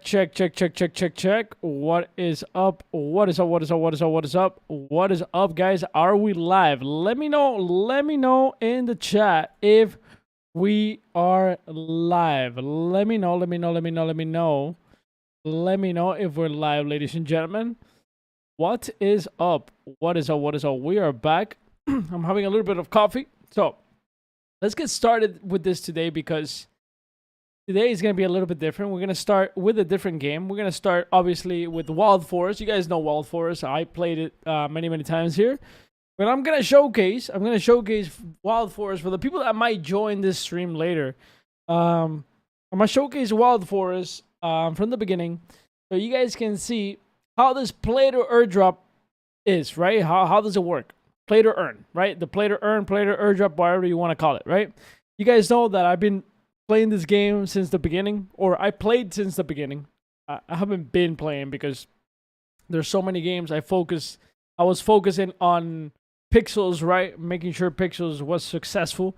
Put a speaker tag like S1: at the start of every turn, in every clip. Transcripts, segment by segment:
S1: check, check, check, check, check, check. What is up? What is up? What is up? What is up? What is up? What is up, guys? Are we live? Let me know. Let me know in the chat if we are live. Let me know. Let me know. Let me know. Let me know. Let me know if we're live, ladies and gentlemen. What is up? What is up? What is up? We are back. I'm having a little bit of coffee. So let's get started with this today because today is going to be a little bit different. We're going to start with a different game. We're going to start, obviously, with Wild Forest. You guys know Wild Forest. I played it many, many times here. But I'm going to showcase Wild Forest for the people that might join this stream later. I'm going to showcase Wild Forest from the beginning so you guys can see how this play to airdrop is, right? How does it work? Play to earn, right? The play to earn, play to airdrop, whatever you want to call it, right? You guys know that I've been playing this game since the beginning, or I played since the beginning. I haven't been playing because there's so many games. I was focusing on Pixels, right? Making sure Pixels was successful.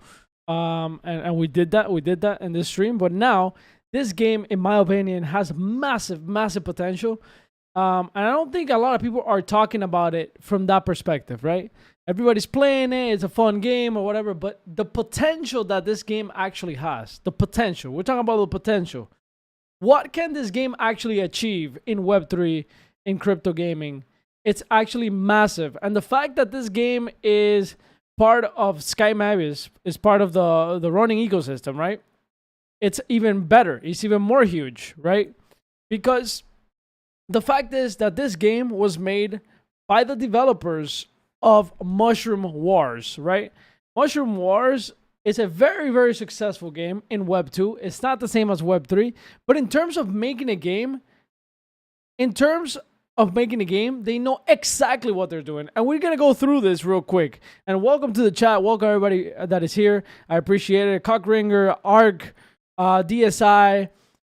S1: And we did that in this stream. But now this game, in my opinion, has massive potential. And I don't think a lot of people are talking about it from that perspective, right? Everybody's playing it, it's a fun game or whatever, but the potential that this game actually has, we're talking about the potential. What can this game actually achieve in Web3, in crypto gaming? It's actually massive. And the fact that this game is part of Sky Mavis, is part of the running ecosystem, right? It's even better. It's even more huge, right? Because the fact is that this game was made by the developers of Mushroom Wars, right? Mushroom Wars is a very successful game in Web 2. It's not the same as Web 3, but in terms of making a game, they know exactly what they're doing. And we're going to go through this real quick. And welcome to the chat. Welcome everybody that is here. I appreciate it. Cockringer, Ark, DSI,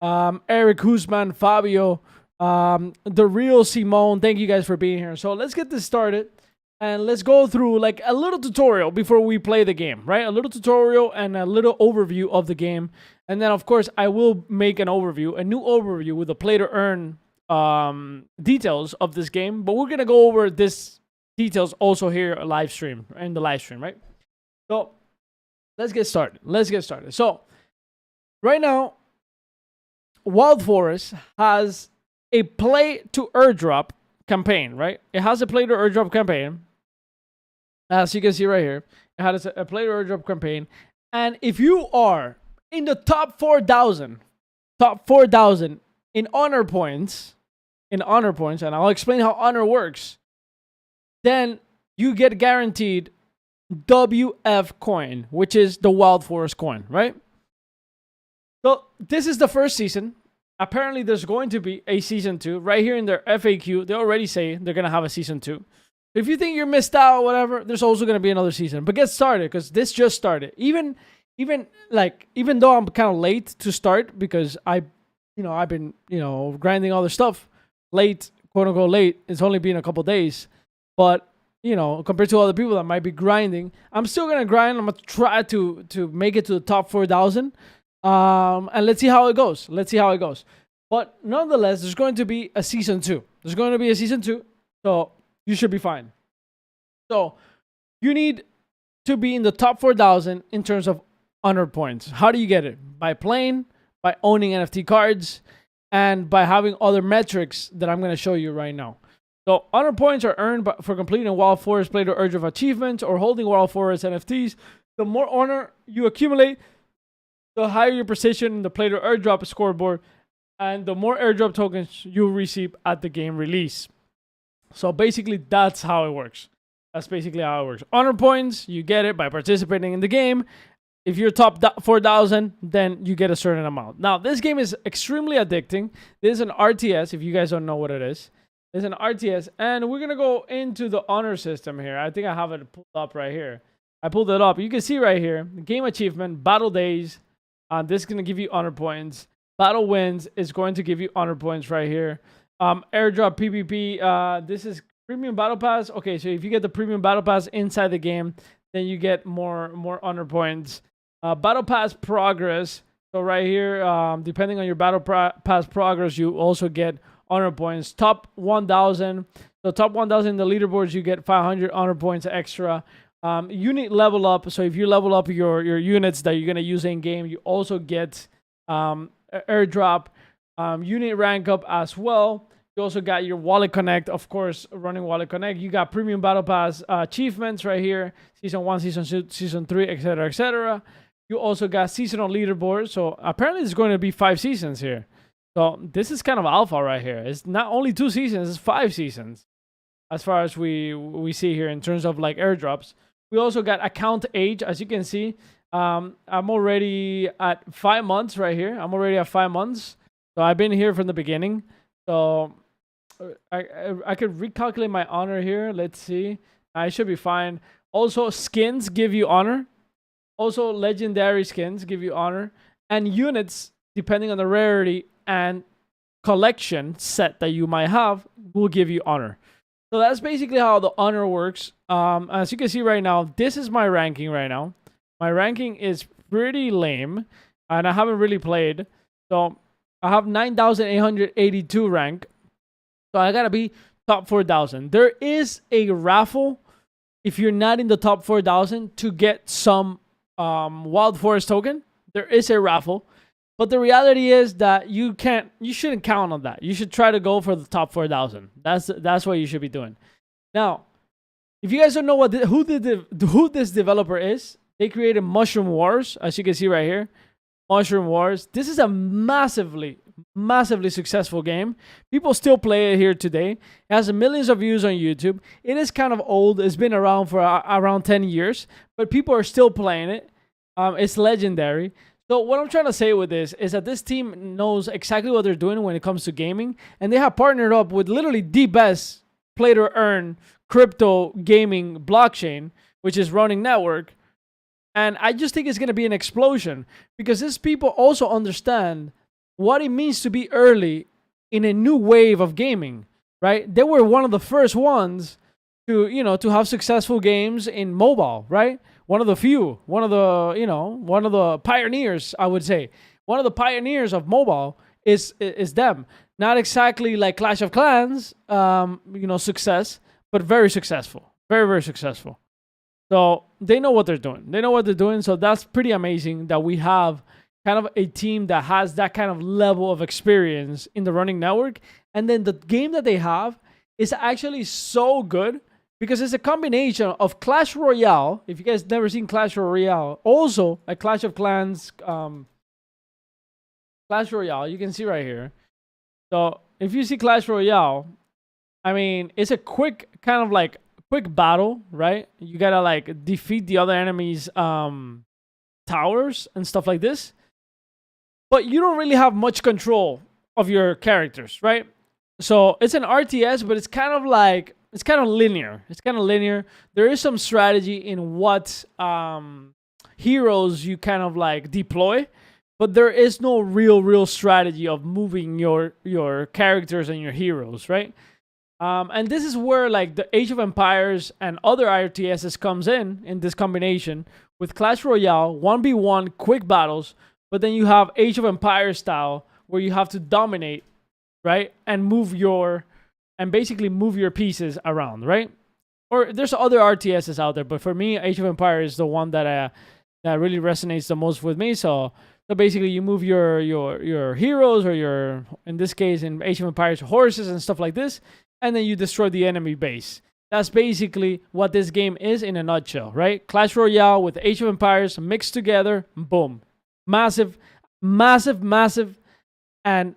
S1: Eric Husman, Fabio, the real Simone. Thank you guys for being here. So let's get this started. And let's go through like a little tutorial before we play the game, right? A little tutorial and a little overview of the game. And then, of course, I will make a new overview with the play to earn details of this game. But we're going to go over this details also here in the live stream, right? So let's get started. So right now, Wild Forest has a play to airdrop campaign, right? It has a play to airdrop campaign. As you can see right here, it has a play to airdrop campaign. And if you are in the top 4,000 in honor points, and I'll explain how honor works, then you get guaranteed WF coin, which is the Wild Forest coin, right? So this is the first season. Apparently, there's going to be a season 2. Right here in their FAQ, they already say they're going to have a season 2. If you think you're missed out or whatever, there's also going to be another season. But get started, because this just started. Even though I'm kind of late to start, because I've been, grinding all this stuff late, quote unquote late. It's only been a couple days. But, compared to other people that might be grinding, I'm still going to grind. I'm going to try to make it to the top 4,000. And let's see how it goes. But nonetheless, there's going to be a season 2. So you should be fine. So you need to be in the top 4,000 in terms of honor points. How do you get it? By playing, by owning NFT cards, and by having other metrics that I'm going to show you right now. So honor points are earned for completing a Wild Forest play to airdrop achievements or holding Wild Forest NFTs. The more honor you accumulate, the higher your position in the play to airdrop scoreboard, and the more airdrop tokens you receive at the game release. So basically, that's how it works. Honor points, you get it by participating in the game. If you're top 4,000, then you get a certain amount. Now, this game is extremely addicting. This is an RTS, if you guys don't know what it is. It's an RTS, and we're going to go into the honor system here. I think I have it pulled up right here. I pulled it up. You can see right here, game achievement, battle days. This is going to give you honor points. Battle wins is going to give you honor points right here. Airdrop PvP. This is premium battle pass. Okay, so if you get the premium battle pass inside the game, then you get more honor points. Battle pass progress. So right here, depending on your battle pass progress, you also get honor points. Top 1,000. So top 1,000 in the leaderboards, you get 500 honor points extra. Unit level up. So if you level up your units that you're gonna use in game, you also get airdrop. Unit rank up as well. You also got your Wallet Connect, of course, running Wallet Connect. You got Premium Battle Pass achievements right here. Season 1, Season 2, Season 3, etc., etc. You also got seasonal leaderboards. So apparently there's going to be 5 seasons here. So this is kind of alpha right here. It's not only 2 seasons, it's 5 seasons. As far as we see here in terms of like airdrops. We also got account age, as you can see. I'm already at 5 months right here. I'm already at 5 months. So I've been here from the beginning. So I could recalculate my honor here. Let's see. I should be fine. Also, skins give you honor. Also, legendary skins give you honor. And units, depending on the rarity and collection set that you might have, will give you honor. So that's basically how the honor works. As you can see right now, this is my ranking right now. My ranking is pretty lame. And I haven't really played. So I have 9,882 rank. So I gotta be top 4,000. There is a raffle if you're not in the top 4,000 to get some Wild Forest token. There is a raffle. But the reality is that you shouldn't count on that. You should try to go for the top 4,000. That's what you should be doing. Now, if you guys don't know who this developer is, they created Mushroom Wars, as you can see right here. Mushroom Wars. This is a massively successful game. People still play it here today. It has millions of views on YouTube. It is kind of old. It's been around for around 10 years, but people are still playing it. It's legendary. So what I'm trying to say with this is that this team knows exactly what they're doing when it comes to gaming, and they have partnered up with literally the best play to earn crypto gaming blockchain, which is Running Network. And I just think it's going to be an explosion because these people also understand what it means to be early in a new wave of gaming, right? They were one of the first ones to have successful games in mobile, right? One of the few, one of the pioneers, I would say. One of the pioneers of mobile is them. Not exactly like Clash of Clans, success, but very successful. Very, very successful. So they know what they're doing. So that's pretty amazing that we have kind of a team that has that kind of level of experience in the Running Network. And then the game that they have is actually so good because it's a combination of Clash Royale. If you guys never seen Clash Royale, also a Clash of Clans Clash Royale, you can see right here. So if you see Clash Royale, I mean, it's a quick battle, right? You gotta like defeat the other enemies' towers and stuff like this. But you don't really have much control of your characters, right? So it's an RTS, but it's kind of linear. It's kind of linear. There is some strategy in what heroes you kind of like deploy, but there is no real strategy of moving your characters and your heroes, right? And this is where like the Age of Empires and other RTSs comes in this combination with Clash Royale, 1v1 quick battles, but then you have Age of Empires style where you have to dominate, right? And basically move your pieces around, right? Or there's other RTSs out there, but for me, Age of Empires is the one that really resonates the most with me. So basically you move your heroes or in this case in Age of Empires, horses and stuff like this, and then you destroy the enemy base. That's basically what this game is in a nutshell, right? Clash Royale with Age of Empires mixed together, boom. Massive, and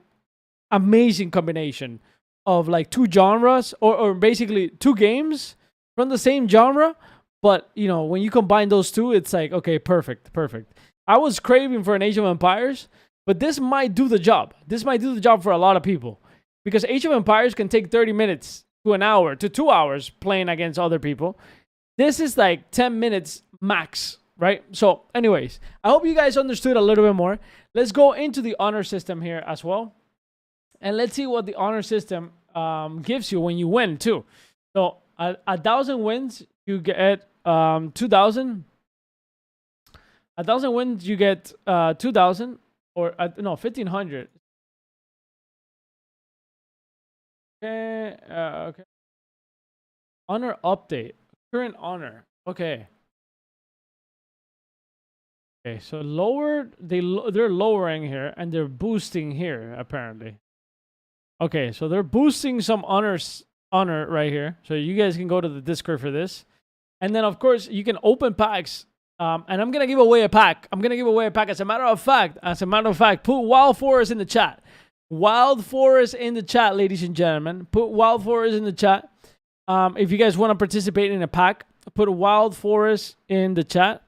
S1: amazing combination of like two genres or basically two games from the same genre. But, when you combine those two, it's like, okay, perfect. I was craving for an Age of Empires, but this might do the job. This might do the job for a lot of people. Because Age of Empires can take 30 minutes to an hour to 2 hours playing against other people. This is like 10 minutes max, right? So anyways, I hope you guys understood a little bit more. Let's go into the honor system here as well. And let's see what the honor system gives you when you win too. So 1,000 wins, you get 2,000. 1,000 wins, you get 2,000. or no, 1500. Okay, okay. Honor update. Current honor. Okay. Okay, so lowered. They're lowering here and they're boosting here apparently. Okay, so they're boosting some honor right here. So you guys can go to the Discord for this, and then of course you can open packs. And I'm gonna give away a pack. As a matter of fact, put Wild Forest in the chat. Wild Forest in the chat, ladies and gentlemen. Put Wild Forest in the chat. If you guys want to participate in a pack, put Wild Forest in the chat.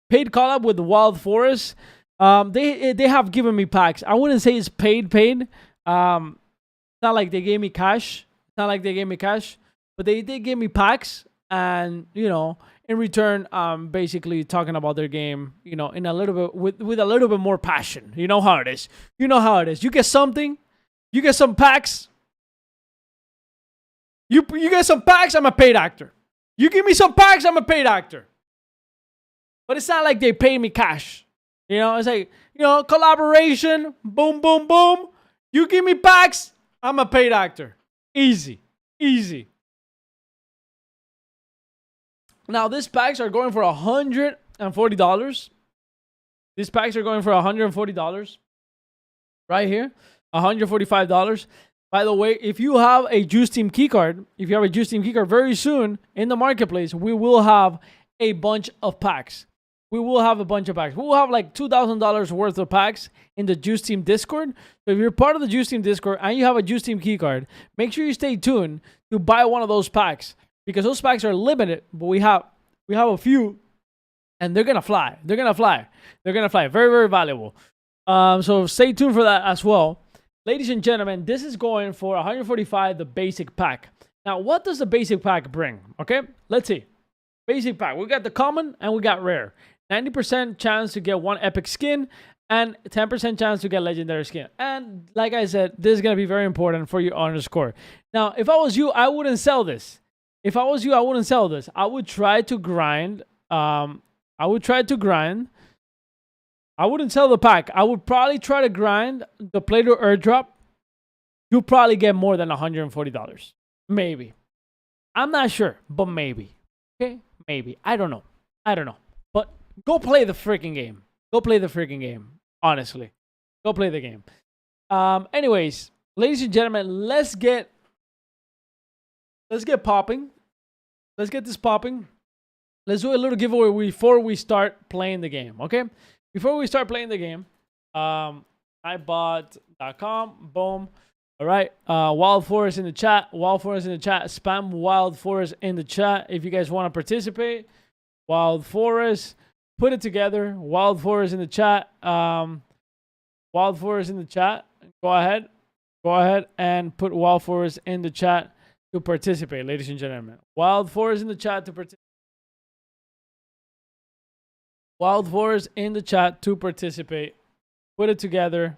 S1: Paid collab with Wild Forest. They have given me packs. I wouldn't say it's paid. It's not like they gave me cash. But they did give me packs, and you know, in return, basically talking about their game, you know, in a little bit with a little bit more passion. You know how it is. You get something, you get some packs. You get some packs, I'm a paid actor. You give me some packs, I'm a paid actor. But it's not like they pay me cash. You know, it's like, you know, collaboration, boom, boom, boom. You give me packs, I'm a paid actor. Easy. Now, these packs are going for $140. These packs are going for $140. Right here, $145. By the way, if you have a Juice Team keycard, very soon in the marketplace, we will have a bunch of packs. We will have like $2,000 worth of packs in the Juice Team Discord. So if you're part of the Juice Team Discord and you have a Juice Team keycard, make sure you stay tuned to buy one of those packs, because those packs are limited, but we have a few, and they're gonna fly. Very, very valuable. So stay tuned for that as well. Ladies and gentlemen, this is going for $145, the basic pack. Now, what does the basic pack bring? Okay, let's see. Basic pack. We got the common and we got rare. 90% chance to get one epic skin and 10% chance to get legendary skin. And like I said, this is going to be very important for your honor score. Now, if I was you, I wouldn't sell this. I would try to grind. I wouldn't sell the pack. I would probably try to grind the play to airdrop. You'll probably get more than $140. Maybe. I'm not sure, but maybe. Okay? Maybe. I don't know. But go play the freaking game. Honestly. Go play the game. Anyways, ladies and gentlemen, let's get popping. Let's get this popping. Let's do a little giveaway before we start playing the game, okay? Before we start playing the game, ibot.com, boom. All right, Wild Forest in the chat. Spam Wild Forest in the chat if you guys want to participate. Wild Forest, put it together. Wild Forest in the chat. Go ahead and put Wild Forest in the chat to participate, ladies and gentlemen. Wild Forest in the chat to participate. Put it together.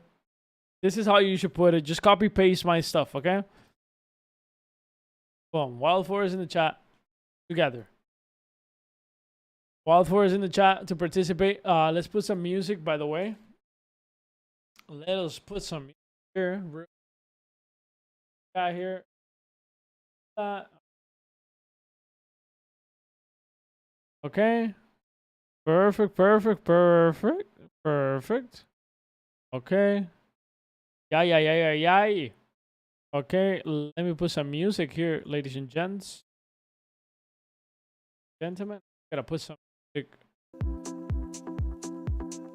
S1: This is how you should put it. Just copy paste my stuff, okay? Boom. Wild Forest in the chat together. Wild Forest in the chat to participate. Let's put some music, by the way. Let us put some music here. Got here. Okay. Perfect. Okay. Yeah. Okay, let me put some music here, ladies and gentlemen. Gotta put some music.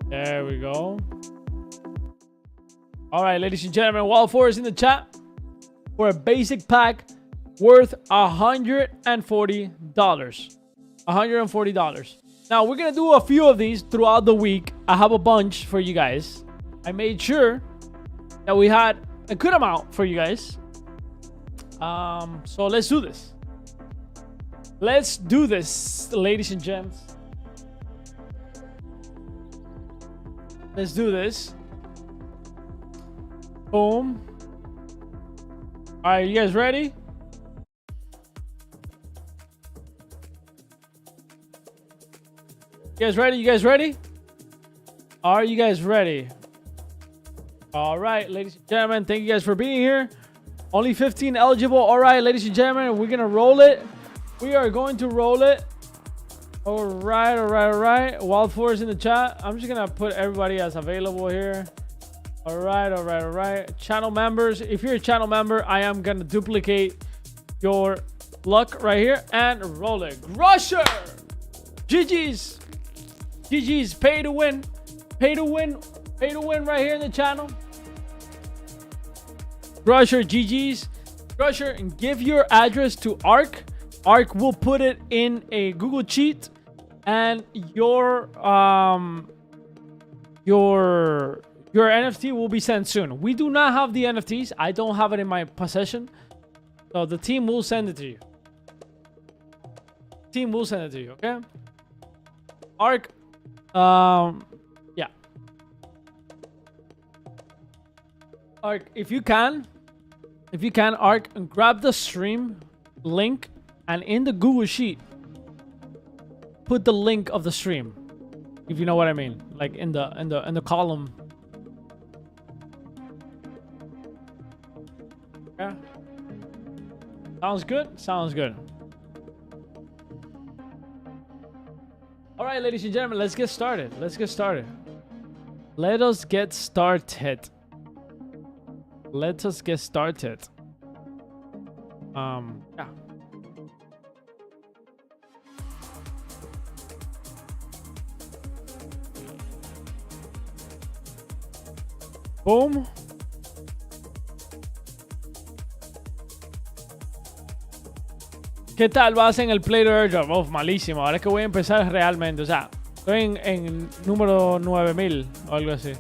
S1: There we go. All right, ladies and gentlemen, Wild Forest in the chat for a basic pack worth $140. $140. Now, we're going to do a few of these throughout the week. I have a bunch for you guys. I made sure that we had a good amount for you guys. So let's do this. Ladies and gents. Let's do this. Boom. All right, you guys ready? You guys ready? Are you guys ready? All right, ladies and gentlemen, thank you guys for being here. Only 15 eligible. All right, ladies and gentlemen, we're gonna roll it. We are going to roll it. All right, all right, all right. Wild Forest in the chat. I'm just gonna put everybody as available here. All right, all right, all right. Channel members. If you're a channel member, I am gonna duplicate your luck right here and roll it. Grusher. GG's. GG's. Pay to win. Pay to win. Pay to win right here in the channel. Grusher, GG's. Grusher, and give your address to Ark. Ark will put it in a Google Sheet, and your NFT will be sent soon. We do not have the NFTs. I don't have it in my possession, so the team will send it to you. Team will send it to you. Okay. Ark, yeah. Ark, if you can, Ark, and grab the stream link, and in the Google Sheet, put the link of the stream, if you know what I mean, like in the column. Yeah. Sounds good. Sounds good. All right, ladies and gentlemen, let's get started. Let's get started. Let us get started. Let us get started. Yeah. Boom. ¿Qué tal vas en el Play to Airdrop? Oh, malísimo. Ahora es que voy a empezar realmente. O sea, estoy en número 9000 o algo así.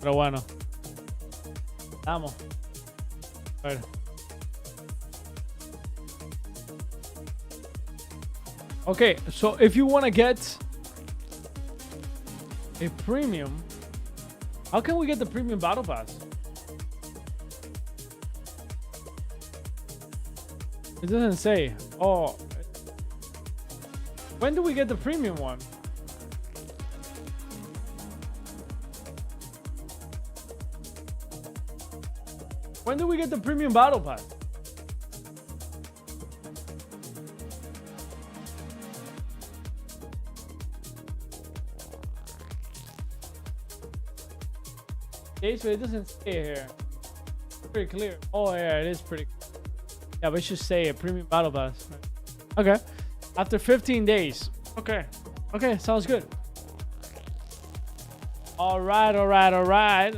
S1: Pero bueno. Vamos. A ver. Okay, so if you want to get a premium, how can we get the premium battle pass? It doesn't say. Oh, when do we get the premium one? When do we get the premium battle pass? Okay, so it doesn't say here. It's pretty clear. Oh yeah, it is pretty clear. Yeah, but it should say a premium battle pass. Okay. After 15 days. Okay. Okay, sounds good. All right, all right, all right.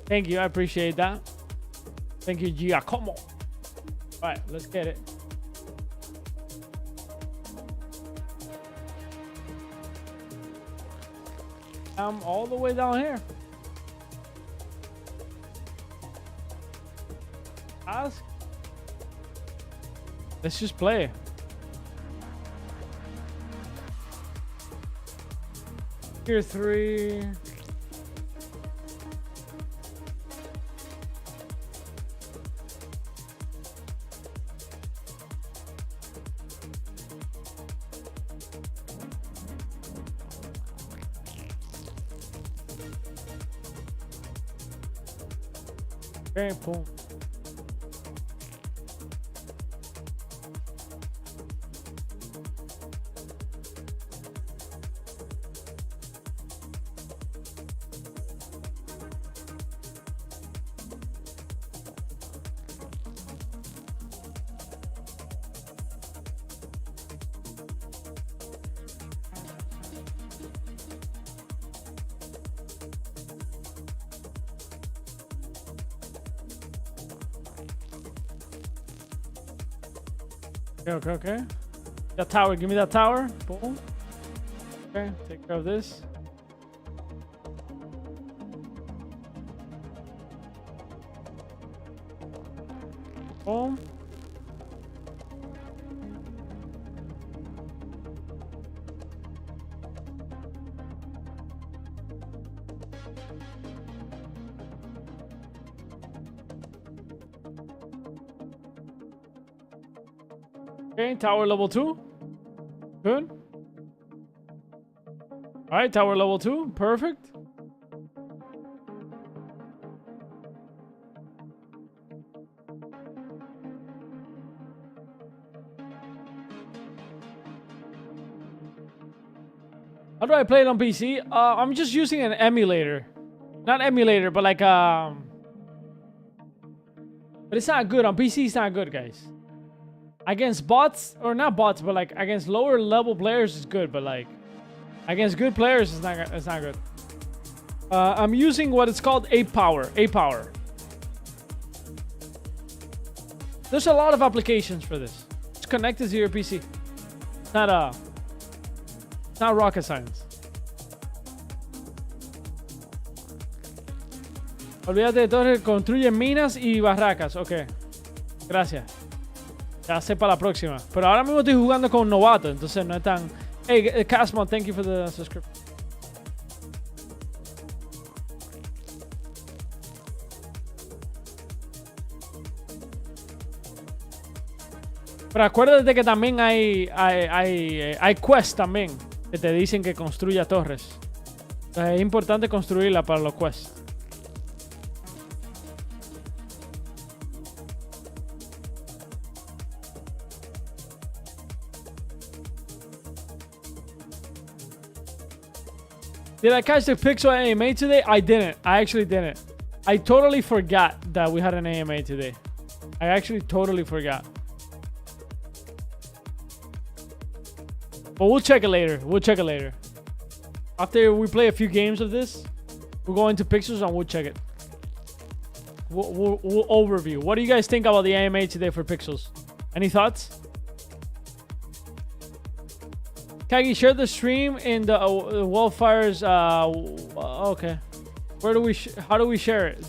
S1: Thank you. I appreciate that. Thank you, Giacomo. All right, let's get it. I'm all the way down here. Ask. Let's just play. Tier 3. Okay, boom. Okay, okay, okay. That tower, give me that tower. Boom. Okay, take care of this. Boom. Okay, tower level 2. Good. All right, tower level 2. Perfect. How do I play it on PC? I'm just using an emulator. Not emulator, but like but it's not good on PC. It's not good, guys. Against bots, or not bots, but like against lower level players, it's good. But like against good players, it's not good. I'm using what it's called A power. There's a lot of applications for this. It's connected to your PC. It's not rocket science. Olvídate de torres, construye minas y barracas. Ok. Gracias. Ya sé para la próxima. Pero ahora mismo estoy jugando con un novato, entonces no es tan... Hey, Casmo, thank you for the subscription. Pero acuérdate que también hay quests también que te dicen que construya torres. Entonces es importante construirla para los quests. Did I catch the Pixel AMA today? I didn't. I actually didn't. I totally forgot that we had an AMA today. I actually totally forgot. But we'll check it later. We'll check it later. After we play a few games of this, we'll go into Pixels and we'll check it. We'll overview. What do you guys think about the AMA today for Pixels? Any thoughts? Kagi, share the stream in the Wildfires. Okay. Where do we? How do we share it?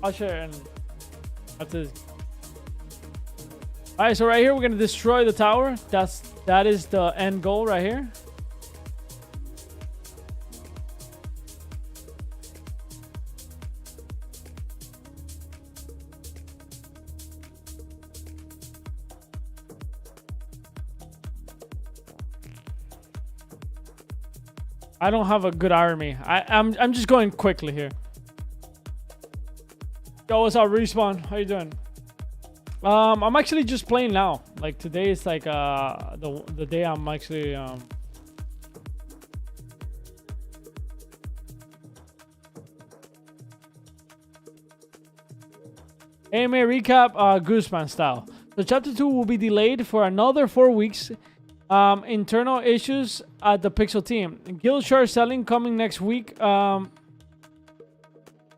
S1: I'll share it. After this. All right. So right here, we're gonna destroy the tower. That is the end goal right here. I don't have a good army. I'm just going quickly here. Yo, what's up, Respawn? How you doing? I'm actually just playing now. Like today is like the day I'm actually AMA recap, Gooseman style. So chapter 2 will be delayed for another 4 weeks. Internal issues at the Pixel team. Guild shard selling coming next week.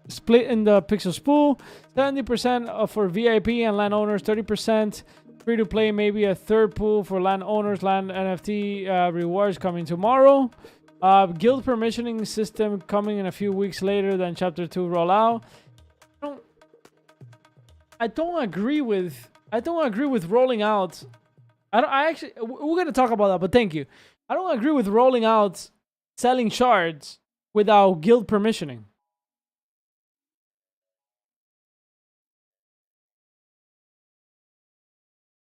S1: Split in the Pixel spool. 70% for VIP and landowners. 30% free to play. Maybe a third pool for landowners. Land NFT rewards coming tomorrow. Guild permissioning system coming in a few weeks later than chapter 2 rollout. I don't agree with rolling out. We're gonna talk about that, but thank you. I don't agree with rolling out selling shards without guild permissioning.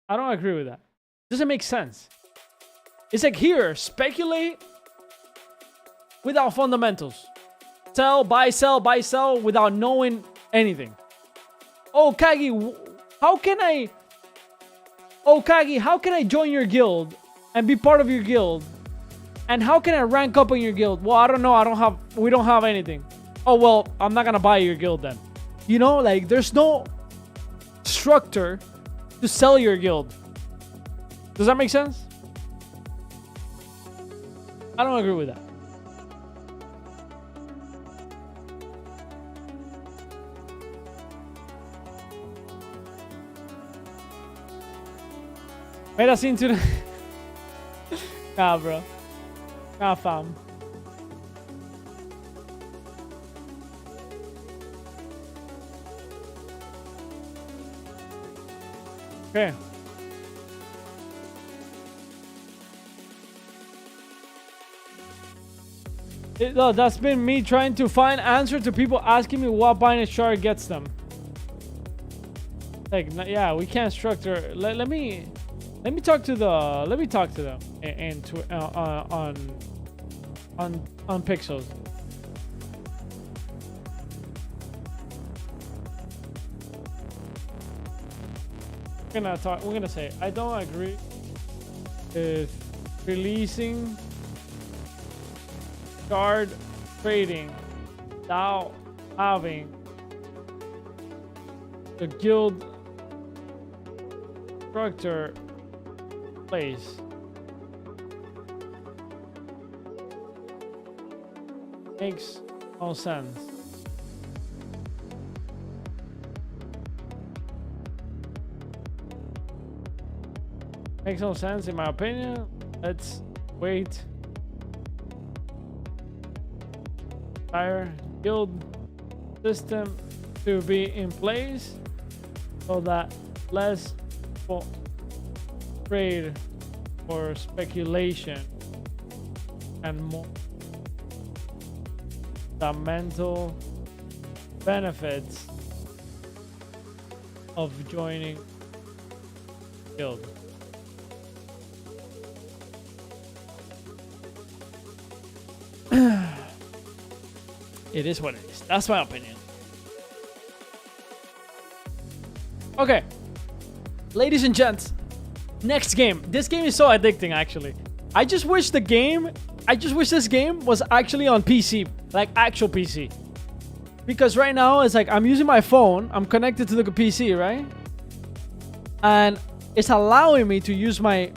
S1: I don't agree with that. Doesn't make sense. It's like here, speculate without fundamentals. Sell, buy, sell, buy, sell without knowing anything. Oh, Kagi, how can I join your guild and be part of your guild? And how can I rank up in your guild? Well, I don't know. We don't have anything. Oh, well, I'm not going to buy your guild then. You know, like there's no structure to sell your guild. Does that make sense? I don't agree with that. Made us into the... Nah, bro. Nah, fam. Okay. That's been me trying to find answer to people asking me what buying a shard gets them. Like, yeah, we can't structure. Let me talk to them and to on Pixels. we're gonna say I don't agree with releasing card trading without having the guild structure in place. Makes no sense. Makes no sense in my opinion. Let's wait. Entire guild system to be in place so that less people trade for speculation and more fundamental benefits of joining guild. It is what it is. That's my opinion. Okay, ladies and gents, next game. This game is so addicting, actually. I just wish this game was actually on PC, like actual PC. Because right now it's like I'm using my phone, I'm connected to the PC, right? And it's allowing me to use my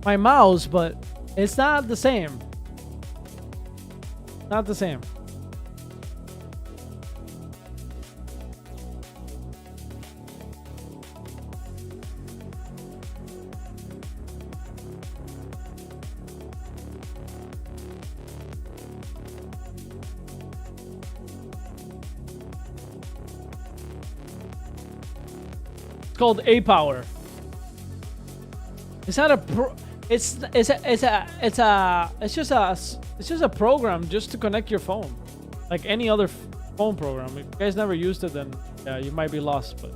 S1: mouse, but it's not the same. Not the same. Called A Power. It's not a pro. It's just a program just to connect your phone, like any other phone program. If you guys never used it, then yeah, you might be lost. But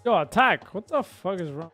S1: yo, attack! What the fuck is wrong?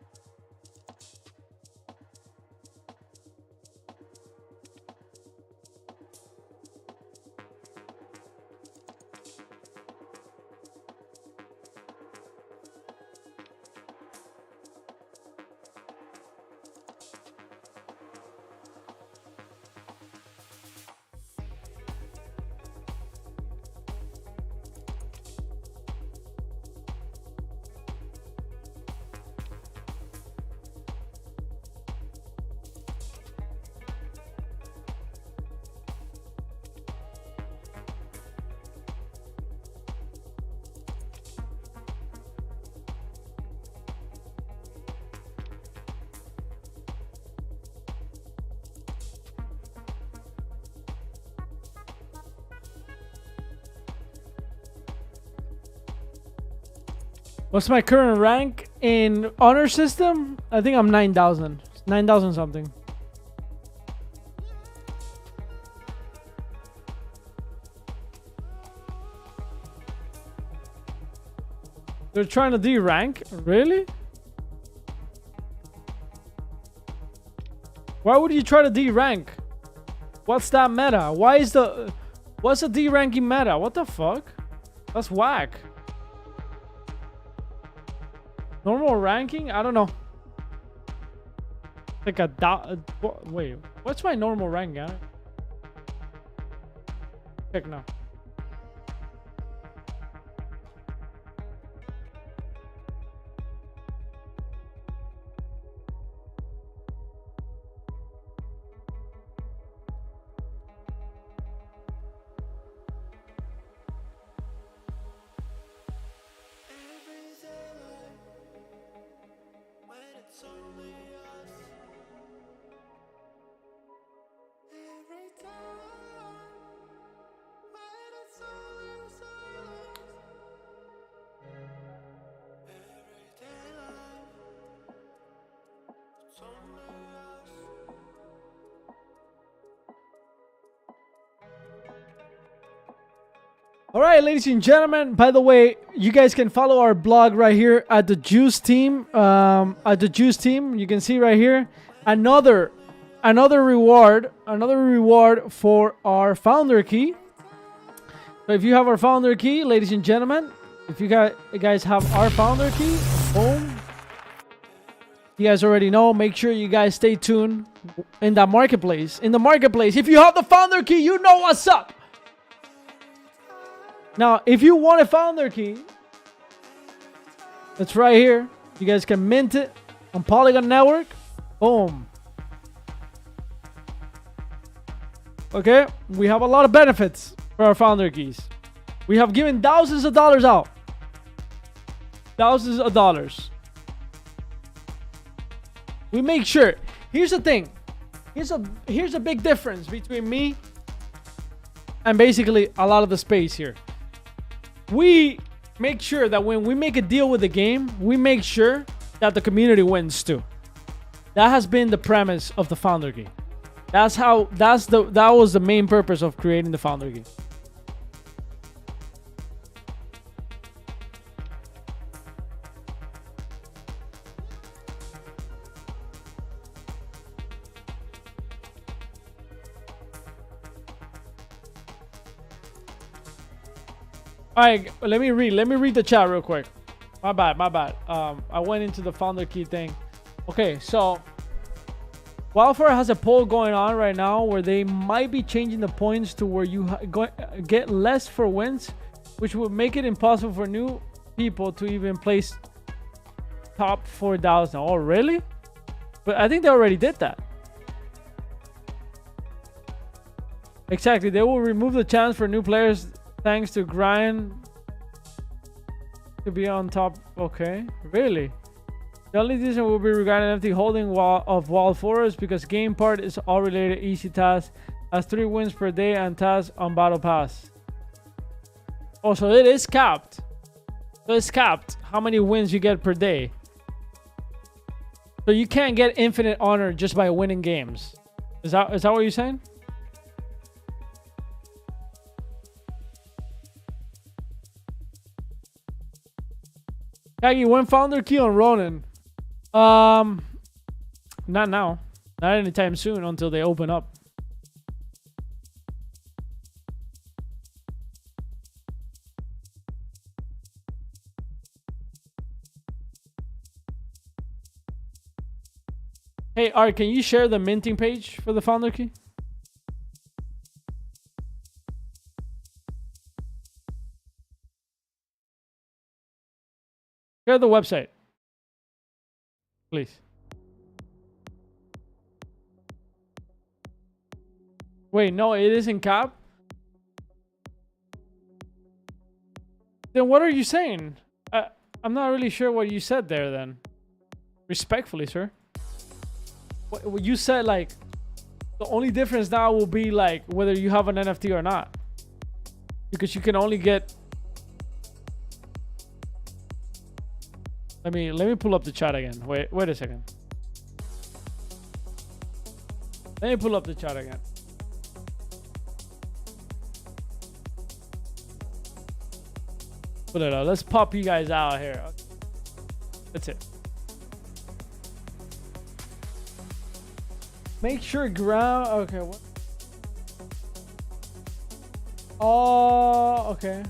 S1: What's my current rank in honor system? I think I'm 9,000. 9,000 something. They're trying to D-rank? Really? Why would you try to D-rank? What's that meta? What's the D-ranking meta? What the fuck? That's whack. Normal ranking? I don't know. Like wait, what's my normal rank? Check now. All right, ladies and gentlemen, by the way, you guys can follow our blog right here at the Juice Team. You can see right here another reward for our founder key. So if you have our founder key, ladies and gentlemen, if you guys have our founder key, boom. You guys already know. Make sure you guys stay tuned in the marketplace. If you have the founder key, you know what's up. Now, if you want a founder key, it's right here. You guys can mint it on Polygon Network. Boom. Okay, we have a lot of benefits for our founder keys. We have given thousands of dollars out. Thousands of dollars. We make sure. Here's the thing. Here's a big difference between me and basically a lot of the space here. We make sure that when we make a deal with the game, we make sure that the community wins too. That has been the premise of the founder key. That was the main purpose of creating the founder key. All right, let me read the chat real quick. My bad. I went into the founder key thing. Okay, so Wildfire has a poll going on right now where they might be changing the points to where you get less for wins, which would make it impossible for new people to even place top 4,000. Oh, really? But I think they already did that. Exactly. They will remove the chance for new players thanks to grind to be on top. Okay, really? The only reason will be regarding empty holding of Wild Forest because game part is all related easy task. Has 3 wins per day and tasks on Battle Pass. Oh, so it is capped. So it's capped how many wins you get per day. So you can't get infinite honor just by winning games. Is that what you're saying? Kagi, when founder key on Ronin? Not now. Not anytime soon until they open up. Hey, Art, can you share the minting page for the founder key? Share the website, please. Wait, no, it isn't cap? Then what are you saying? I'm not really sure what you said there then. Respectfully, sir. What you said, like, the only difference now will be like whether you have an NFT or not. Because you can only get... Let me pull up the chat again. Wait a second. Let me pull up the chat again. Put it up. Let's pop you guys out here. That's it. Make sure ground. Okay. What? Oh, okay.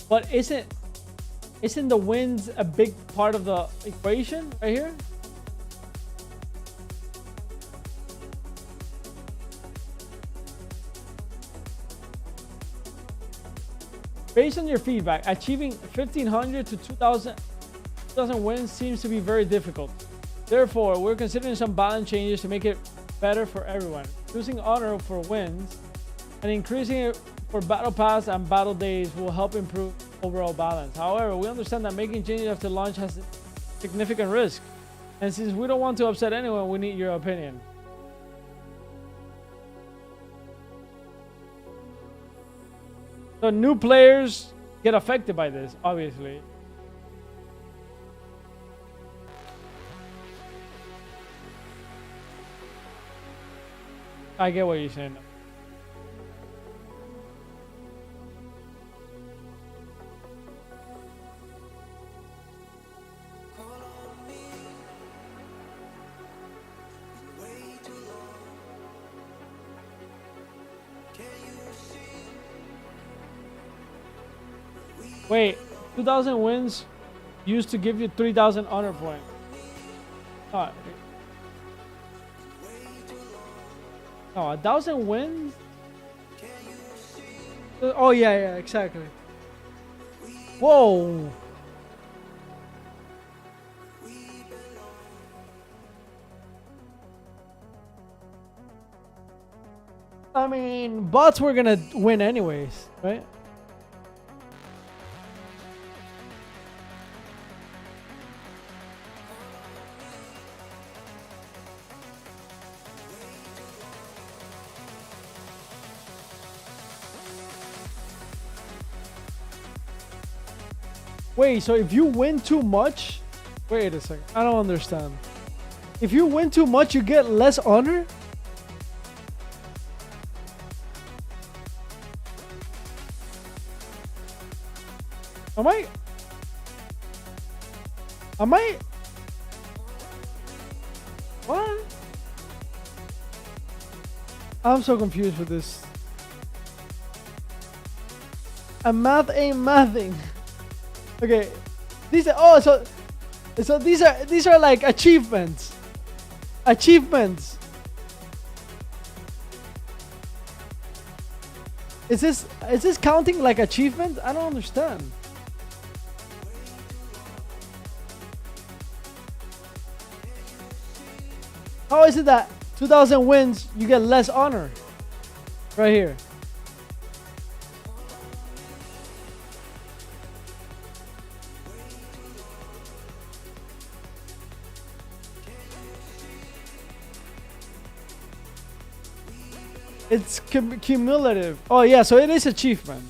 S1: But isn't the wins a big part of the equation right here? Based on your feedback, achieving 1,500 to 2,000 wins seems to be very difficult. Therefore, we're considering some balance changes to make it better for everyone. Choosing honor for wins and increasing it for battle pass and battle days will help improve overall balance. However, we understand that making changes after launch has significant risk. And since we don't want to upset anyone, we need your opinion. So new players get affected by this, obviously. I get what you're saying. Wait, 2,000 wins used to give you 3,000 honor points. Oh, no, 1,000 wins? Oh, yeah, exactly. Whoa. I mean, bots were gonna win anyways, right? Wait, so if you win too much... Wait a second. I don't understand. If you win too much, you get less honor? Am I... What? I'm so confused with this. And math ain't mathing. Okay, these are so these are like achievements. Achievements. Is this counting like achievements? I don't understand. How is it that 2,000 wins you get less honor? Right here. It's cumulative. Oh yeah, so it is achievement.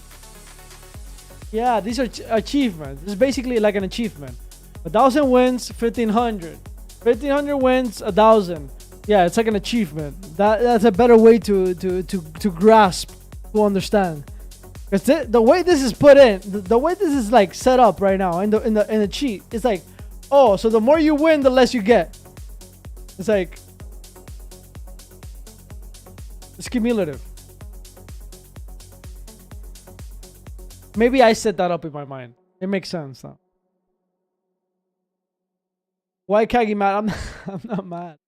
S1: Yeah, these are achievements. It's basically like an achievement. 1,000 wins, 1,500. 1,500 wins, 1,000. Yeah, it's like an achievement. That's a better way to grasp, to understand. Because the way this is put in, the way this is like set up right now in the cheat, it's like, oh, so the more you win, the less you get. It's like, it's cumulative. Maybe I set that up in my mind. It makes sense now. Why Kagi mad? I'm not mad.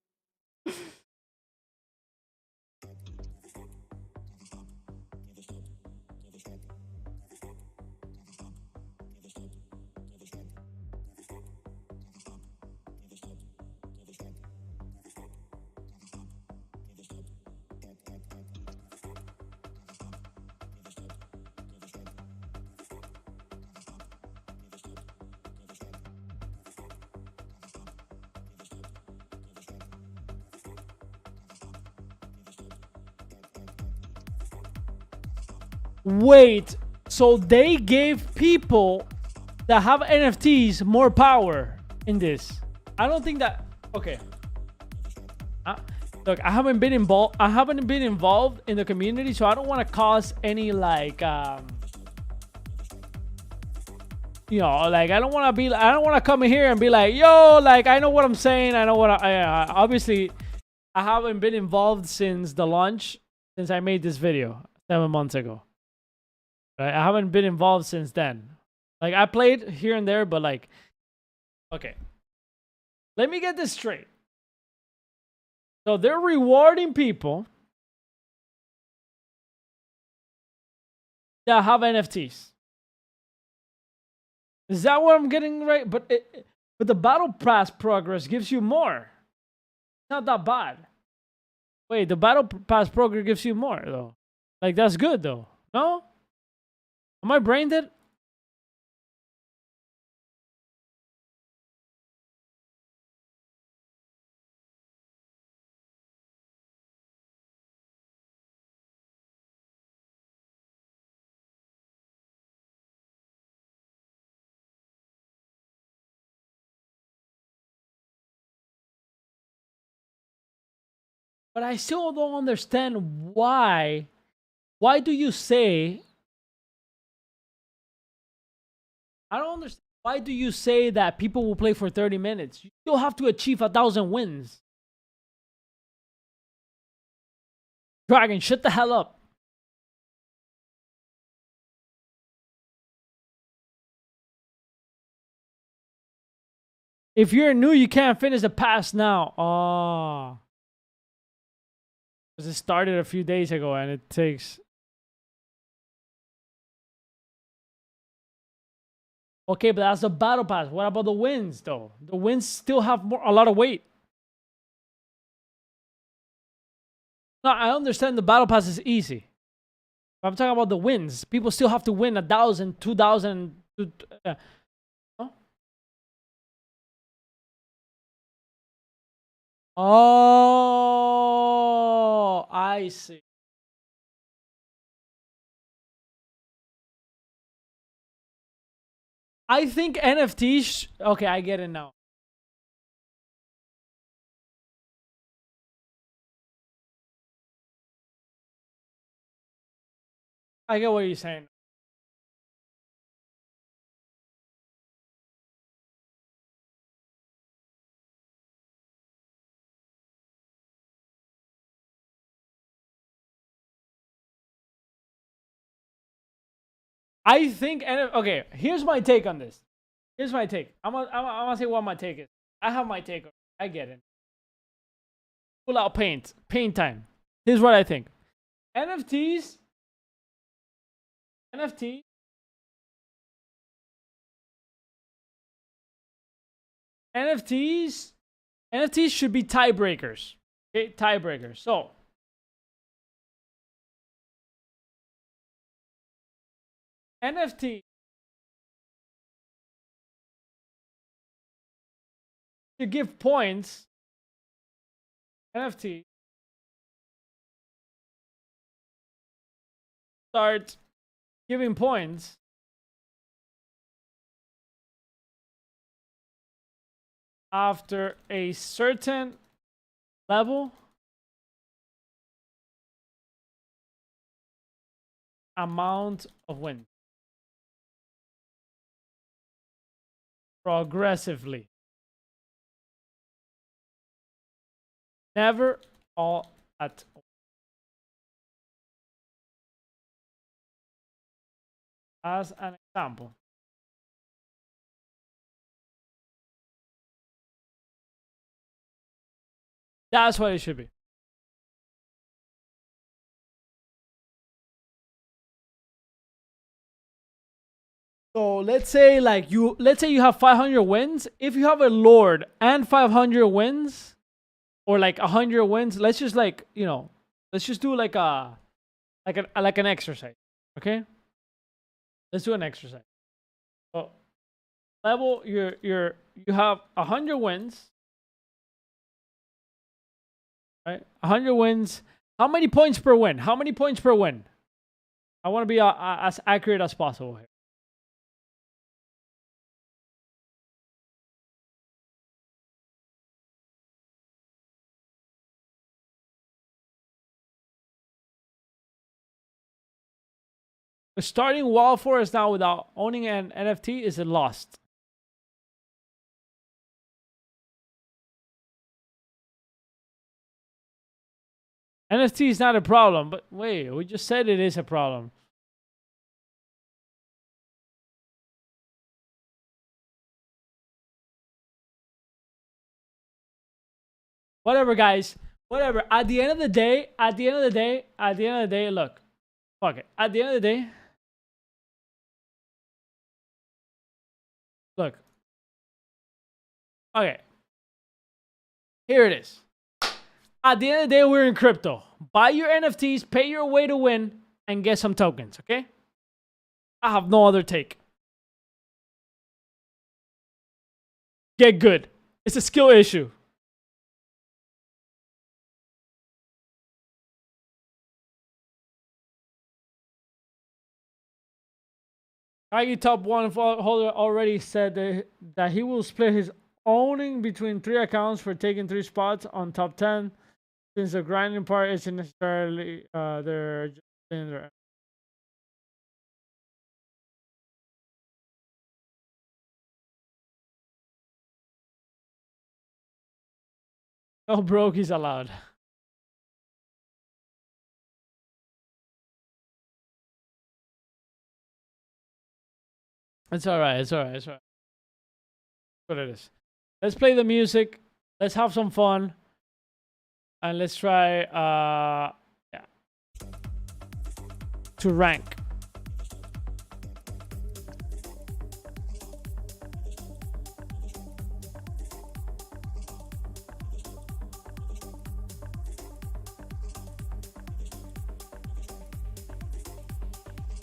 S1: Wait, so they gave people that have NFTs more power in this? I don't think that. Okay. Look, I haven't been involved. I haven't been involved in the community, so I don't want to cause any like, you know, like I don't want to come in here and be like, yo, like I know what I'm saying. I know what obviously I haven't been involved since the launch, since I made this video 7 months ago. Right? I haven't been involved since then. Like I played here and there, but like, okay. Let me get this straight. So they're rewarding people that have NFTs. Is that what I'm getting right? But the battle pass progress gives you more. It's not that bad. Wait, the battle pass progress gives you more though. Like that's good though. No? Am I brain dead? But I still don't understand why. Why do you say... I don't understand. Why do you say that people will play for 30 minutes? You still have to achieve 1,000 wins. Dragon, shut the hell up. If you're new, you can't finish the pass now. Oh. Because it started a few days ago and it takes... Okay, but that's the battle pass. What about the wins, though? The wins still have a lot of weight. No, I understand the battle pass is easy. I'm talking about the wins. People still have to win 1,000, 2,000. Huh? Oh, I see. I think NFTs. Okay, I get it now. I get what you're saying. I think, okay, here's my take on this. Here's my take. I'm gonna say what my take is. I have my take. I get it. Pull out paint. Paint time. Here's what I think. NFTs. NFT. NFTs. NFTs should be tiebreakers. Okay, tiebreakers. So NFT to give points. NFT start giving points after a certain level amount of wins. Progressively. Never all at once. As an example. That's what it should be. So let's say you have 500 wins. If you have a lord and 500 wins, or like 100 wins, let's just let's just do like an exercise. Okay? Let's do an exercise. So level you have 100 wins. Right? 100 wins. How many points per win? How many points per win? I want to be as accurate as possible here. Starting Wild Forest now without owning an NFT is a lost. NFT is not a problem, but wait, we just said it is a problem. Whatever, guys. Whatever. At the end of the day, look. Fuck it. At the end of the day, look. Okay. Here it is. At the end of the day, we're in crypto. Buy your NFTs, pay your way to win, and get some tokens, okay? I have no other take. Get good. It's a skill issue. Kagi top one holder already said that he will split his owning between 3 accounts for taking 3 spots on top 10, since the grinding part isn't necessarily they're just in there. No broke he's allowed. It's alright, it's alright, it's alright. What it is. Let's play the music. Let's have some fun. And let's try yeah, to rank.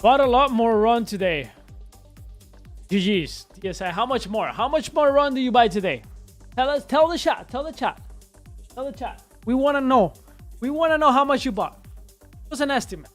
S1: Bought a lot more run today. GG's. TSI. How much more? How much more run do you buy today? Tell us. Tell the chat. Tell the chat. Tell the chat. We want to know. We want to know how much you bought. What's an estimate?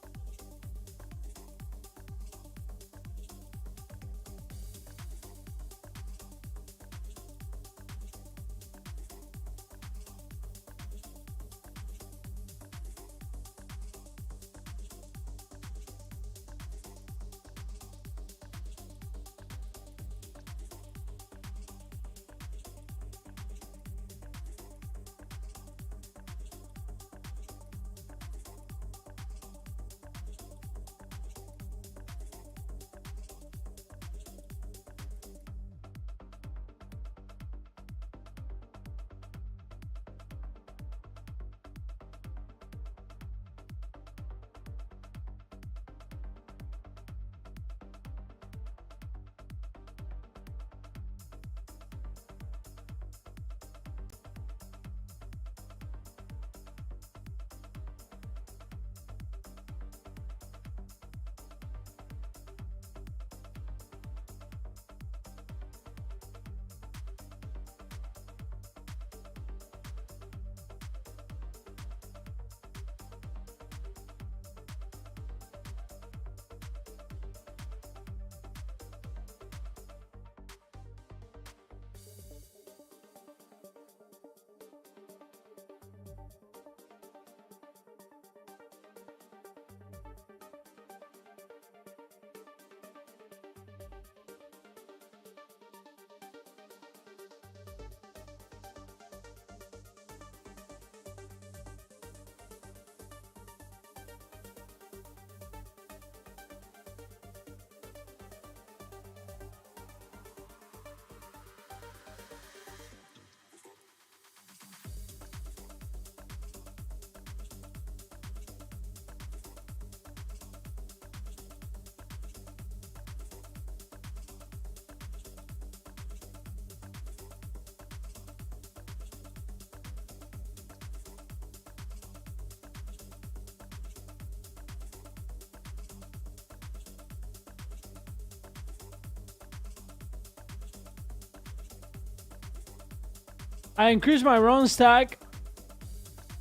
S1: I increased my run stack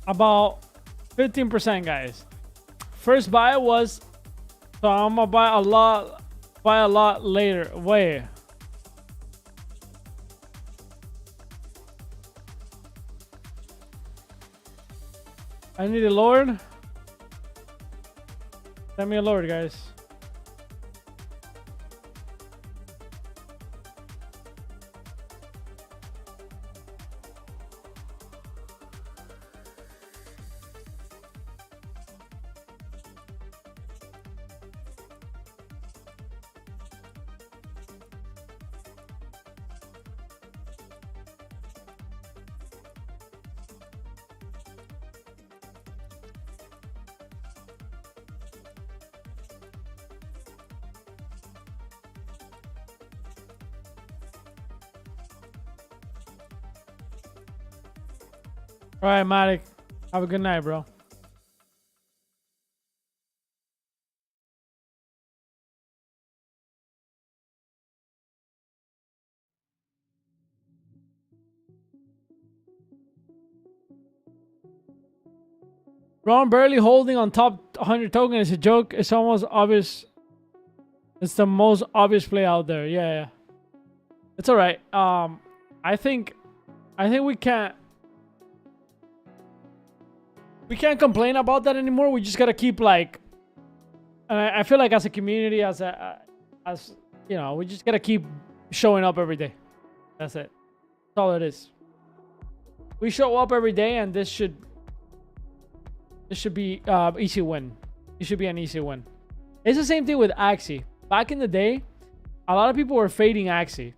S1: about 15%, guys. First buy was, so I'm gonna buy a lot later. Wait. I need a Lord. Send me a Lord, guys. All right, Matic. Have a good night, bro. Ron barely holding on top 100 token is a joke. It's almost obvious. It's the most obvious play out there. Yeah. It's all right. I think we can't complain about that anymore. We just gotta keep like, and I feel like as a community, as you know, we just gotta keep showing up every day. That's it. That's all it is. We show up every day, and this should be easy win. It should be an easy win. It's the same thing with Axie. Back in the day, a lot of people were fading Axie.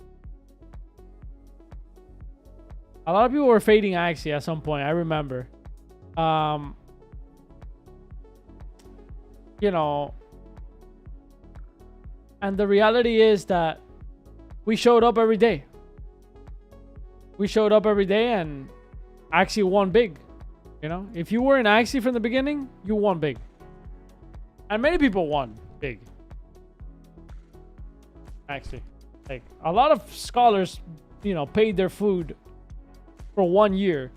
S1: A lot of people were fading Axie at some point. I remember. You know, and the reality is that we showed up every day. We showed up every day and Axie won big. You know, if you were in Axie from the beginning, you won big. And many people won big. Actually, like a lot of scholars, you know, paid their food for 1 year.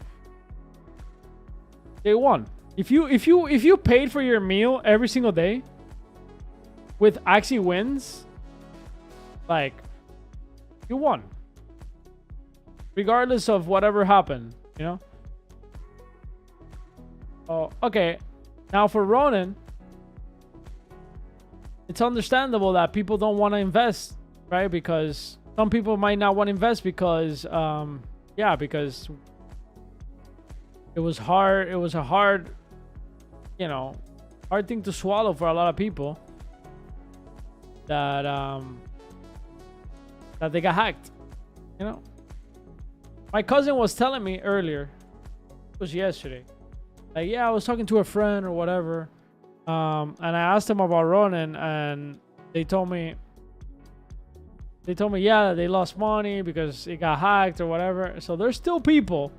S1: They won. If you paid for your meal every single day with Axie wins, like, you won. Regardless of whatever happened, you know? Oh, okay. Now for Ronin, it's understandable that people don't want to invest, right? Because some people might not want to invest because, yeah, because it was hard. It was a hard, you know, hard thing to swallow for a lot of people that, that they got hacked, you know? My cousin was telling me earlier, it was yesterday, like, yeah, I was talking to a friend or whatever, and I asked them about Ronin, and they told me, yeah, they lost money because it got hacked or whatever. So there's still people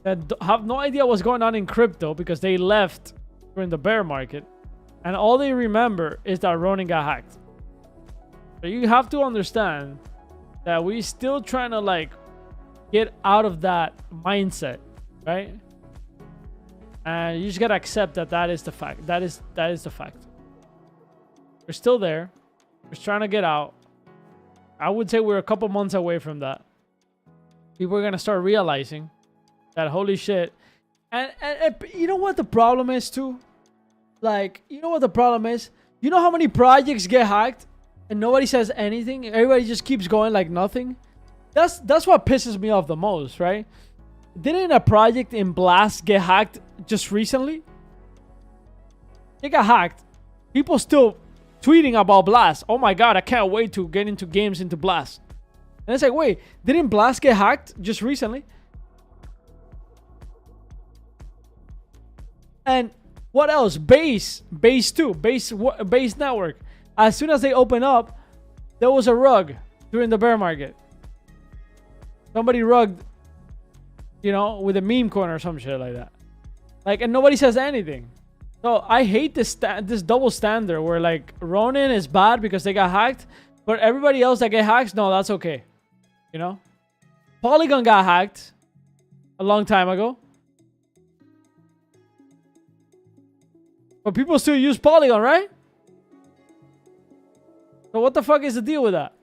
S1: that have no idea what's going on in crypto because they left during the bear market, and all they remember is that Ronin got hacked. So you have to understand that we still trying to like get out of that mindset, right? And you just gotta accept that that is the fact. That is the fact. We're still there. We're trying to get out. I would say we're a couple months away from that. People are gonna start realizing that holy shit. And you know what the problem is too? Like, you know what the problem is? You know how many projects get hacked and nobody says anything? Everybody just keeps going like nothing. That's what pisses me off the most, right? Didn't a project in Blast get hacked just recently? It got hacked. People still tweeting about Blast. Oh my god, I can't wait to get into games into Blast. And it's like, wait, didn't Blast get hacked just recently? And what else? Base too. Base network. As soon as they open up, there was a rug during the bear market. Somebody rugged, you know, with a meme coin or some shit like that. Like, and nobody says anything. So I hate this double standard where like Ronin is bad because they got hacked, but everybody else that get hacked, no, that's okay. You know, Polygon got hacked a long time ago, but people still use Polygon, right? So what the fuck is the deal with that?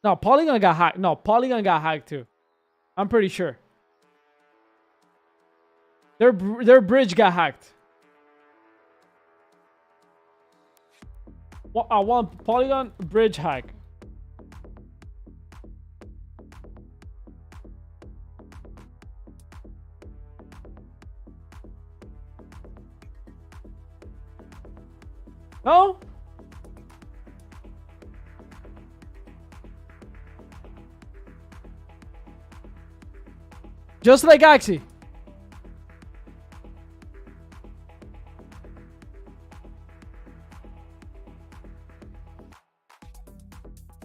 S1: No, Polygon got hacked. No, Polygon got hacked too. I'm pretty sure. Their bridge got hacked. I want Polygon bridge hack. No? Just like Axie.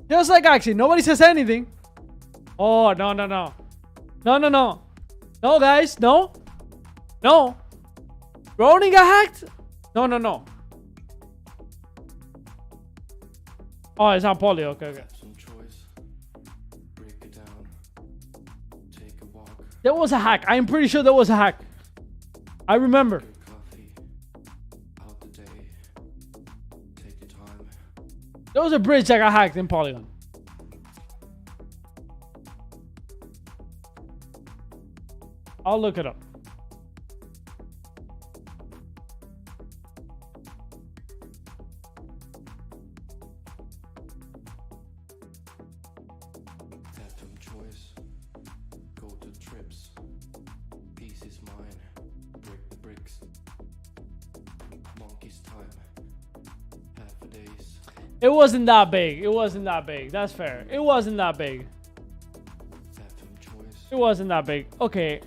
S1: Just like Axie. Nobody says anything. Oh, no. No, guys. No. Ronin got hacked? No. Oh, it's not Poly. Okay. There was a hack. I'm pretty sure there was a hack. I remember. There was a bridge that got hacked in Polygon. I'll look it up. It wasn't that big. It wasn't that big. That's fair. It wasn't that big. It wasn't that big. Okay.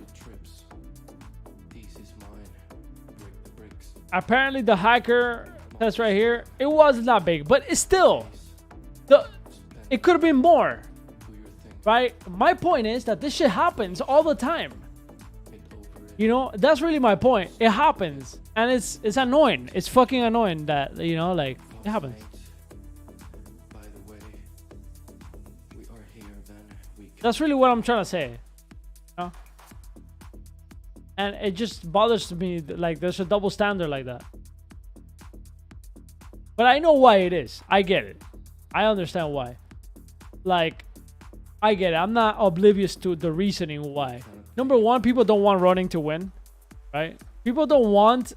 S1: Apparently the hacker test right here, it wasn't that big, but it's still, it could have been more, right? My point is that this shit happens all the time. You know, that's really my point. It happens, and it's annoying. It's fucking annoying that, you know, like, it happens. That's really what I'm trying to say. You know? And it just bothers me, like, there's a double standard like that. But I know why it is. I get it. I understand why. Like, I get it. I'm not oblivious to the reasoning why. Number one, people don't want Running to win, right? People don't want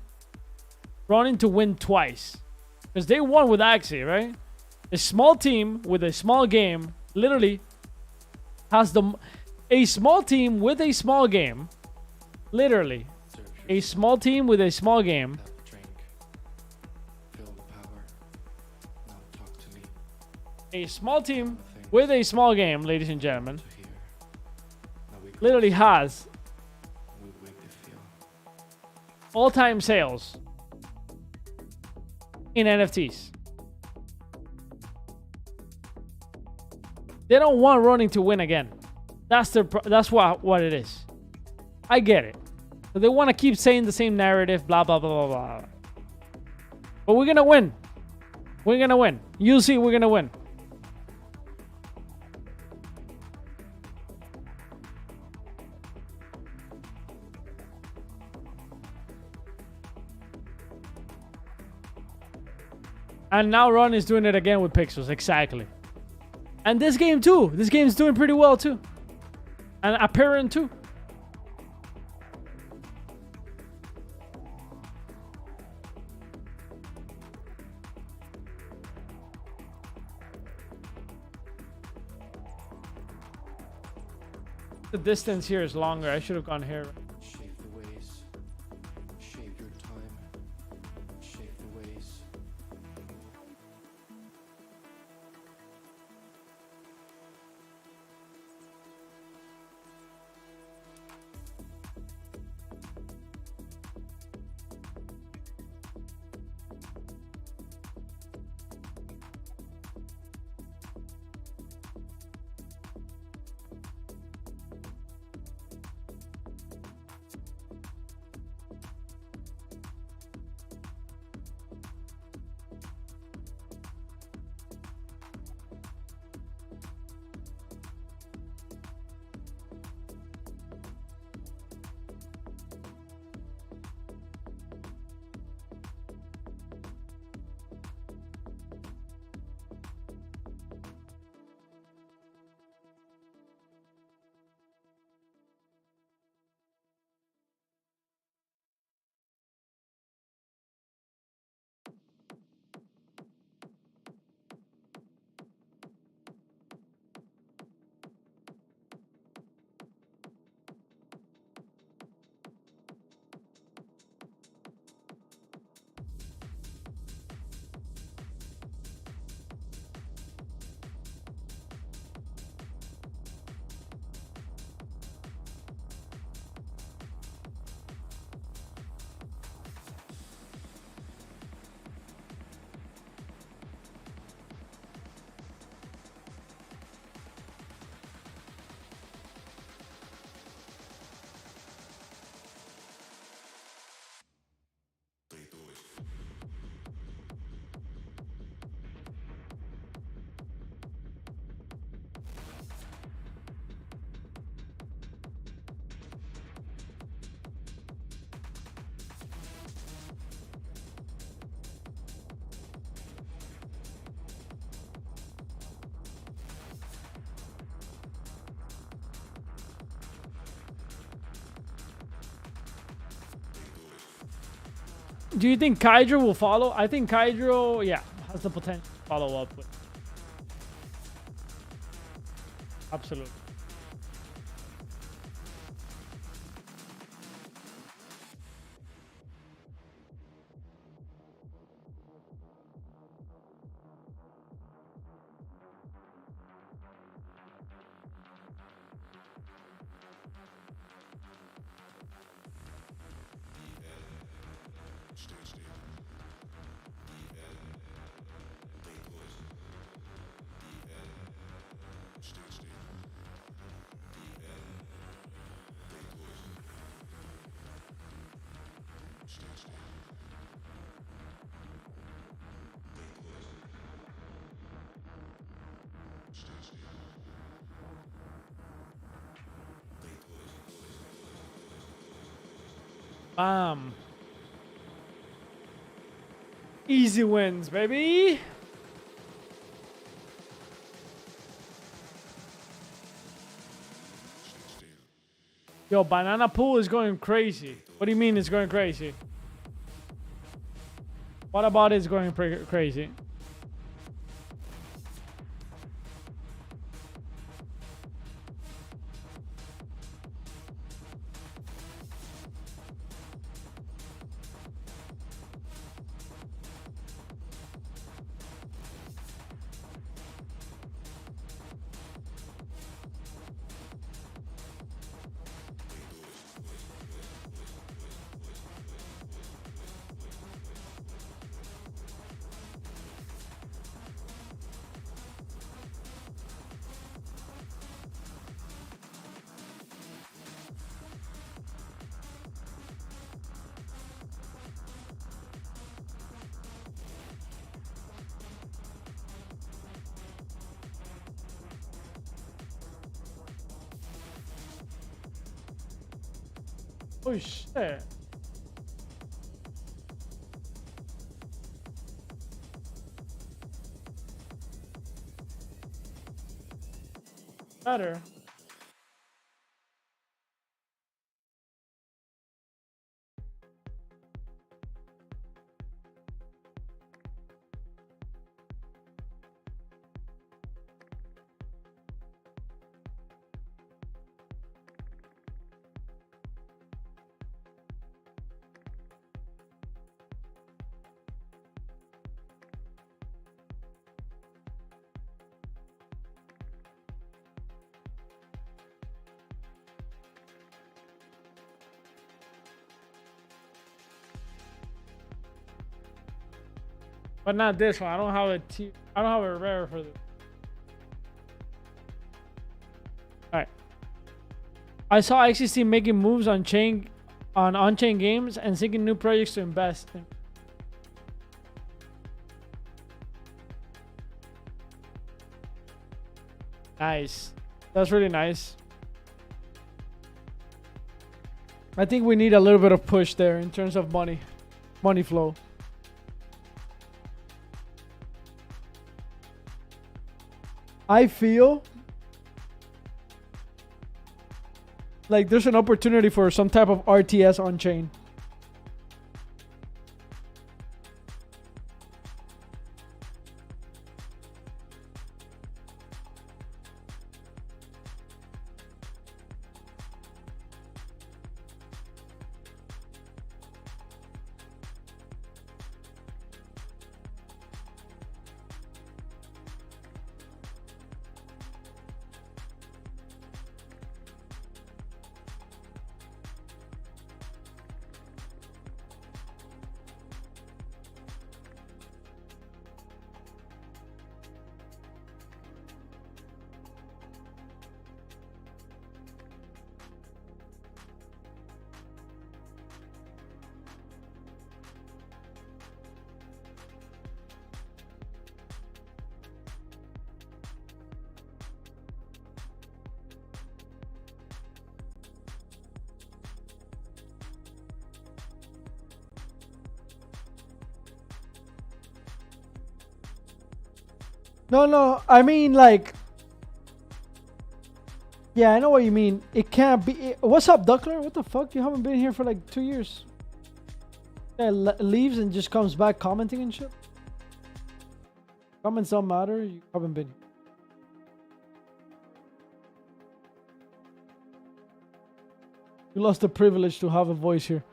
S1: Running to win twice. Because they won with Axie, right? A small team with a small game literally has a small team with a small game. Literally, a small team with a small game. A small team with a small game, ladies and gentlemen, literally has all-time sales in NFTs. They don't want Running to win again. That's what it is. I get it. But they want to keep saying the same narrative, blah, blah, blah, blah, blah. But we're going to win. We're going to win. You'll see we're going to win. And now Ron is doing it again with pixels. Exactly. And this game too. This game's doing pretty well too. And apparent too. The distance here is longer. I should have gone here.
S2: Shape the ways. Shape your time. Shape the ways.
S1: Do you think CAGYJAN will follow? I think CAGYJAN, yeah, has the potential to follow up with. Absolutely. Easy wins, baby. Yo, banana pool is going crazy. What do you mean it's going crazy? What about it's going crazy? Oh shit. Better. But not this one. I don't have I don't have a rare for this. Alright. I saw XCC making moves on on-chain games and seeking new projects to invest in. Nice. That's really nice. I think we need a little bit of push there in terms of money flow. I feel like there's an opportunity for some type of RTS on chain. No, I mean like, yeah, I know what you mean. It can't be. What's up, Duckler? What the fuck? You haven't been here for like 2 years. Yeah, leaves and just comes back commenting and shit. Comments don't matter. You haven't been here. You lost the privilege to have a voice here.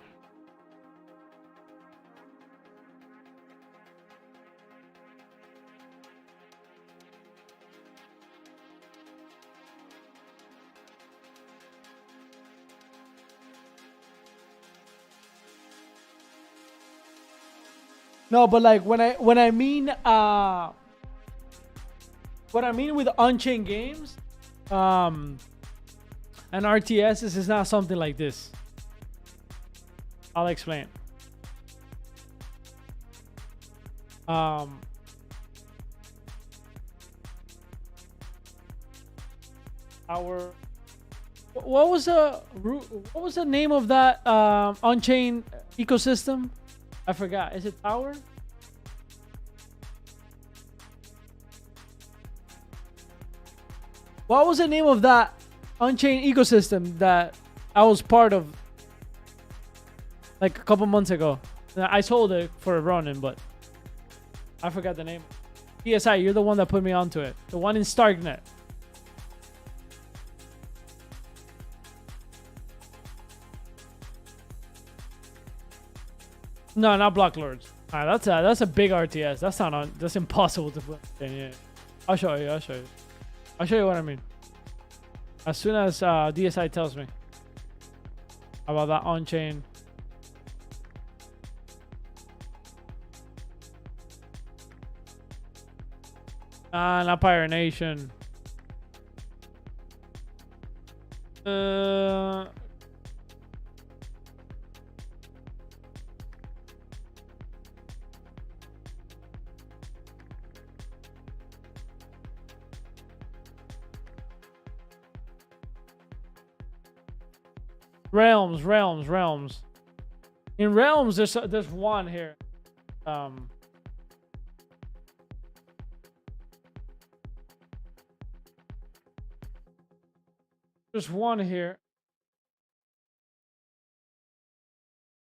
S1: No, but like when I mean what I mean with on-chain games, and RTSs is not something like this. I'll explain. What was the name of that on-chain ecosystem? I forgot. Is it Tower? What was the name of that on-chain ecosystem that I was part of like a couple months ago? I sold it for a run-in, but I forgot the name. PSI, you're the one that put me onto it. The one in Starknet. No, not Block Lords. That's a big RTS. That's not on. That's impossible to put. Yeah, I'll show you. I'll show you what I mean. As soon as DSI tells me about that on-chain. Not Pirate Nation. Realms. In Realms, there's one here. There's one here.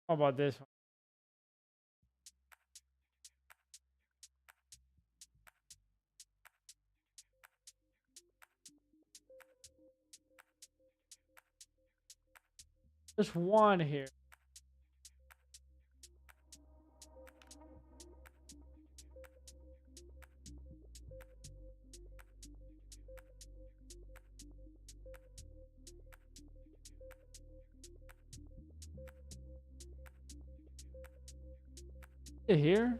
S1: How about this one? There's one here. Here.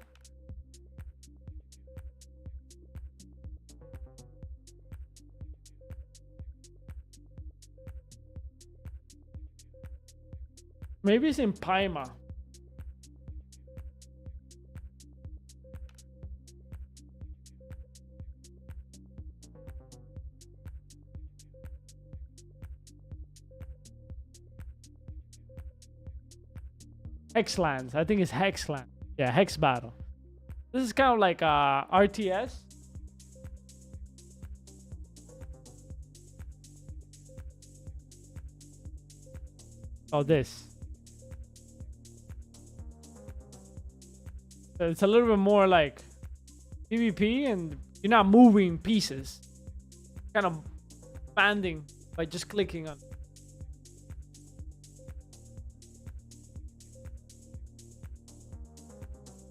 S1: Maybe it's in Paima. Hexlands. I think it's Hexland. Yeah, Hex Battle. This is kind of like RTS. Oh, this. So it's a little bit more like PvP, and you're not moving pieces. Kind of banding by just clicking on.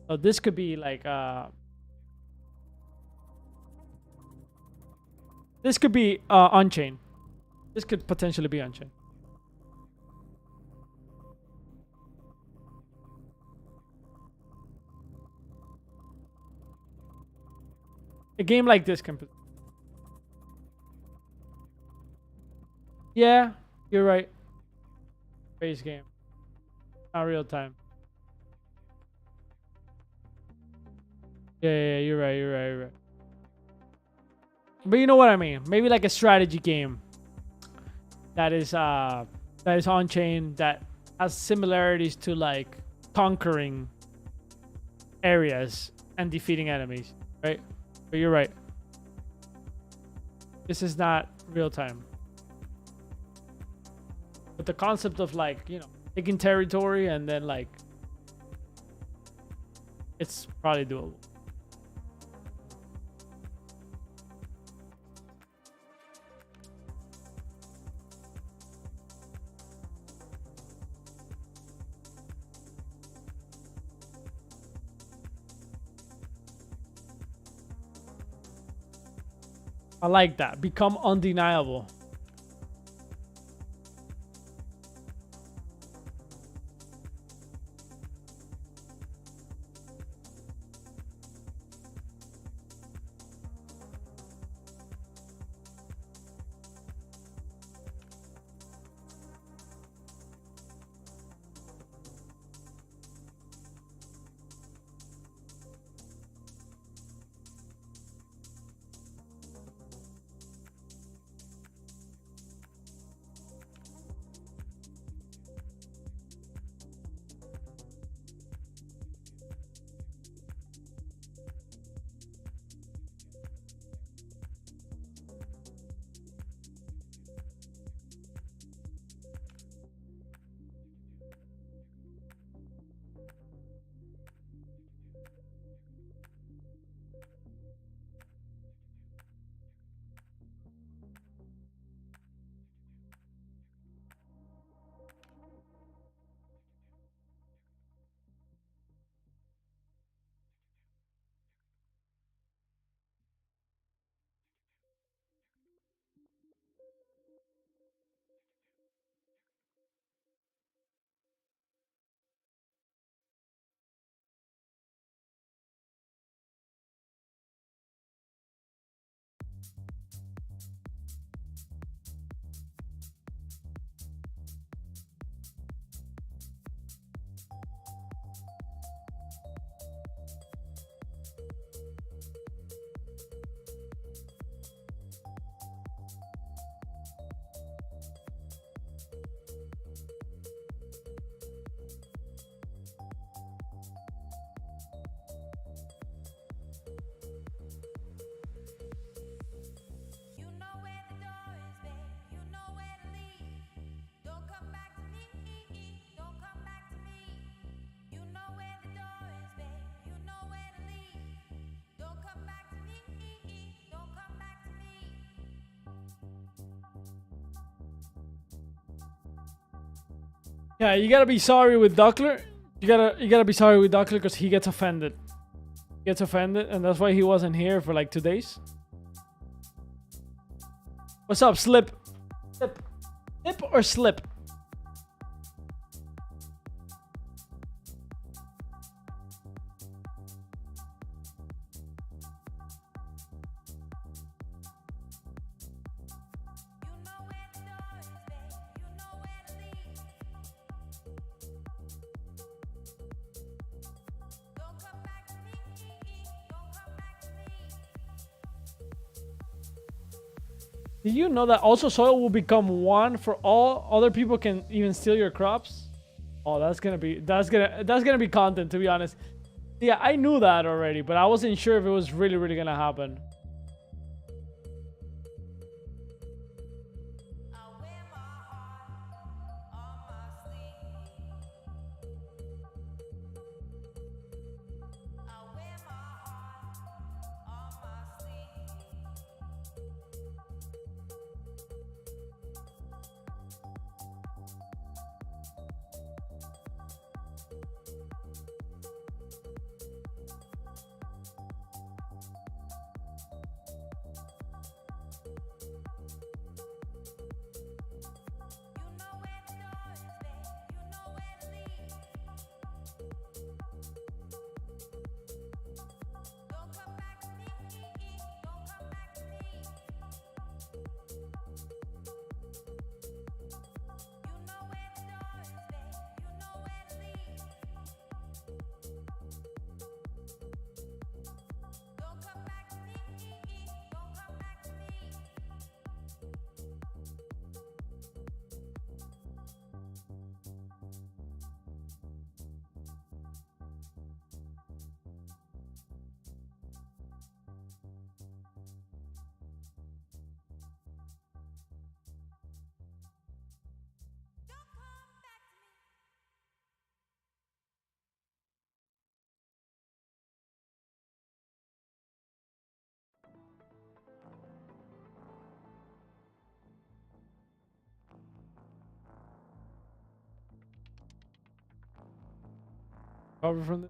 S1: So this could be like this could be Onchain. This could potentially be Onchain. A game like this can. Yeah, you're right. Base game, not real time. Yeah, you're right. But you know what I mean? Maybe like a strategy game that is on chain, that has similarities to like conquering areas and defeating enemies, right? But you're right. This is not real time. But the concept of like, you know, taking territory and then like, it's probably doable. I like that. Become undeniable. Yeah, you gotta be sorry with Duckler. You gotta be sorry with Duckler because he gets offended. He gets offended, and that's why he wasn't here for like 2 days. What's up, Slip? Slip, Slip or Slip? Did you know that also soil will become 1 for all other people can even steal your crops? Oh, that's gonna be content, to be honest. Yeah, I knew that already, but I wasn't sure if it was really gonna happen. Cover from the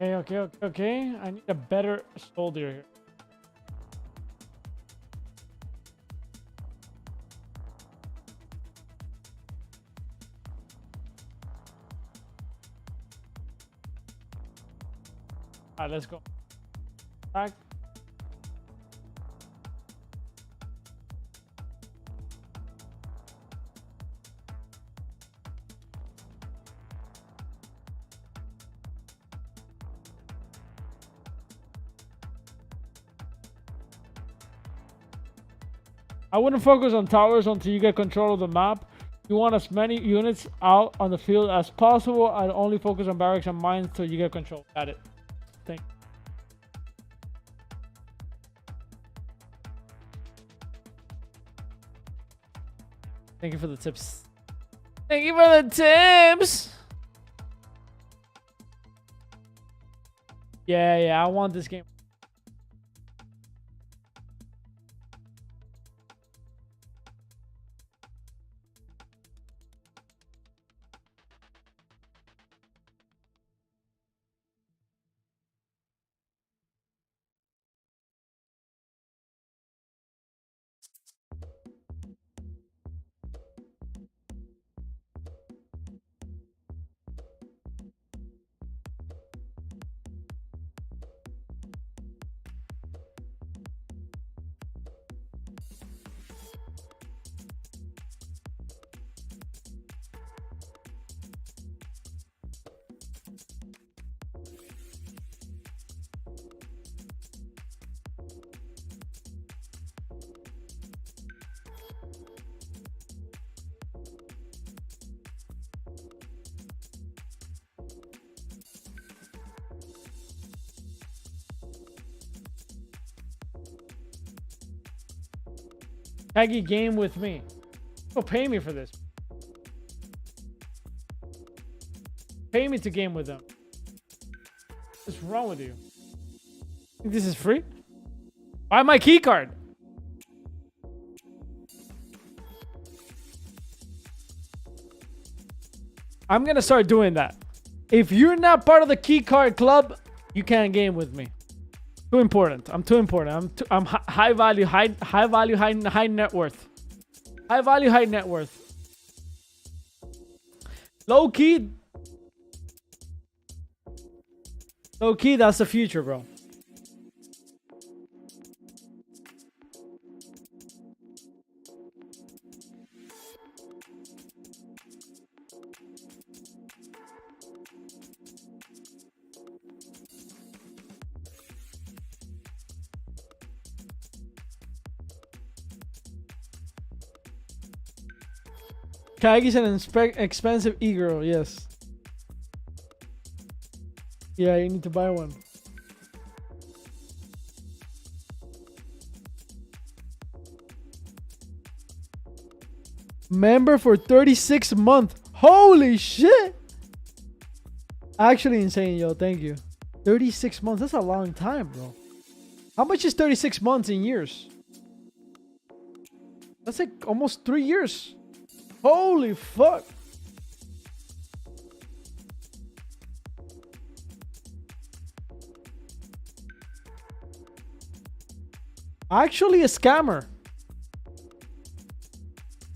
S1: Okay. I need a better soldier here. All right, let's go. Back. I wouldn't focus on towers until you get control of the map. You want as many units out on the field as possible. I'd only focus on barracks and mines until you get control. Got it. Thank you. Thank you for the tips. Thank you for the tips. Yeah, I want this game. Peggy, game with me. People pay me for this. Pay me to game with them. What's wrong with you? Think this is free? Buy my key card. I'm gonna start doing that. If you're not part of the key card club, you can't game with me. Too important. I'm too important. I'm high value, high net worth. High value, high net worth. Low key, that's the future, bro. Kagi's an expensive e-girl, yes. Yeah, you need to buy one. Member for 36 months. Holy shit! Actually insane, yo. Thank you. 36 months. That's a long time, bro. How much is 36 months in years? That's like almost 3 years. Holy fuck. Actually a scammer.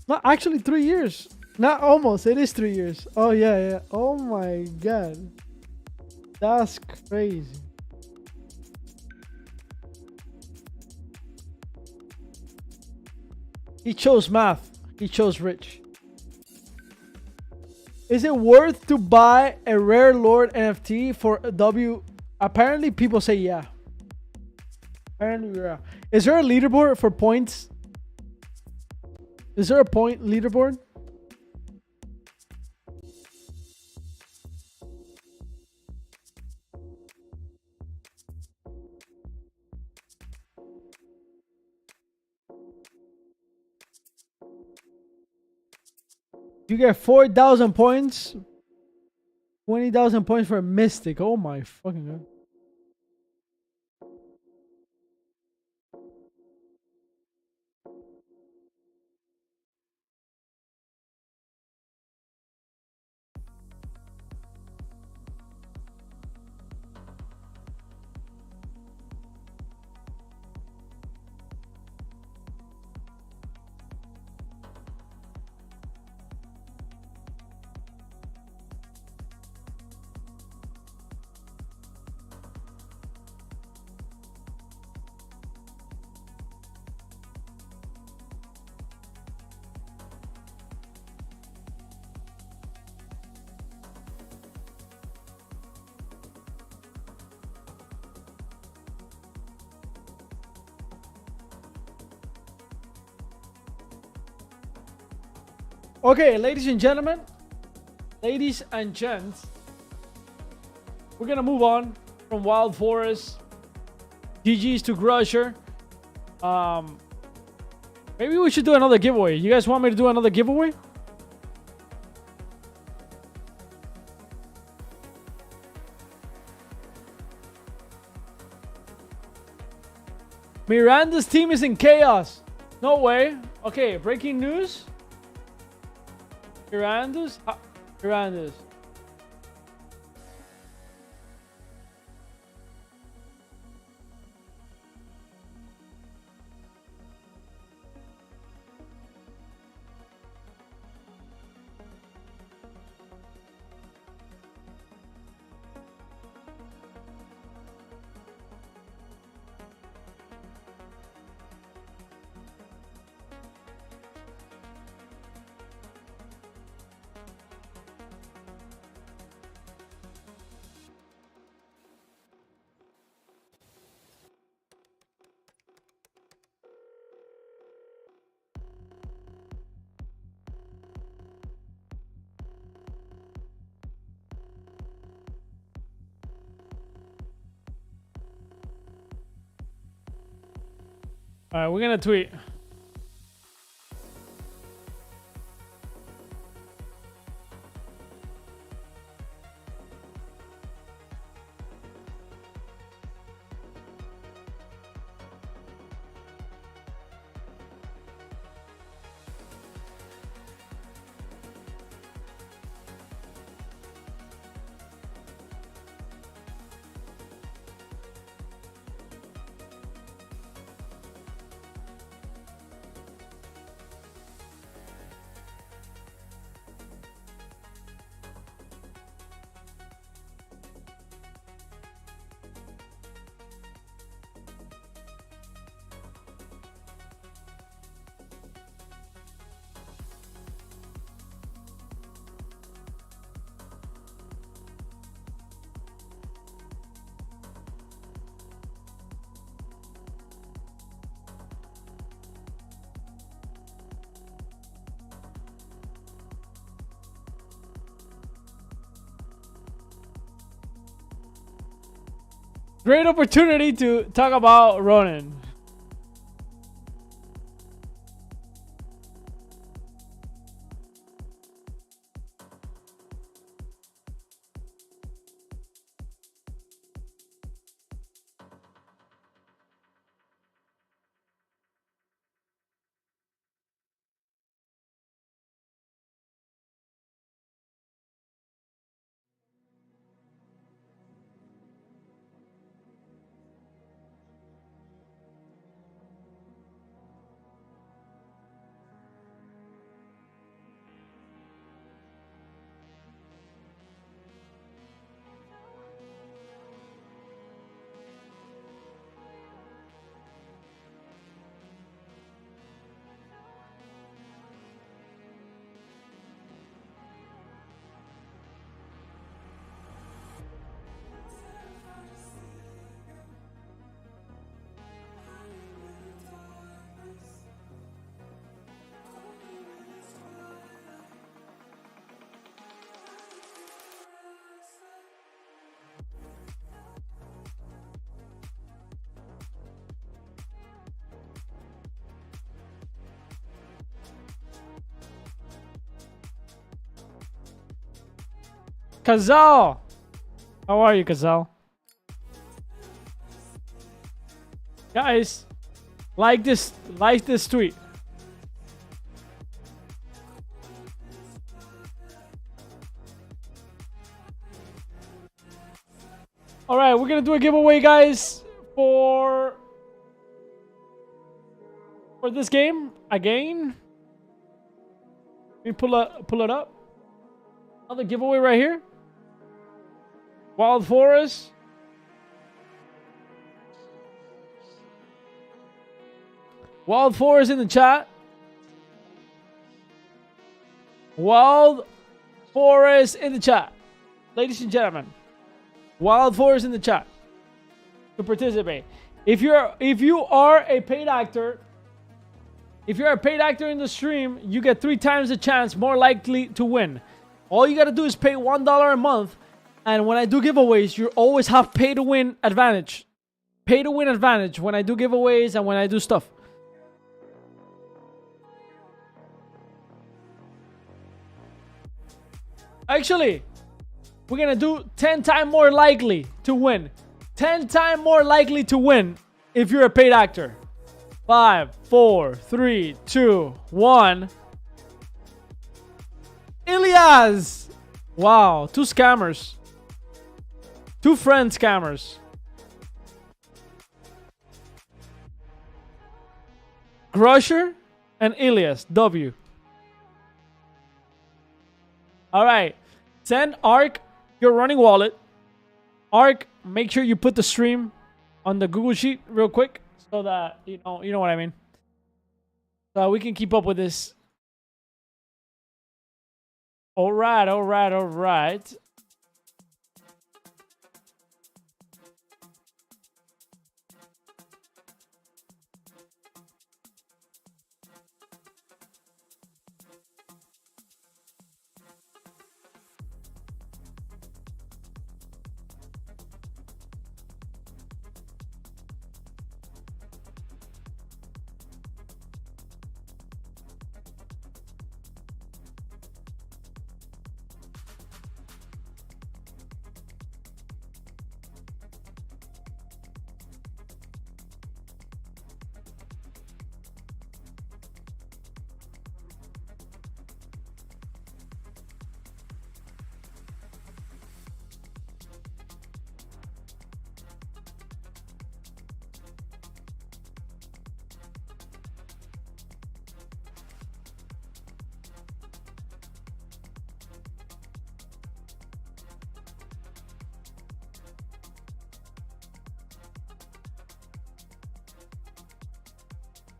S1: Not actually 3 years. Not almost. It is 3 years. Oh, yeah. Oh my god. That's crazy. He chose math. He chose rich. Is it worth to buy a rare Lord NFT for a W? Apparently, people say yeah. Apparently, yeah. Is there a leaderboard for points? Is there a point leaderboard? You get 4,000 points. 20,000 points for a mystic. Oh my fucking god. Okay, ladies and gentlemen, ladies and gents, we're gonna move on from Wild Forest. GG's to Grusher. Maybe we should do another giveaway. You guys want me to do another giveaway? Miranda's team is in chaos. No way. Okay, breaking news. Miranda's? Miranda's. All right, we're gonna tweet. Great opportunity to talk about Ronin. Kazal! How are you, Kazal? Guys, like this tweet. All right, we're gonna do a giveaway, guys, for this game again. Let me pull it up. Another giveaway right here. Wild Forest. Wild Forest in the chat. Wild Forest in the chat. Ladies and gentlemen, Wild Forest in the chat to participate. If you are a paid actor, If you're a paid actor in the stream, you get 3 times the chance, more likely to win. All you gotta do is pay $1 a month, and when I do giveaways, you always have pay to win advantage. Pay to win advantage when I do giveaways and when I do stuff. Actually, we're gonna do 10 times more likely to win. 10 times more likely to win if you're a paid actor. 5, 4, 3, 2, 1. Ilias! Wow, 2 scammers. 2 friend scammers. Crusher and Ilias, W. Alright. Send Arc your running wallet. Arc, make sure you put the stream on the Google Sheet real quick so that you know what I mean. So we can keep up with this. Alright.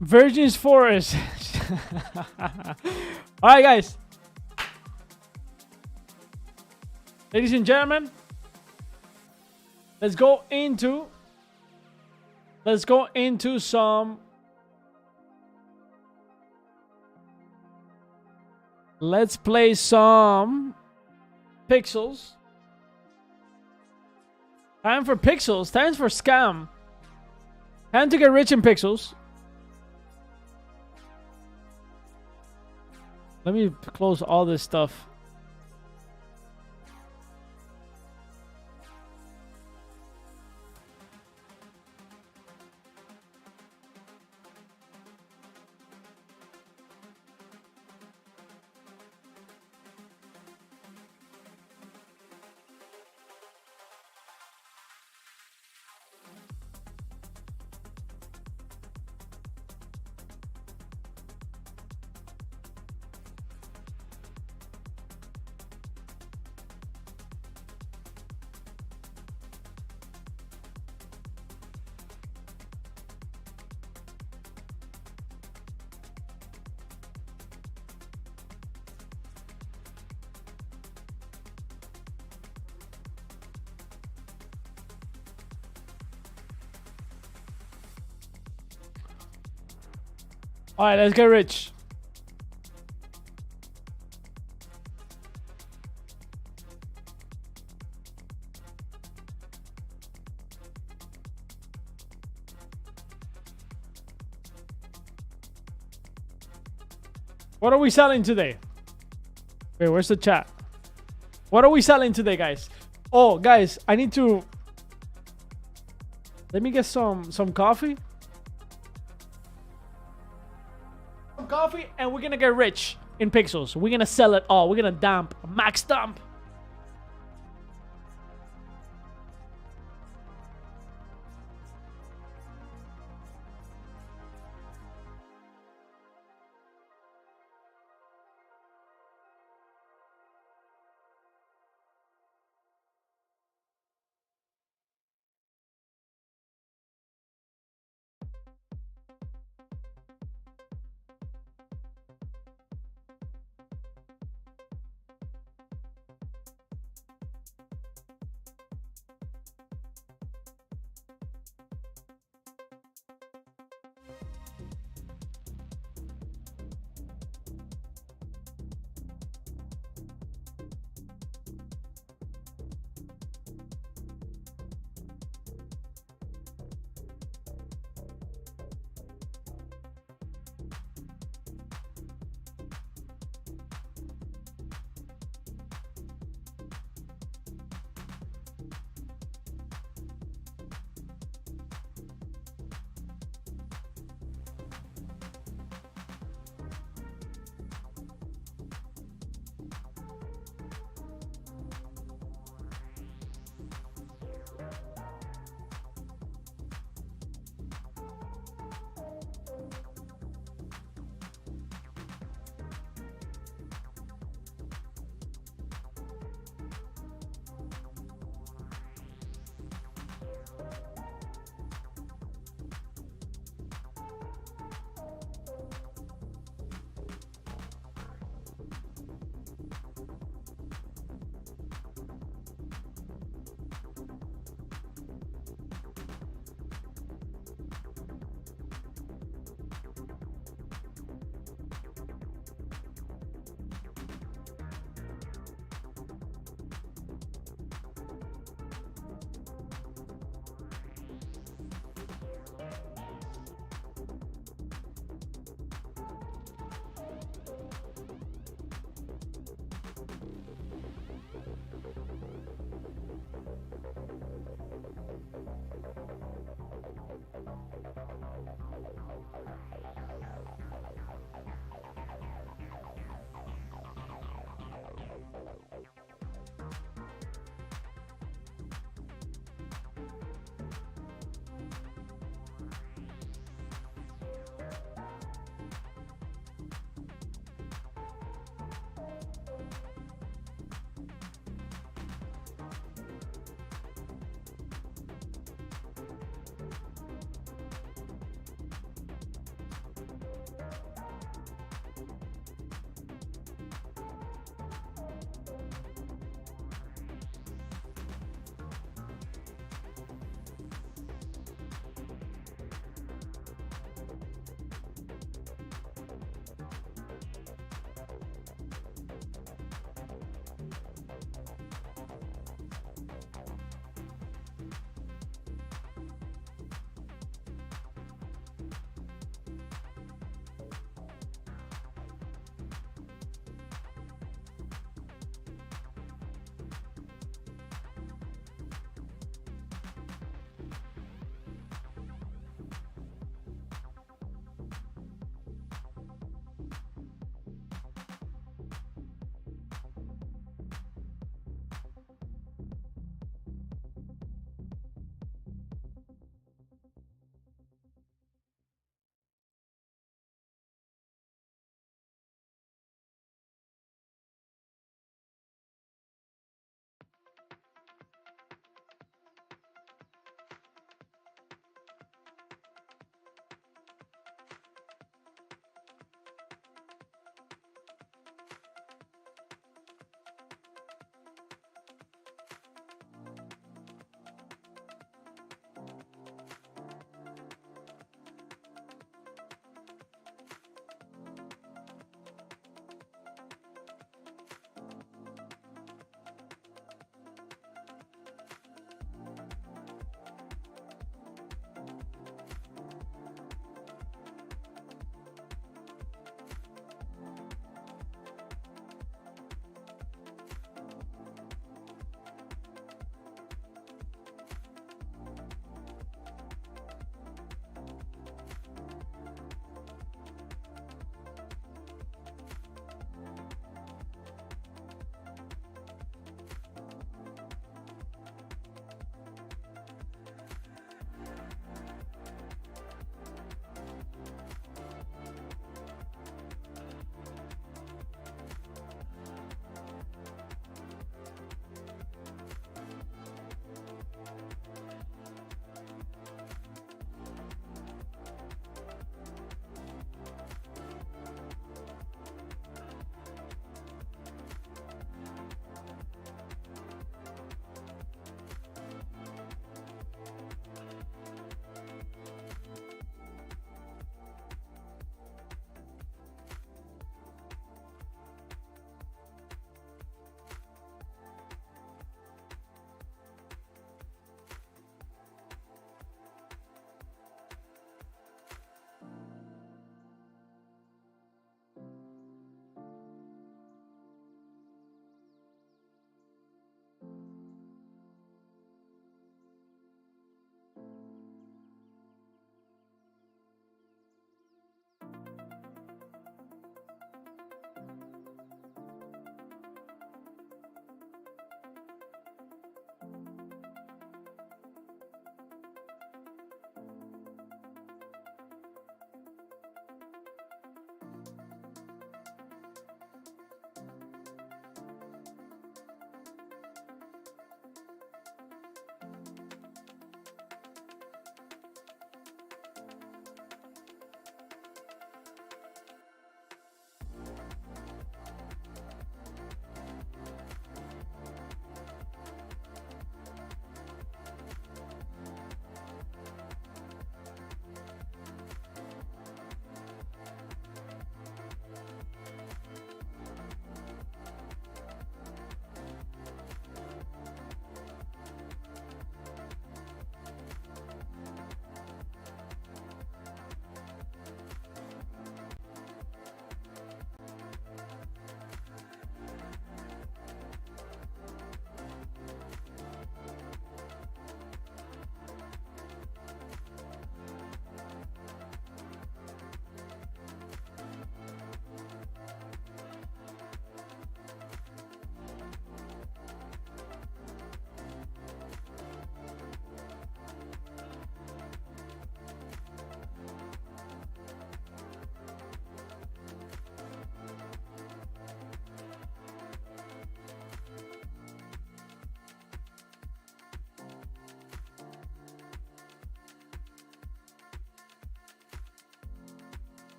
S1: Virgin's Forest. Alright, guys. Ladies and gentlemen, let's go into some let's play some pixels. Time for pixels. Time for scam. Time to get rich in pixels. Let me close all this stuff. All right, let's get rich. What are we selling today? Wait, where's the chat? What are we selling today, guys? Oh, guys, I need to... Let me get some coffee. Coffee, and we're gonna get rich in pixels. We're gonna sell it all. We're gonna dump, max dump.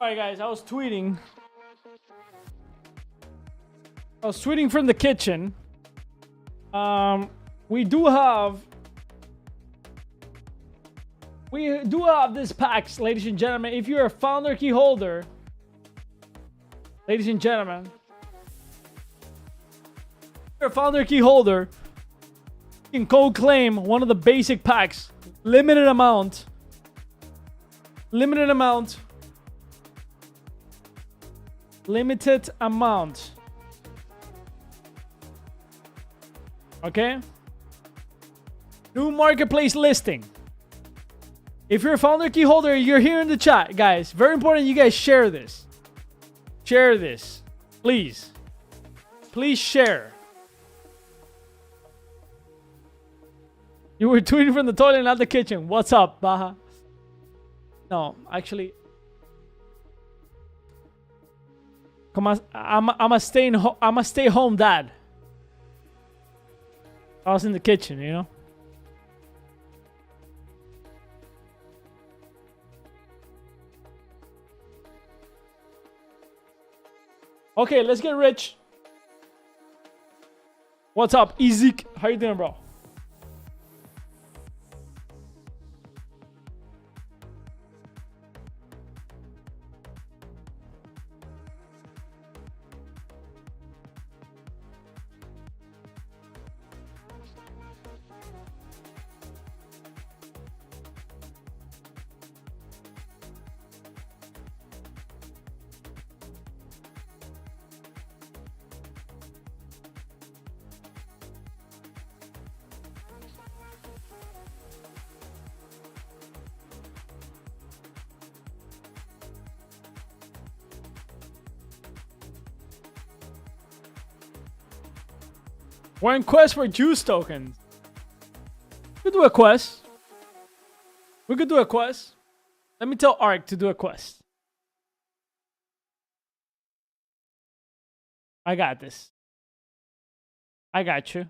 S1: All right, guys, I was tweeting from the kitchen. We do have this packs, ladies and gentlemen. If you're a founder key holder, ladies and gentlemen, if you're a founder key holder, you can code claim one of the basic packs. Limited amount. Limited amount. Okay? New marketplace listing. If you're a founder key holder, you're here in the chat, guys. Very important you guys share this. Share this. Please. Please share. You were tweeting from the toilet, not the kitchen. What's up, Baha? No, actually. Come on, I'm a stay home dad. I was in the kitchen, you know. Okay, let's get rich. What's up, Ezek? How you doing, bro? We're in quest for juice tokens. We could do a quest. We could do a quest. Let me tell Ark to do a quest. I got this. I got you.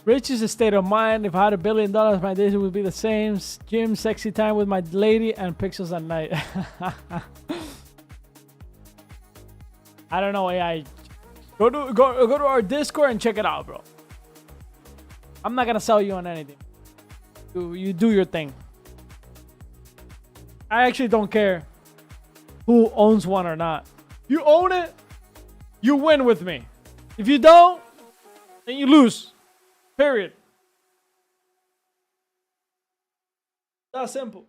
S1: Rich is a state of mind. If I had $1 billion, my days would be the same. Gym, sexy time with my lady, and pixels at night. I don't know, AI. Go to our Discord and check it out, bro. I'm not gonna sell you on anything. You do your thing. I actually don't care. who owns one or not. You own it, you win with me. If you don't, then you lose. Period. That's simple.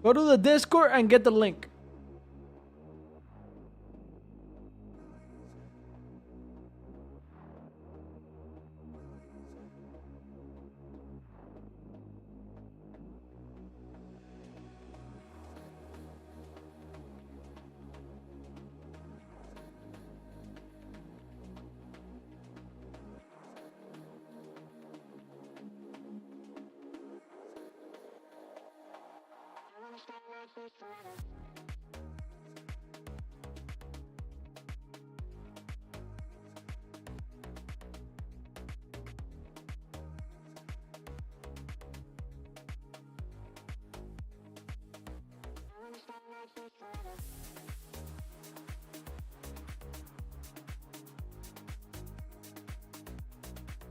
S1: Go to the Discord and get the link.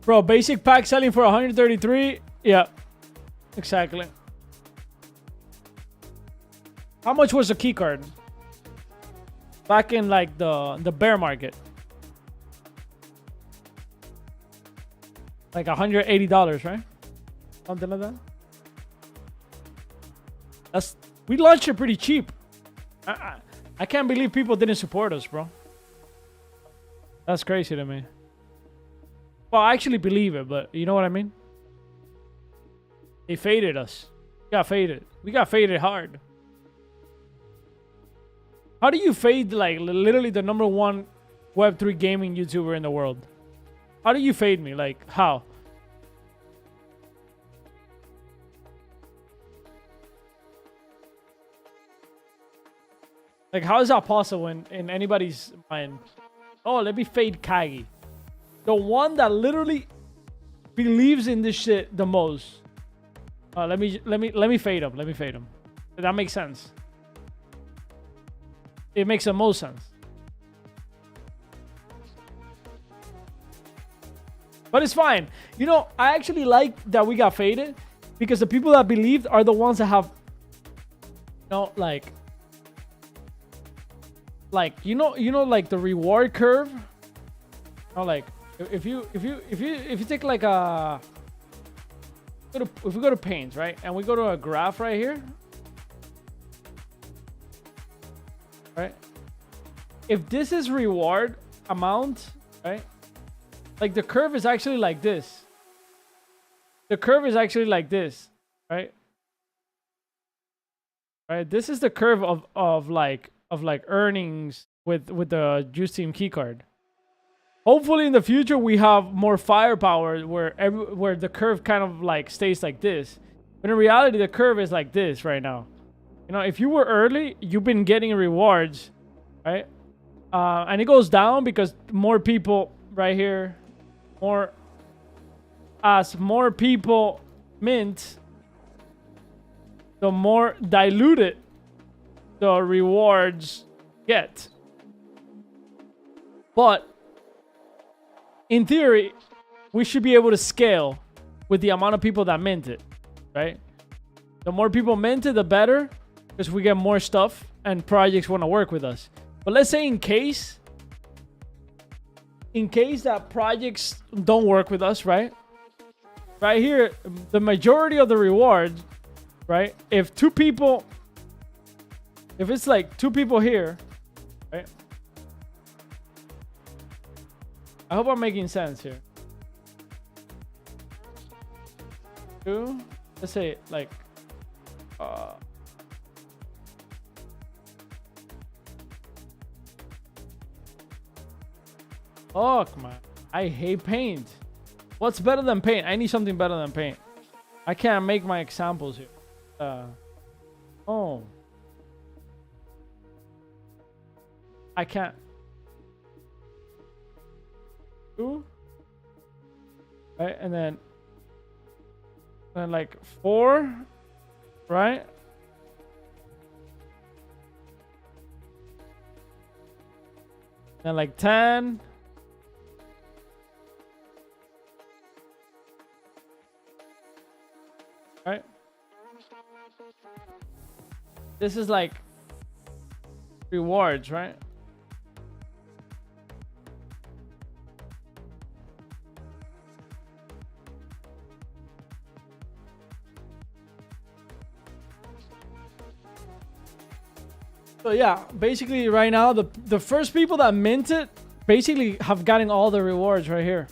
S1: Bro, basic pack selling for 133. Yeah, exactly. How much was a key card back in like the bear market? Like $180, right? Something like that. We launched it pretty cheap. I can't believe people didn't support us, bro. That's crazy to me. Well, I actually believe it, but you know what I mean? They faded us. We got faded. We got faded hard. How do you fade like literally the #1 Web3 gaming YouTuber in the world? How do you fade me? Like, how? Like, how is that possible in anybody's mind? Oh, let me fade Kagi. The one that literally believes in this shit the most. Let me fade him. Let me fade him. That makes sense. It makes the most sense. But it's fine. You know, I actually like that we got faded because the people that believed are the ones that have, you know, like like the reward curve. You know, like if you take like a if we go to paints, right, and we go to a graph right here, right? If this is reward amount, right? Like the curve is actually like this. The curve is actually like this, right? Right. This is the curve of like earnings with the Juice Team keycard. Hopefully in the future we have more firepower where the curve kind of like stays like this. But in reality, the curve is like this right now. You know, if you were early, you've been getting rewards, right? And it goes down because more people right here, as more people mint, the more diluted the rewards get. But in theory, we should be able to scale with the amount of people that mint it, right? The more people mint it, the better, because we get more stuff and projects want to work with us. But let's say in case that projects don't work with us, right? Right here, the majority of the rewards, right? If it's like 2 people here, right? I hope I'm making sense here. 2, let's say like, fuck, man. I hate paint. What's better than paint? I need something better than paint. I can't make my examples here. Oh. I can't. 2. Right, and then like 4, right? And like 10. right? This is like rewards, right? So yeah, basically right now the first people that mint it basically have gotten all the rewards right here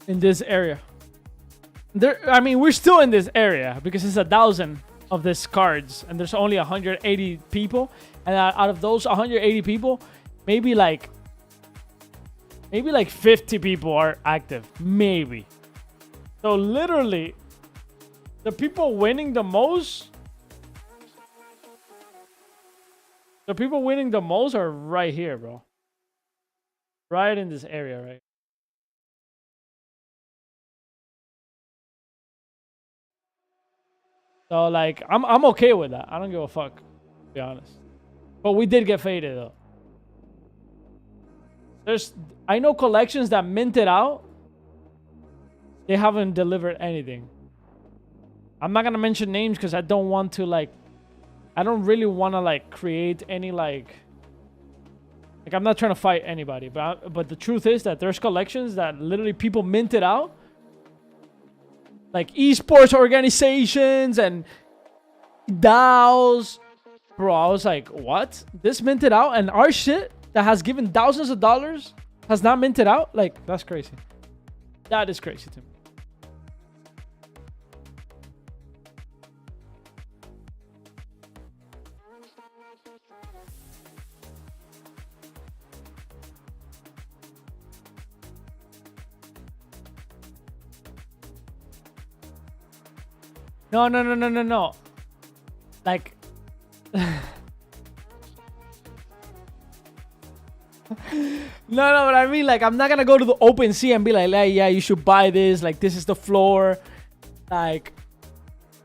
S1: in this area. I mean, we're still in this area because it's 1,000 of these cards, and there's only 180 people, and out of those 180 people, maybe like 50 people are active, maybe. So literally, the people winning the most. The people winning the most are right here, bro. Right in this area, right? So like, I'm okay with that. I don't give a fuck, to be honest. But we did get faded though. I know collections that minted out. They haven't delivered anything. I'm not gonna mention names because I don't want to like. I don't really want to like create any like I'm not trying to fight anybody, but the truth is that there's collections that literally people minted out, like esports organizations and DAOs. Bro, I was like, what? This minted out, and our shit that has given thousands of dollars has not minted out? Like, that's crazy. That is crazy to me. No. Like, no, but I mean, like, I'm not gonna go to the open sea and be like, yeah, you should buy this. Like, this is the floor. Like,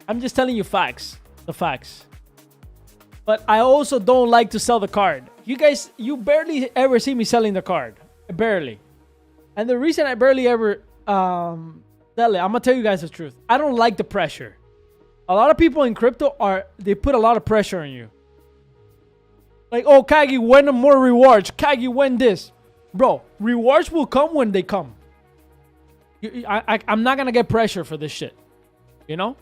S1: I'm just telling you facts. The facts. But I also don't like to sell the card. You guys, you barely ever see me selling the card. Barely. And the reason I barely ever sell it, I'm gonna tell you guys the truth. I don't like the pressure. A lot of people in crypto they put a lot of pressure on you. Like, oh, Kagi, when more rewards? Kagi, when this? Bro, rewards will come when they come. I'm not going to get pressure for this shit. You know?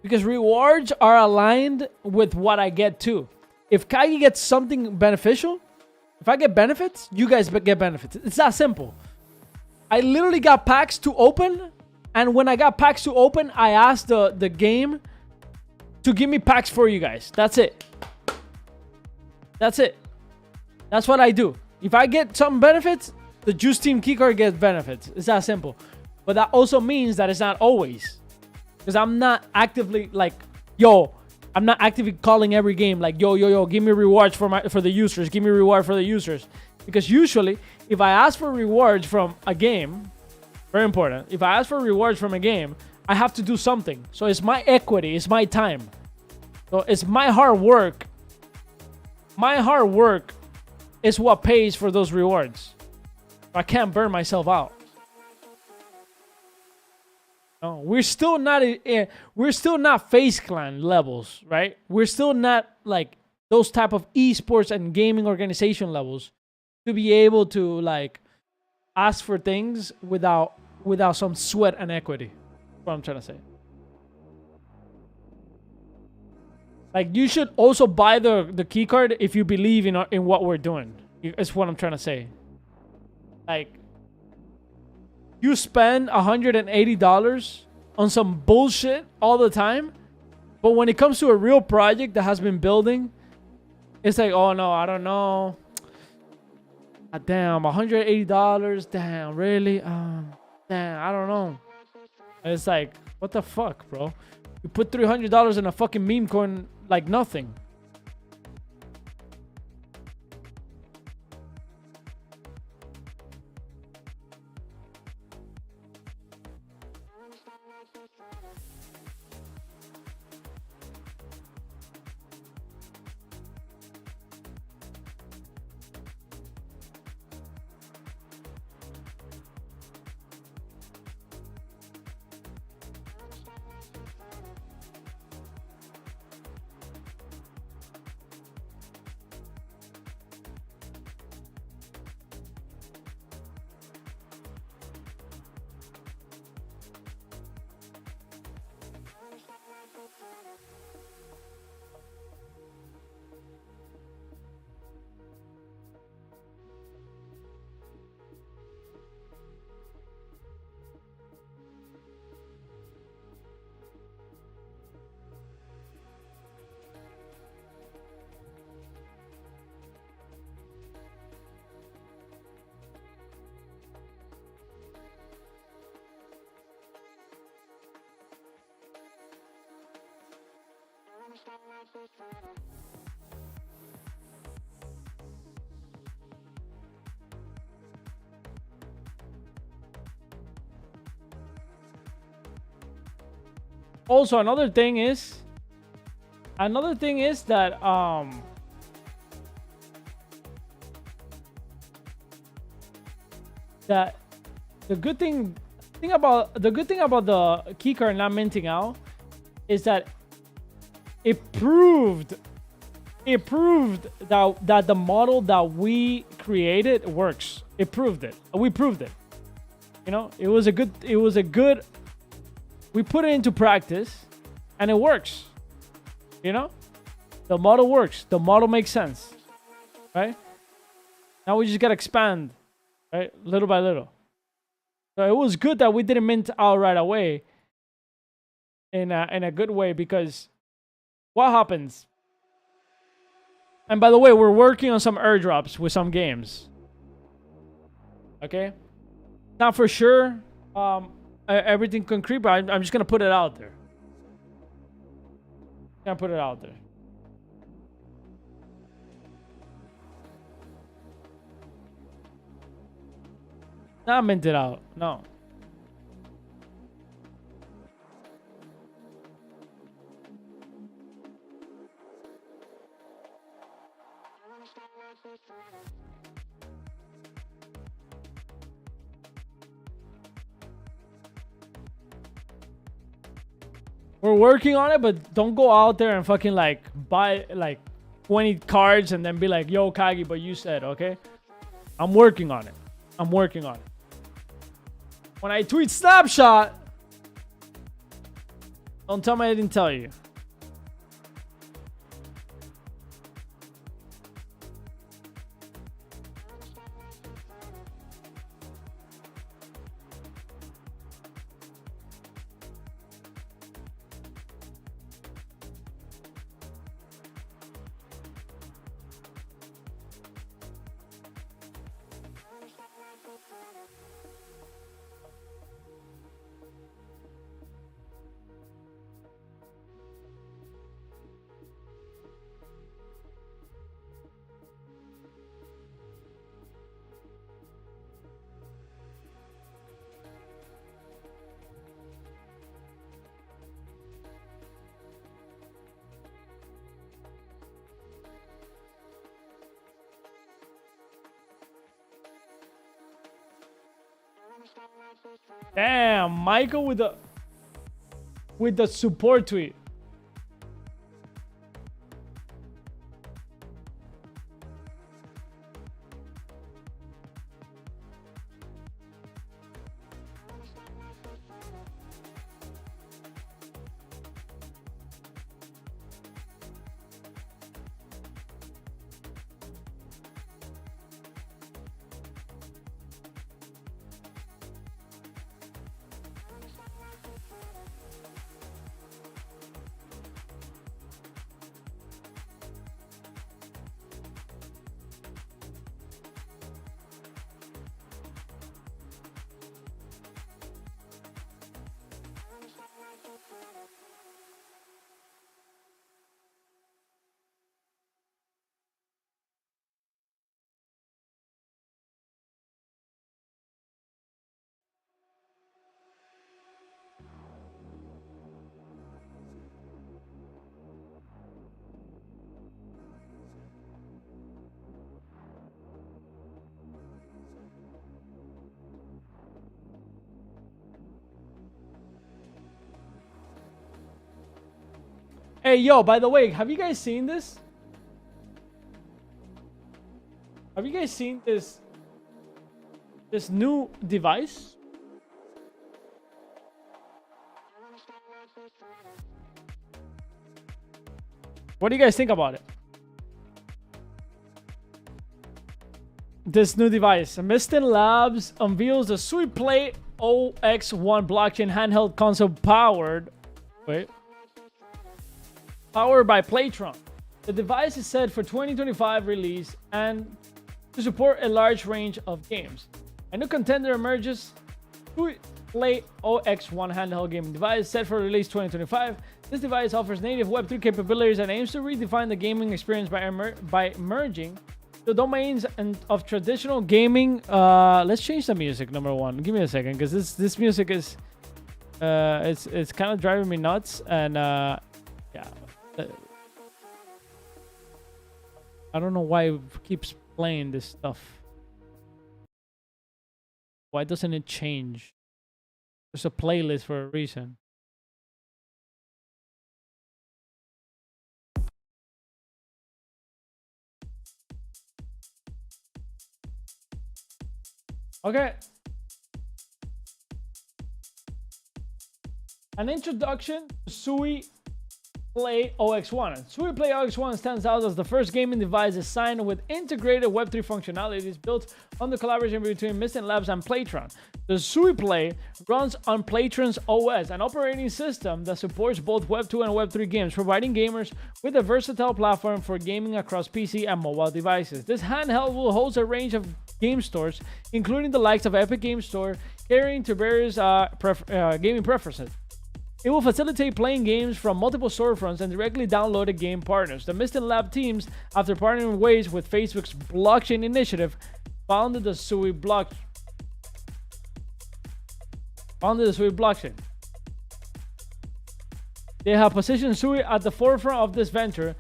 S1: Because rewards are aligned with what I get too. If Kagi gets something beneficial, if I get benefits, you guys get benefits. It's that simple. I literally got packs to open. And when I got packs to open, I asked the game to give me packs for you guys. That's it. That's it. That's what I do. If I get some benefits, the Juice Team keycard gets benefits. It's that simple. But that also means that it's not always. Because I'm not actively like, I'm not actively calling every game like, yo, give me rewards for the users. Give me reward for the users. Because usually, if I ask for rewards from a game, very important. If I ask for rewards from a game, I have to do something. So it's my equity. It's my time. So it's my hard work. My hard work is what pays for those rewards. I can't burn myself out. No, we're still not Face Clan levels, right? We're still not like those type of esports and gaming organization levels to be able to like ask for things without some sweat and equity. That's what I'm trying to say. Like, you should also buy the key card if you believe in what we're doing. That's what I'm trying to say. Like, you spend $180 on some bullshit all the time, but when it comes to a real project that has been building, it's like, oh no, I don't know. Damn, $180. Damn, really? Damn, I don't know. And it's like, what the fuck, bro? You put $300 in a fucking meme coin like nothing. Also, another thing is that that the good thing about the keycard not minting out is that it proved that the model that we created works. It proved it. We proved it. You know, it was a good. We put it into practice, and it works. You know, the model works. The model makes sense, right? Now we just gotta expand, right, little by little. So it was good that we didn't mint out right away. In a good way, because what happens? And by the way, we're working on some airdrops with some games. Okay, not for sure. Everything concrete, but I'm just gonna put it out there. Gonna put it out there. Not mint it out. No. We're working on it, but don't go out there and fucking like buy like 20 cards and then be like, yo, Kagi, but you said, okay? I'm working on it. I'm working on it. When I tweet snapshot, don't tell me I didn't tell you. Damn, Michael with the support tweet. Hey, yo, by the way, have you guys seen this? Have you guys seen this new device? What do you guys think about it? This new device. Mistin Labs unveils the SweetPlate OX1 blockchain handheld console powered by Playtron. The device is set for 2025 release and to support a large range of games. A new contender emerges, Play OX1 handheld gaming device set for release 2025. This device offers native Web3 capabilities and aims to redefine the gaming experience by merging the domains of traditional gaming. Let's change the music. Number one, give me a second, because this music is it's kind of driving me nuts, and yeah, I don't know why it keeps playing this stuff. Why doesn't it change? There's a playlist for a reason. Okay. An introduction to Sui Play OX1. Sui Play OX1 stands out as the first gaming device designed with integrated Web3 functionalities built on the collaboration between Mystic Labs and Playtron. The Sui Play runs on Playtron's OS, an operating system that supports both Web2 and Web3 games, providing gamers with a versatile platform for gaming across PC and mobile devices. This handheld will host a range of game stores, including the likes of Epic Game Store, catering to various gaming preferences. It will facilitate playing games from multiple storefronts and directly downloaded game partners. The Mystic Lab teams, after partnering ways with Facebook's blockchain initiative, founded the Sui blockchain. They have positioned Sui at the forefront of this venture,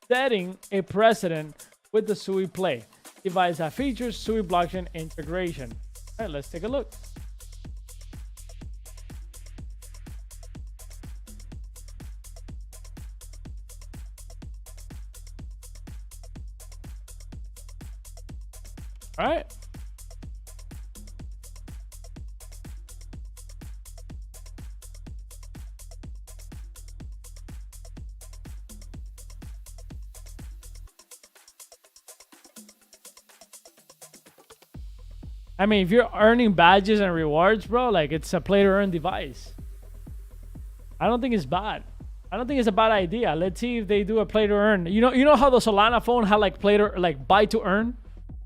S1: setting a precedent with the Sui Play device that features Sui blockchain integration. All right, let's take a look. All right. I mean, if you're earning badges and rewards, bro, like, it's a play to earn device. I don't think it's bad. I don't think it's a bad idea. Let's see if they do a play to earn. You know how the Solana phone had like buy to earn?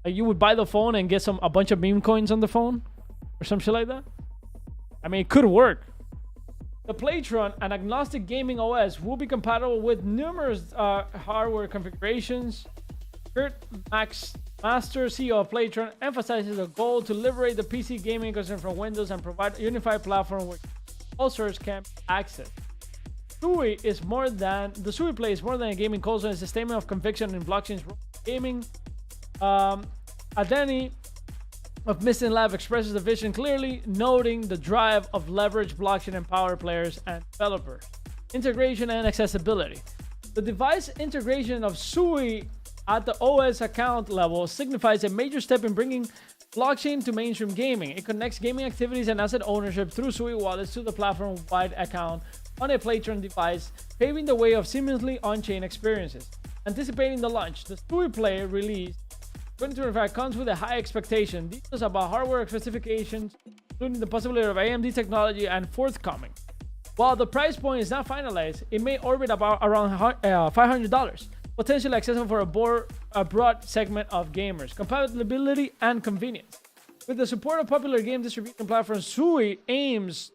S1: Like, you would buy the phone and get a bunch of meme coins on the phone or some shit like that. I mean, it could work. The Playtron, an agnostic gaming OS, will be compatible with numerous hardware configurations. Kurt Master, CEO of Playtron, emphasizes the goal to liberate the PC gaming ecosystem from Windows and provide a unified platform where all servers can be accessed. The Sui Play is more than a gaming console. It's a statement of conviction in blockchain's role in gaming. Adeni of Mystic Lab expresses the vision clearly, noting the drive of leverage blockchain empower players and developers. Integration and accessibility. The device integration of Sui at the OS account level signifies a major step in bringing blockchain to mainstream gaming. It connects gaming activities and asset ownership through Sui wallets to the platform-wide account on a Playtron device, paving the way of seamlessly on-chain experiences. Anticipating the launch, the Sui Play release 2025 comes with a high expectation. Details about hardware specifications, including the possibility of AMD technology, and forthcoming. While the price point is not finalized, it may orbit around $500, potentially accessible for a broad segment of gamers. Compatibility and convenience. With the support of popular game distribution platforms, Sui aims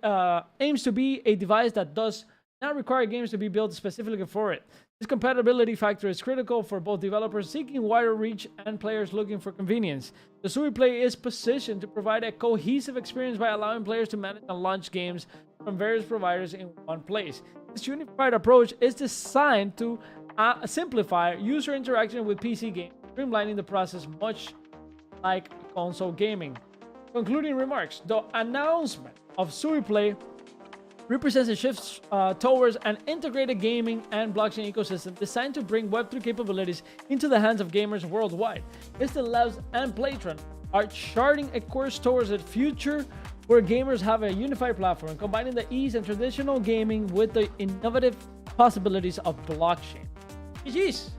S1: to be a device that does not require games to be built specifically for it. This compatibility factor is critical for both developers seeking wider reach and players looking for convenience. The Sui Play is positioned to provide a cohesive experience by allowing players to manage and launch games from various providers in one place. This unified approach is designed to simplify user interaction with PC games, streamlining the process much like console gaming. Concluding remarks. The announcement of Sui Play represents a shift towards an integrated gaming and blockchain ecosystem designed to bring Web3 capabilities into the hands of gamers worldwide. Mystic Labs and Playtron are charting a course towards a future where gamers have a unified platform, combining the ease and traditional gaming with the innovative possibilities of blockchain. GG's.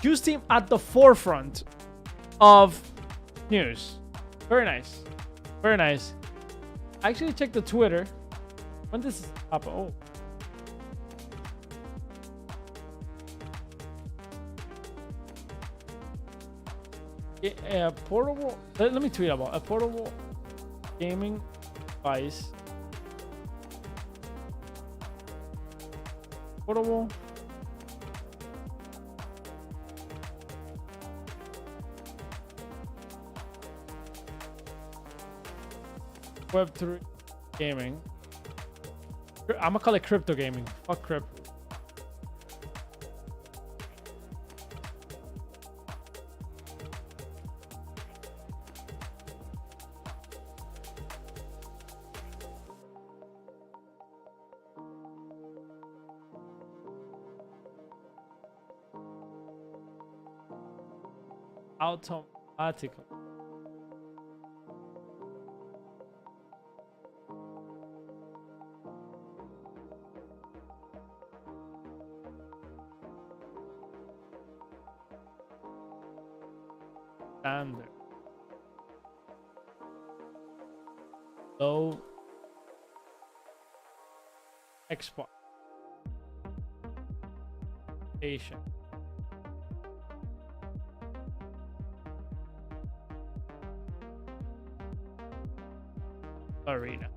S1: Juice Team at the forefront of news. Very nice. Very nice. I actually checked the Twitter. When this is up, oh. Yeah, portable. Let me tweet about a portable. gaming device. Portable. Web3 gaming. I'm gonna call it crypto gaming. Fuck crypto. Automatically. Standard. Low. Xbox. Station. Arena.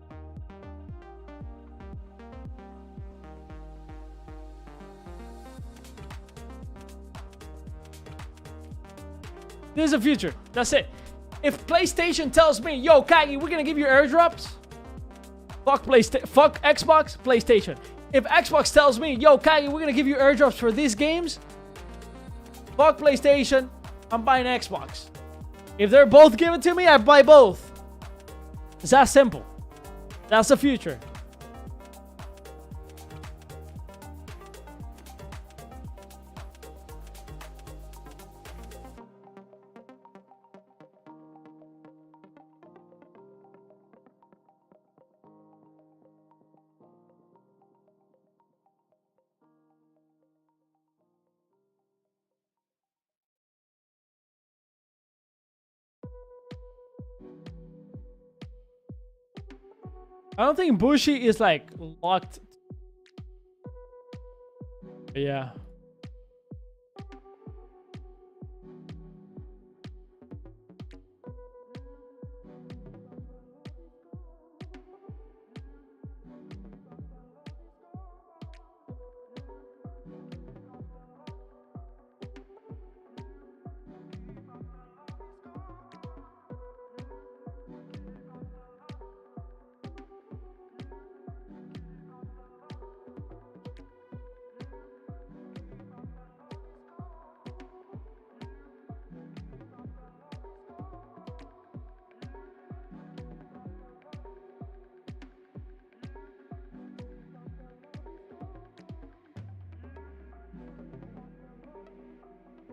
S1: This is the future. That's it. If PlayStation tells me, yo, Kagi, we're gonna give you airdrops, fuck Xbox, PlayStation. If Xbox tells me, yo, Kagi, we're gonna give you airdrops for these games, fuck PlayStation, I'm buying Xbox. If they're both given to me, I buy both. It's that simple. That's the future. I don't think Bushi is like locked. Yeah.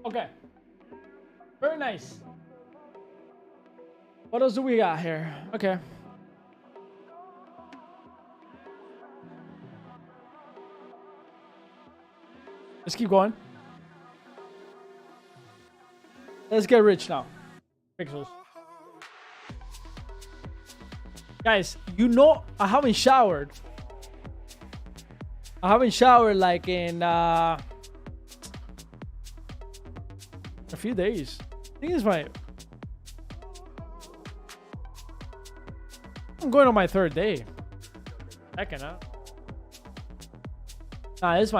S1: Okay. Very nice. What else do we got here? Okay. Let's keep going. Let's get rich now. Pixels. Guys, you know I haven't showered. I haven't showered like in a few days. I think it's I'm going on my third day. Second, huh? Nah, this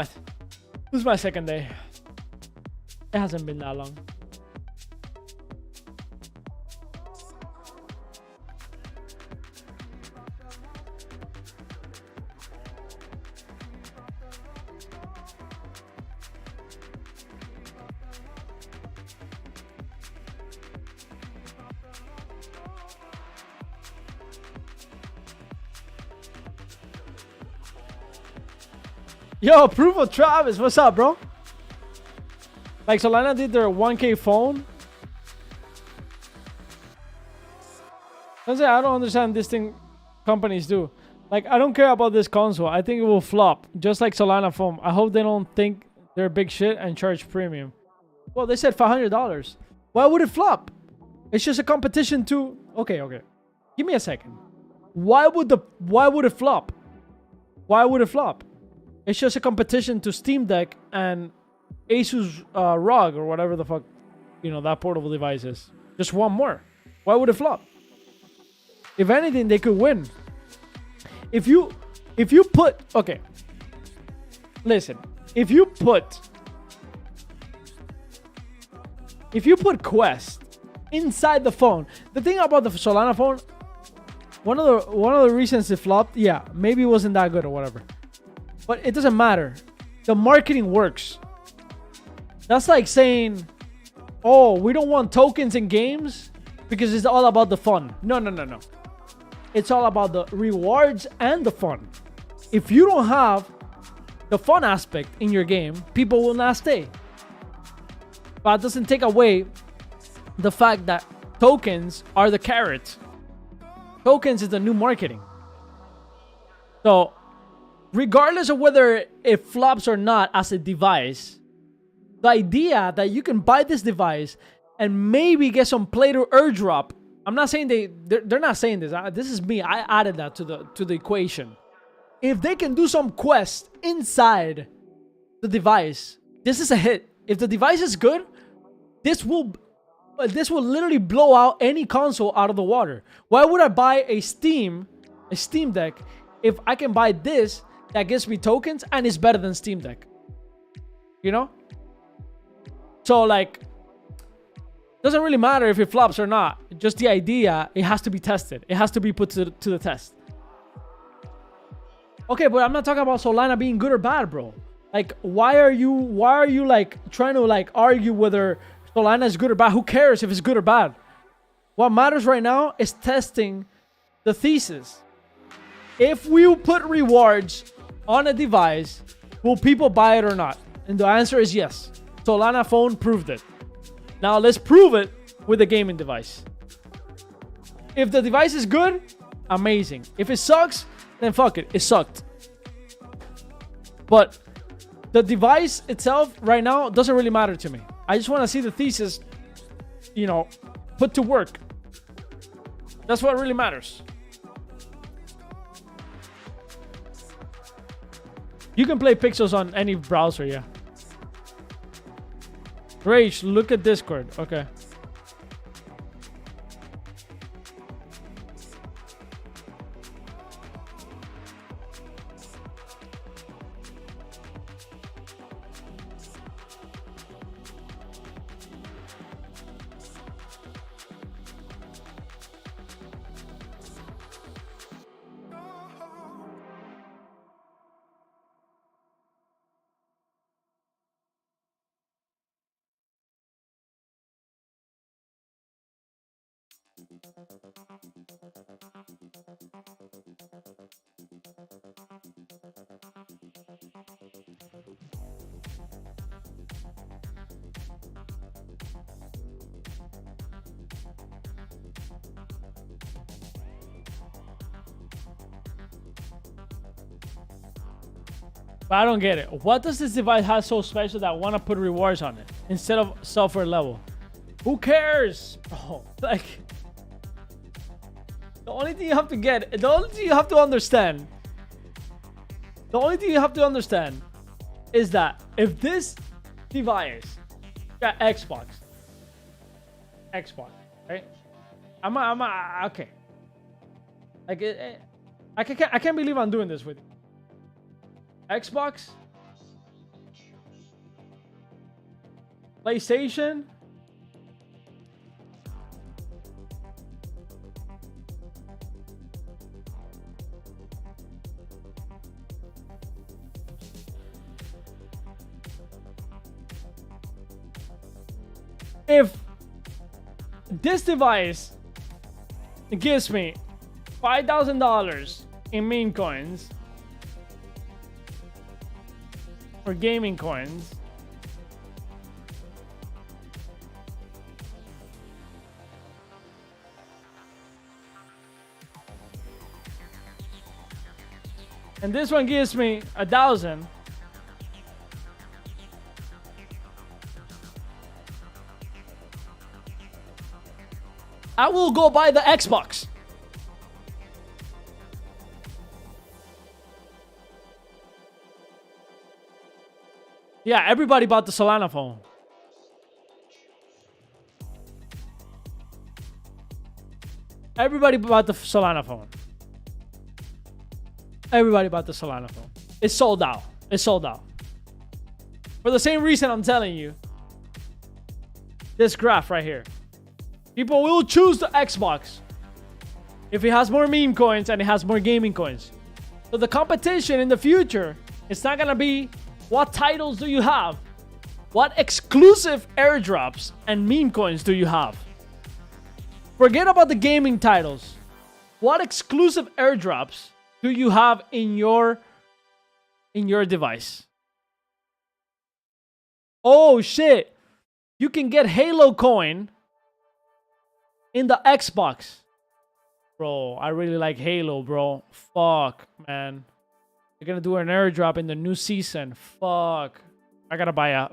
S1: is my second day. It hasn't been that long. Yo, approval Travis, what's up, bro? Like Solana did their 1K phone. I don't understand this thing companies do. Like, I don't care about this console. I think it will flop, just like Solana phone. I hope they don't think they're big shit and charge premium. Well, they said $500. Why would it flop? It's just a competition to... Okay. Give me a second. Why would it flop? Why would it flop? It's just a competition to Steam Deck and Asus ROG or whatever the fuck, that portable device is. Just one more. Why would it flop? If anything, they could win. If you put, okay, listen, if you put Quest inside the phone, the thing about the Solana phone, one of the reasons it flopped, yeah, maybe it wasn't that good or whatever, but it doesn't matter. The marketing works. That's like saying, oh, we don't want tokens in games because it's all about the fun. No. It's all about the rewards and the fun. If you don't have the fun aspect in your game, people will not stay. But it doesn't take away the fact that tokens are the carrot. Tokens is the new marketing. So, regardless of whether it flops or not as a device, the idea that you can buy this device and maybe get some play to airdrop. I'm not saying they're not saying this. This is me. I added that to the equation. If they can do some quest inside the device, this is a hit. If the device is good, this will literally blow out any console out of the water. Why would I buy a Steam Deck if I can buy this that gives me tokens and is better than Steam Deck? You know? So like, doesn't really matter if it flops or not. Just the idea, it has to be tested. It has to be put to the test. Okay, but I'm not talking about Solana being good or bad, bro. Like, why are you like trying to like argue whether Solana is good or bad? Who cares if it's good or bad? What matters right now is testing the thesis. If we put rewards on a device, will people buy it or not? And the answer is yes. Solana phone proved it. Now let's prove it with a gaming device. If the device is good, amazing. If it sucks, then fuck it. It sucked. But the device itself right now doesn't really matter to me. I just want to see the thesis, put to work. That's what really matters. You can play Pixels on any browser, yeah. Rage, look at Discord. Okay. But I don't get it. What does this device have so special that I want to put rewards on it instead of software level? Who cares? Bro, like, the only thing you have to get, the only thing you have to understand is that if this device got Xbox, right? Okay. Like, I can't believe I'm doing this with you. Xbox, PlayStation, if this device gives me $5,000 in meme coins or gaming coins, and this one gives me 1,000, I will go buy the Xbox. Yeah, everybody bought the Solana phone. Everybody bought the Solana phone. Everybody bought the Solana phone. It's sold out. It's sold out. For the same reason I'm telling you. This graph right here. People will choose the Xbox if it has more meme coins and it has more gaming coins. So the competition in the future, it's not gonna be what titles do you have? What exclusive airdrops and meme coins do you have? Forget about the gaming titles. What exclusive airdrops do you have in your device? Oh shit. You can get Halo coin in the Xbox. Bro, I really like Halo, bro. Fuck, man. They're gonna do an airdrop in the new season. Fuck. I gotta buy a...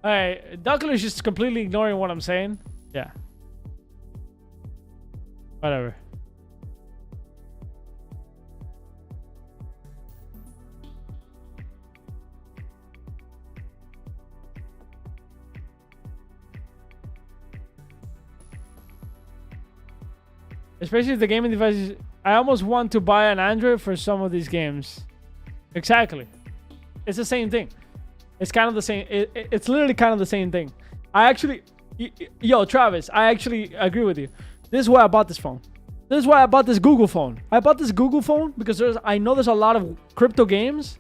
S1: Alright, Duckler is just completely ignoring what I'm saying. Yeah. Whatever. Especially if the gaming devices. I almost want to buy an Android for some of these games. Exactly. It's the same thing. It's kind of the same. It's literally kind of the same thing. I actually, yo, Travis, I actually agree with you. This is why I bought this phone. This is why I bought this Google phone. I bought this Google phone because I know there's a lot of crypto games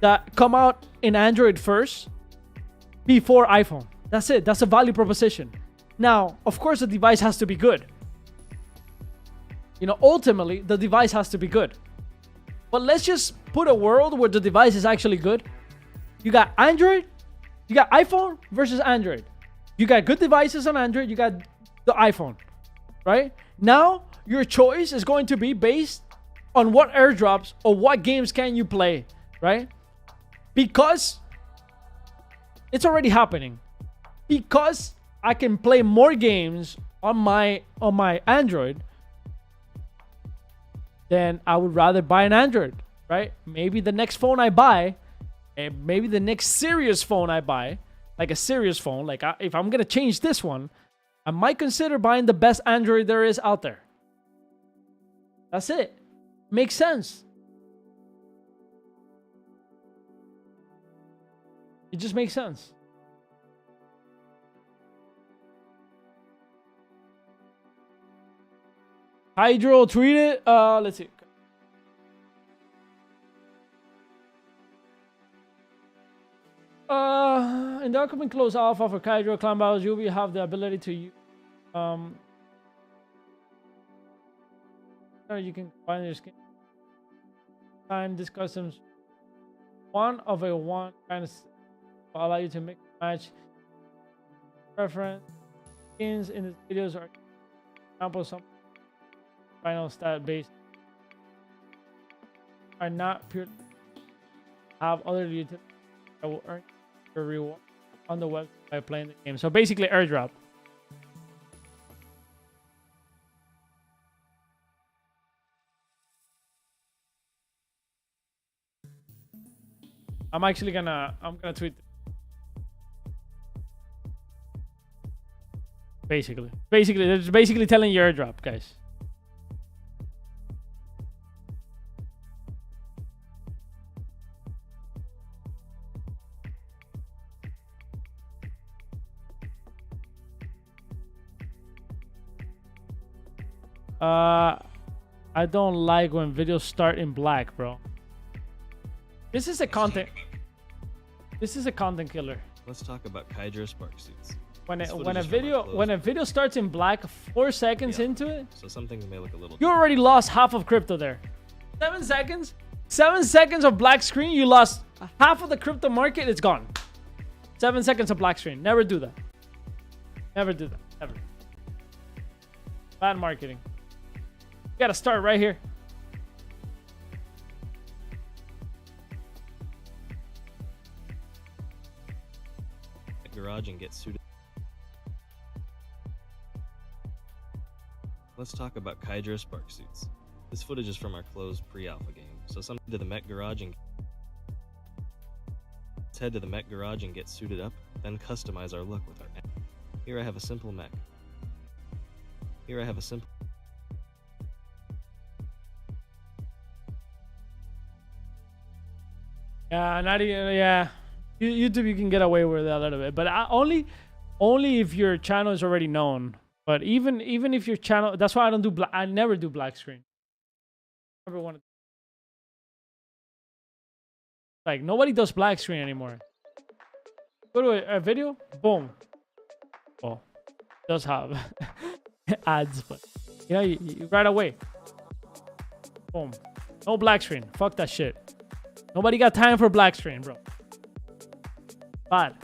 S1: that come out in Android first before iPhone. That's it. That's a value proposition. Now, of course, the device has to be good. You know, ultimately, the device has to be good. But let's just put a world where the device is actually good. You got Android, you got iPhone versus Android. You got good devices on Android, you got the iPhone, right? Now, your choice is going to be based on what airdrops or what games can you play, right? Because it's already happening. Because I can play more games on my Android, then I would rather buy an Android, right? Maybe the next phone I buy, and maybe the next serious phone I buy, like a serious phone, like if I'm gonna change this one, I might consider buying the best Android there is out there. That's it. Makes sense. It just makes sense. Hydro tweeted. Let's see. In the upcoming close alpha for CAGYJAN clan battles, you will have the ability to use. You can find your skin. Time this customs one of a one kind of will allow you to mix match preference skins in the videos are example some final stat based are not pure have other utilities that will earn your reward on the web by playing the game. So basically airdrop. I'm gonna tweet basically they're basically telling you airdrop, guys. I don't like when videos start in black, bro. This is a content killer.
S3: Let's talk about CAGYJAN Spark Suits.
S1: When a video starts in black 4 seconds into it,
S3: so something may look a little.
S1: You already lost half of crypto there. 7 seconds. 7 seconds of black screen, you lost half of the crypto market. It's gone. 7 seconds of black screen. Never do that. Never do that. Ever. Bad marketing. You gotta start right here.
S3: garage and get suited. Let's talk about CAGYJAN spark suits. This footage is from our closed pre-alpha game, so some to the mech garage and let's head to the mech garage and get suited up, then customize our look with our mech. Here I have a simple mech. Here I have a simple.
S1: Yeah, not even, yeah. YouTube, you can get away with that a little bit, but only if your channel is already known. But even if your channel, that's why I don't do black. I never do black screen. Never wanted. Like nobody does black screen anymore. Go to a video, boom. Well, it does have ads, but you know, you right away. Boom. No black screen. Fuck that shit. Nobody got time for black screen, bro. Bad.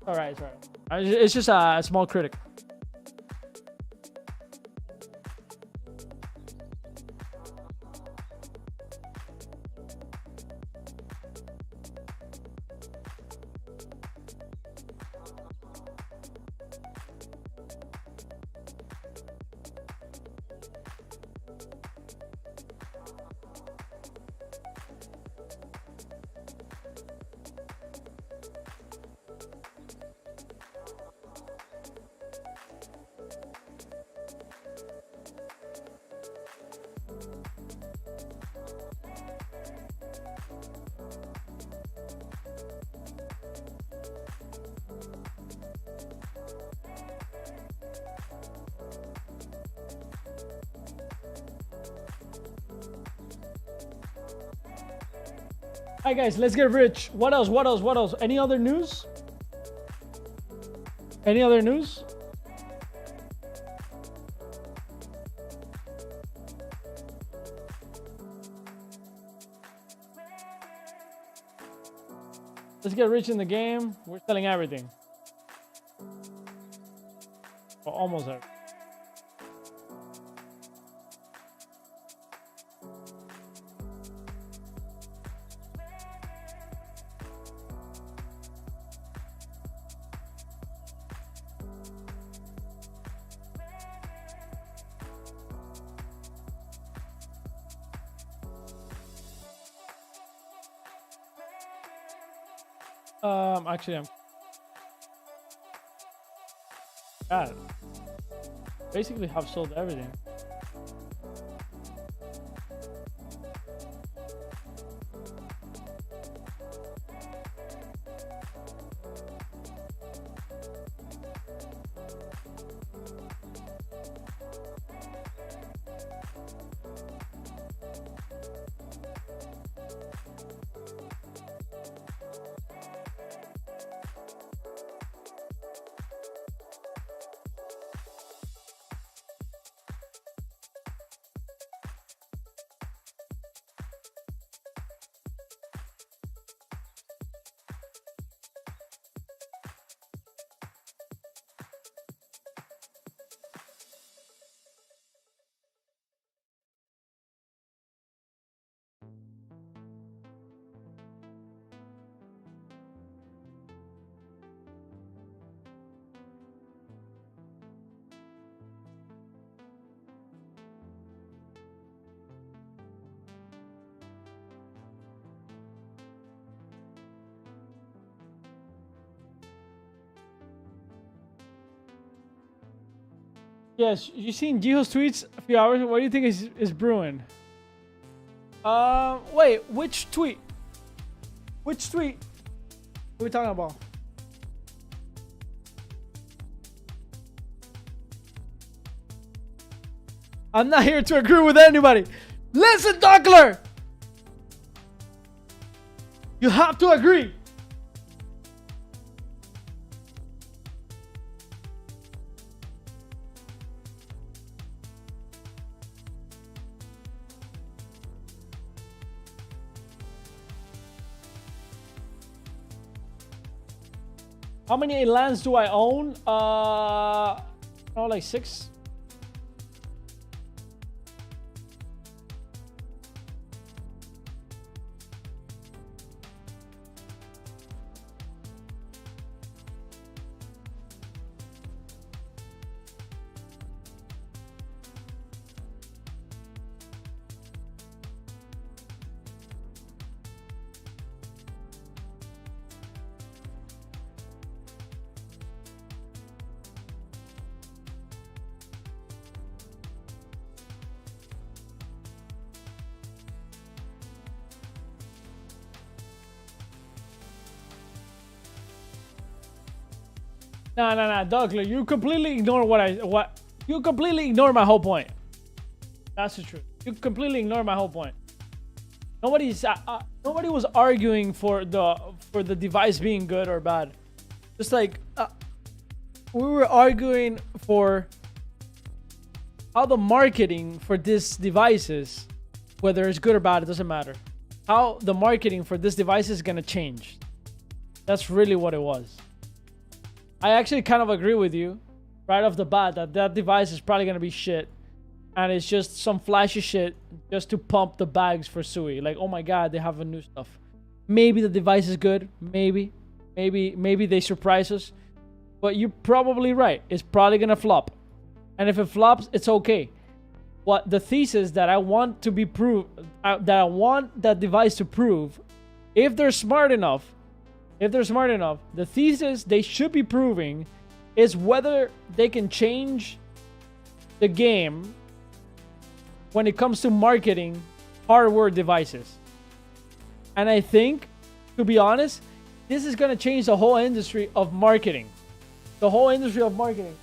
S1: All right, it's all right. It's just a small critic. All right, guys, let's get rich. What else? What else? What else? Any other news? Any other news? Let's get rich in the game. We're selling everything. Well, almost everything. Actually, God, basically have sold everything. Yes, you seen Jiho's tweets a few hours. What do you think is brewing? Wait, which tweet? Which tweet? What are we talking about? I'm not here to agree with anybody. Listen, Duckler! You have to agree. How many lands do I own? Oh, like 6. Nah, Douglas, you completely ignore you completely ignore my whole point. That's the truth. You completely ignore my whole point. Nobody was arguing for the device being good or bad. Just like we were arguing for how the marketing for these devices, whether it's good or bad, it doesn't matter. How the marketing for this device is gonna change. That's really what it was. I actually kind of agree with you right off the bat that device is probably gonna be shit. And it's just some flashy shit just to pump the bags for Sui. Like, oh my god, they have a new stuff. Maybe the device is good. Maybe they surprise us. But you're probably right. It's probably gonna flop. And if it flops, it's okay. What the thesis that I want to be proved, that I want that device to prove, if they're smart enough, the thesis they should be proving is whether they can change the game when it comes to marketing hardware devices. And I think, to be honest, this is going to change the whole industry of marketing. The whole industry of marketing.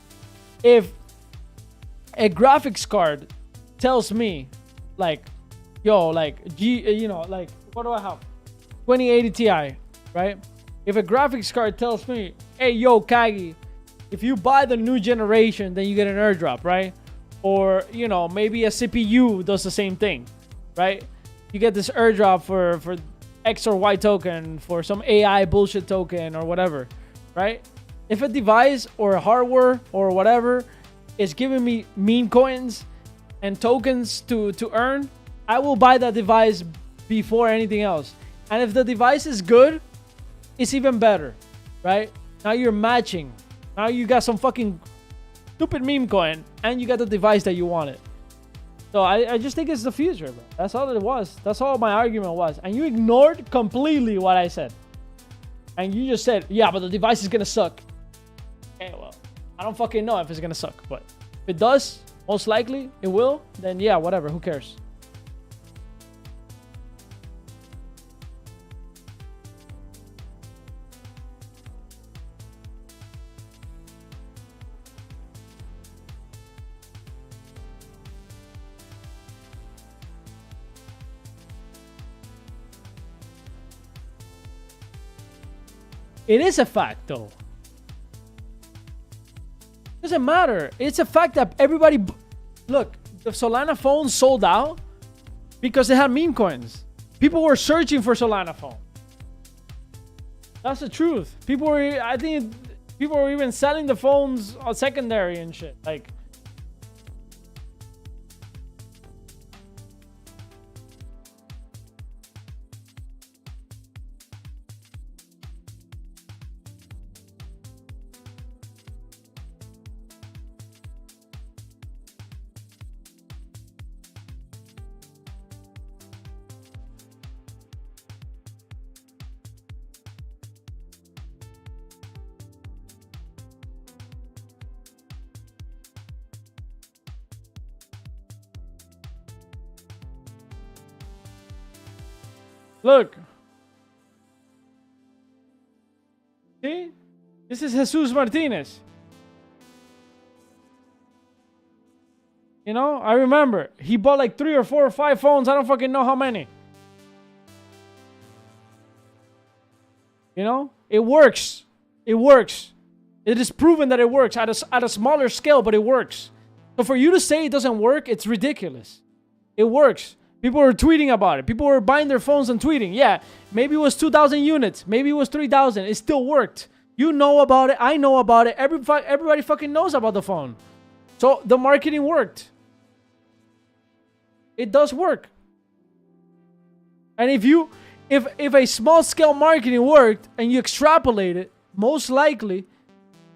S1: If a graphics card tells me, like, yo, like, like, what do I have? 2080 Ti, right? If a graphics card tells me, hey, yo, Kagi, if you buy the new generation, then you get an airdrop, right? Or, maybe a CPU does the same thing, right? You get this airdrop for X or Y token, for some AI bullshit token or whatever, right? If a device or hardware or whatever is giving me meme coins and tokens to earn, I will buy that device before anything else. And if the device is good, it's even better, right? Now you're matching. Now you got some fucking stupid meme coin and you got the device that you wanted. So I just think it's the future, bro. That's all it was. That's all my argument was. And you ignored completely what I said. And you just said, yeah, but the device is gonna suck. Okay, well, I don't fucking know if it's gonna suck, but if it does, most likely it will, then yeah, whatever, who cares? It is a fact, though. Doesn't matter. It's a fact that everybody... Look, the Solana phone sold out because they had meme coins. People were searching for Solana phone. That's the truth. I think people were even selling the phones on secondary and shit. Like... Look. See? This is Jesus Martinez. I remember. He bought like 3 or 4 or 5 phones. I don't fucking know how many. It works. It works. It is proven that it works at a smaller scale, but it works. So for you to say it doesn't work, it's ridiculous. It works. People were tweeting about it. People were buying their phones and tweeting. Yeah, maybe it was 2,000 units. Maybe it was 3,000. It still worked. You know about it. I know about it. Everybody fucking knows about the phone. So the marketing worked. It does work. And if a small scale marketing worked and you extrapolate it, most likely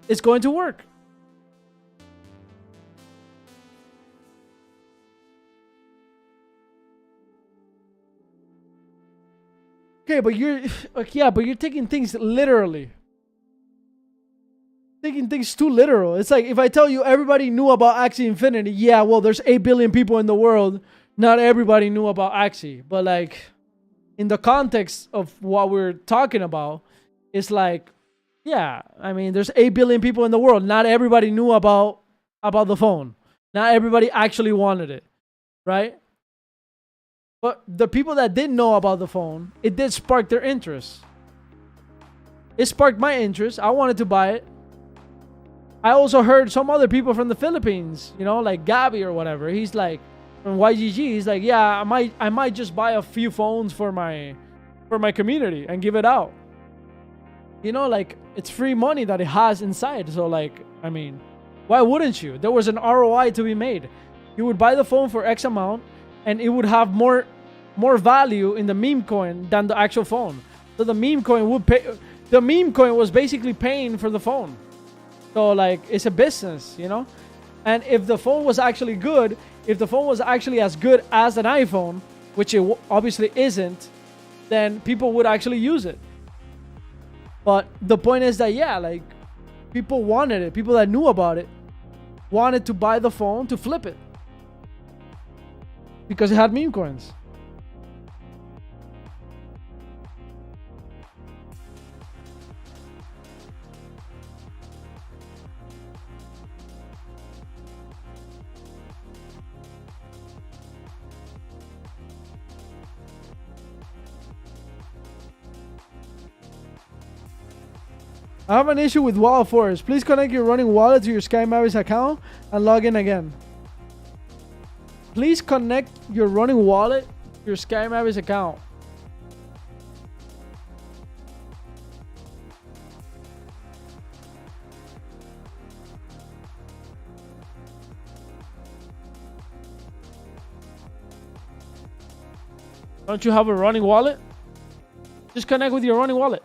S1: it's going to work. Okay, but you're taking things literally. Taking things too literal. It's like if I tell you everybody knew about Axie Infinity, yeah, well, there's 8 billion people in the world. Not everybody knew about Axie. But like, in the context of what we're talking about, it's like Yeah, I mean, there's 8 billion people in the world. Not everybody knew about the phone. Not everybody actually wanted it, right? But the people that did know about the phone, it did spark their interest. It sparked my interest. I wanted to buy it. I also heard some other people from the Philippines, you know, like Gabby or whatever. He's like from YGG. He's like, yeah, I might just buy a few phones for my community and give it out. You know, like it's free money that it has inside. So like, I mean, why wouldn't you? There was an ROI to be made. You would buy the phone for X amount, and it would have more value in the meme coin than the actual phone. So the meme coin would pay. The meme coin was basically paying for the phone. So like it's a business, you know? And if the phone was actually good, if the phone was actually as good as an iPhone, which it obviously isn't, then people would actually use it. But the point is that, yeah, like people wanted it. People that knew about it wanted to buy the phone to flip it because it had meme coins. I have an issue with Wallet Forest. Please connect your running wallet to your Sky Mavis account and log in again. Please connect your running wallet to your Sky Mavis account. Don't you have a running wallet? Just connect with your running wallet.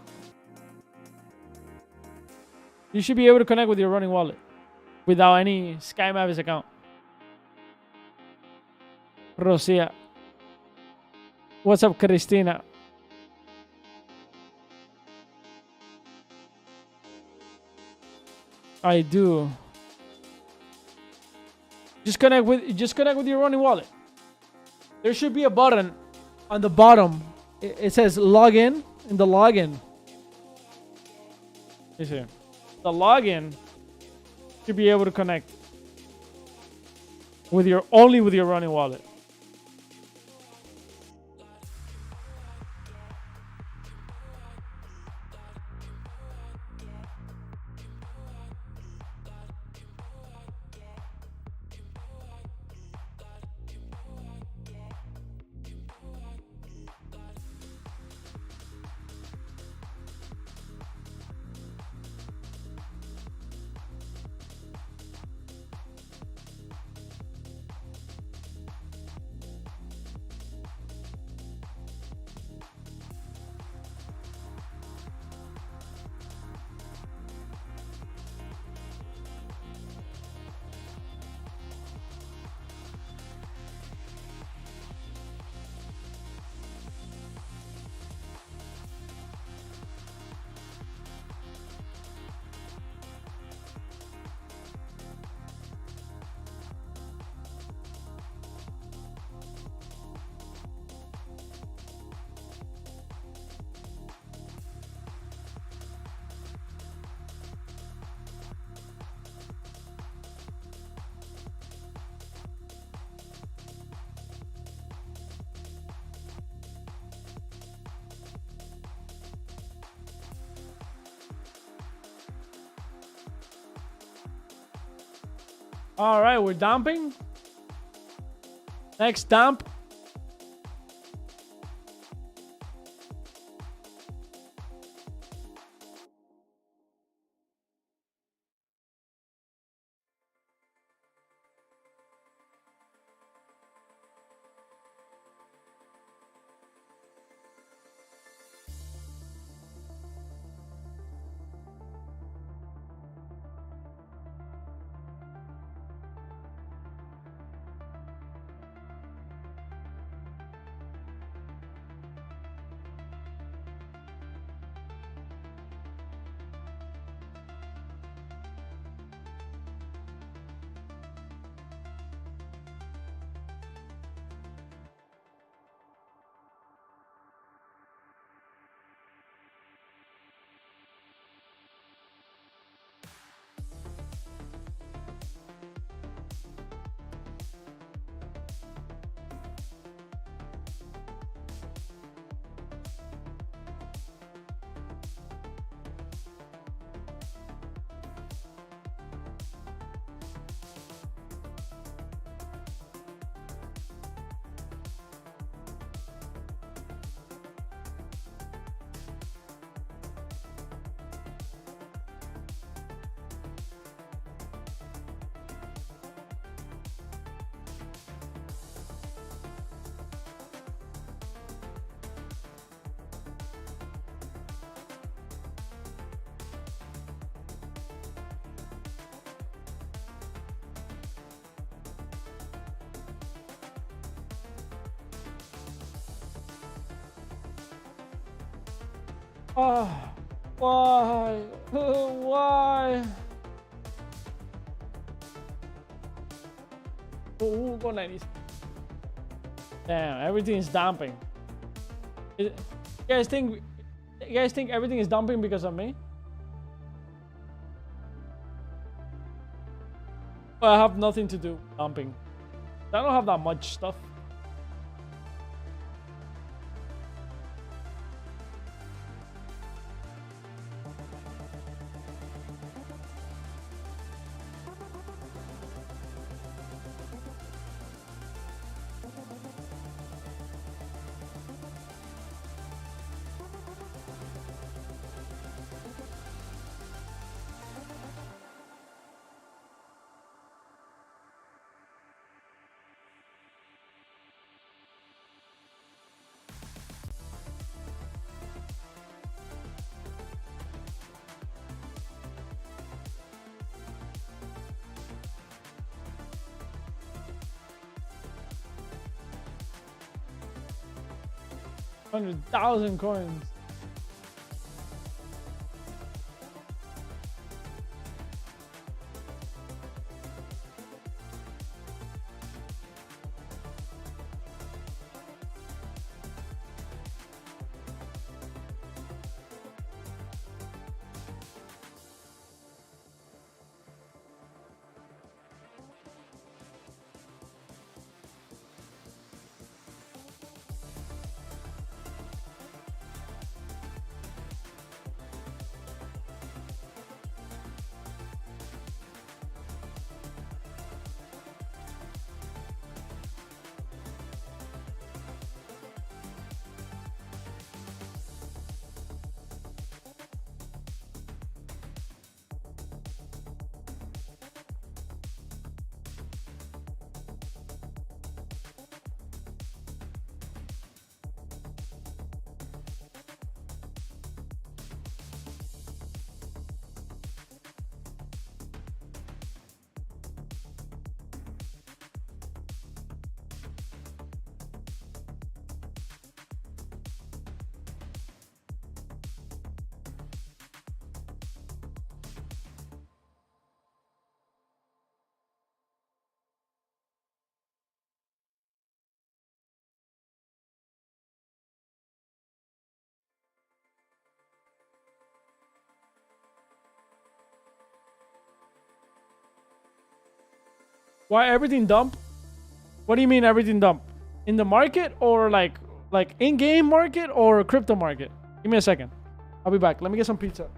S1: You should be able to connect with your running wallet without any Sky Mavis account. Rosia. What's up, Christina? I do. Just connect with your running wallet. There should be a button on the bottom. It says login in the login. You see. The login should be able to connect with your running wallet. All right, we're dumping. Next dump. Why? Why? Ooh, go 90s. Damn, everything is dumping. You guys think everything is dumping because of me? Well, I have nothing to do with dumping. I don't have that much stuff. $100,000 coins. Why everything dump? What do you mean everything dump? In the market or like in-game market or crypto market? Give me a second. I'll be back. Let me get some pizza.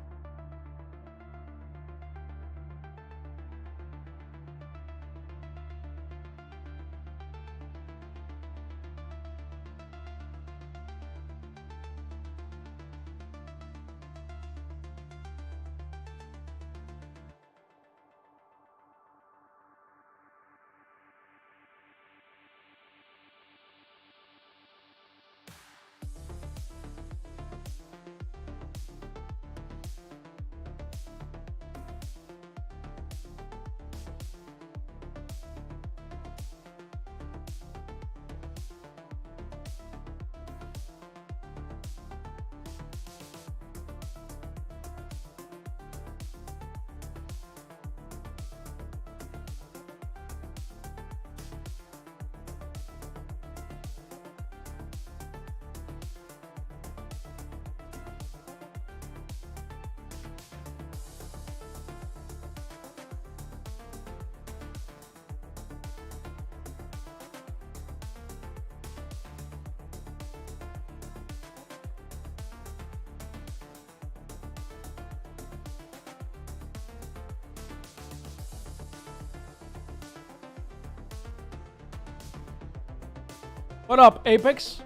S1: What up, Apex?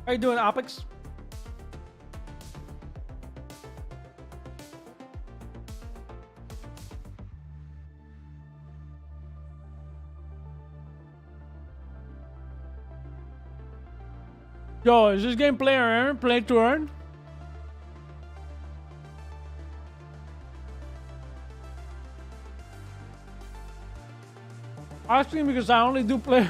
S1: How you doing, Apex? Yo, is this game play or earn? Play to earn? Asking because I only do play.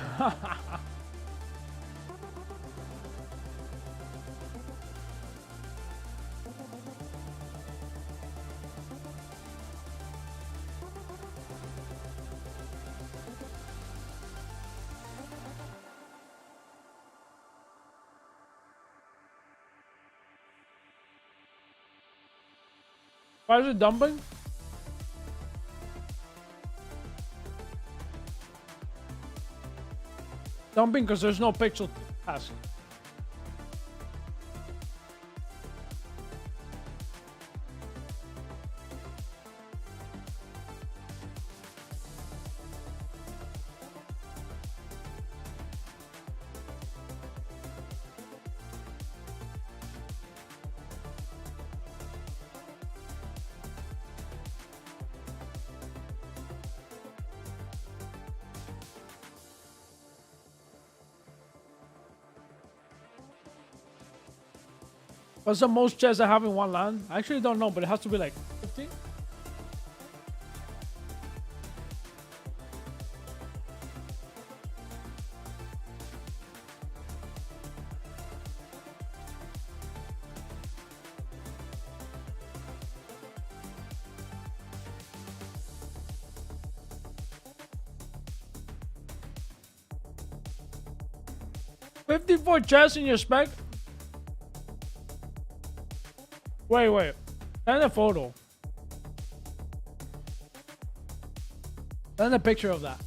S1: Why is it dumping? Dumping because there's no pixel task. What's the most chests I have in one land? I actually don't know, but it has to be like 15. $54 chests in your spec? Wait. Send a photo. Send a picture of that.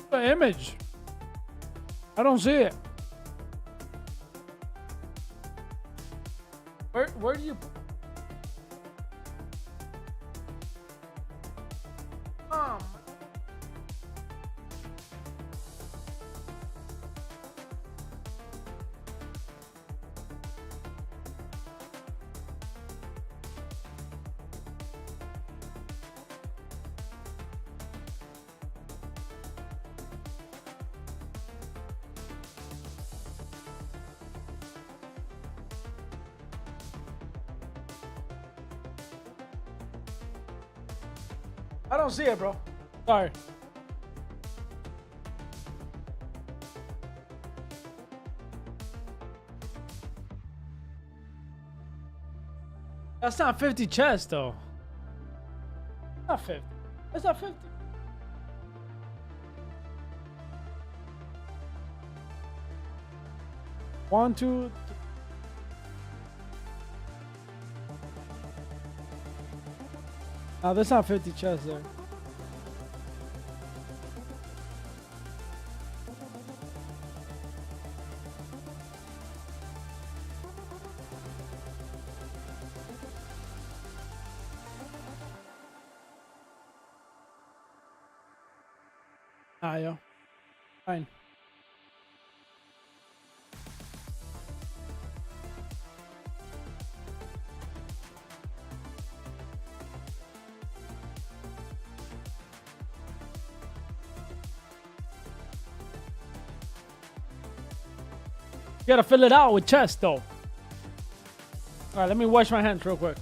S1: The image. I don't see it. Where do you? I don't see it, bro. Sorry. That's not 50 chests, though. Not 50. That's not 50. One, two. No, there's not 50 chests there. Ah, yo. Fine. You gotta fill it out with chest, though. All right, let me wash my hands real quick.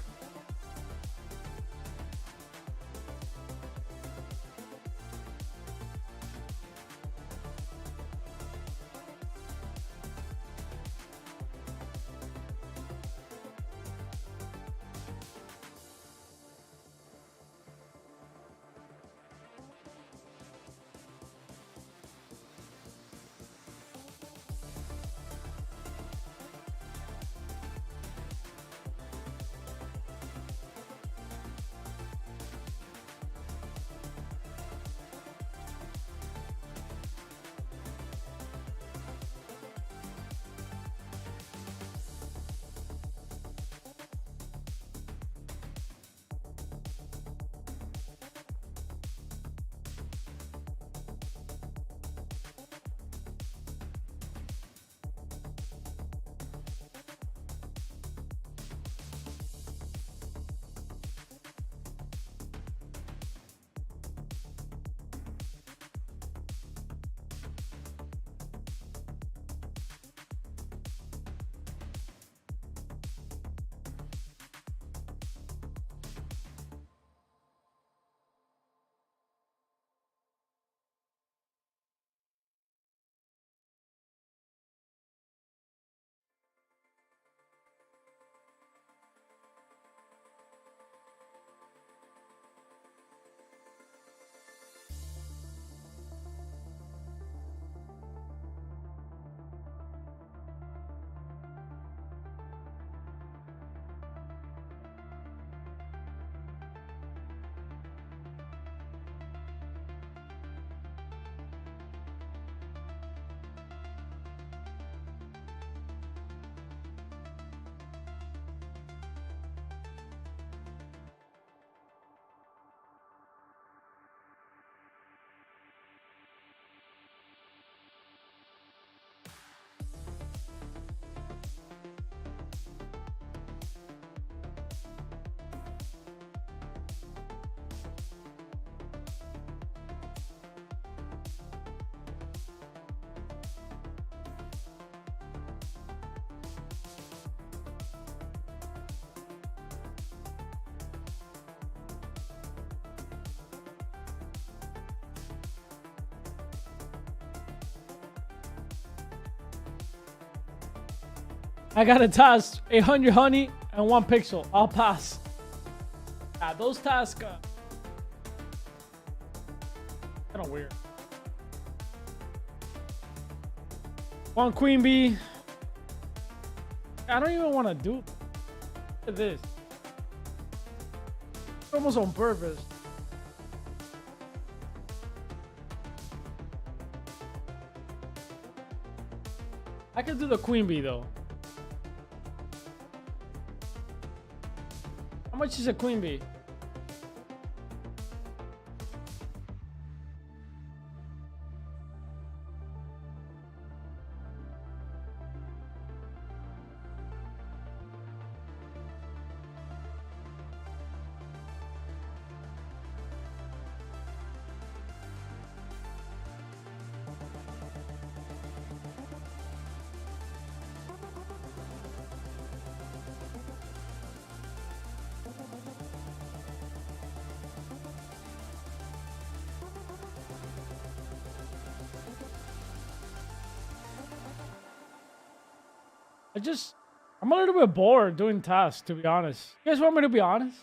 S1: I got a task, 800 honey and 1 pixel. I'll pass. Yeah, those tasks kind of weird. 1 queen bee. I don't even want to do. Look at this. It's almost on purpose. I could do the queen bee though. How much is a queen bee? I'm a little bit bored doing tasks, to be honest. You guys want me to be honest?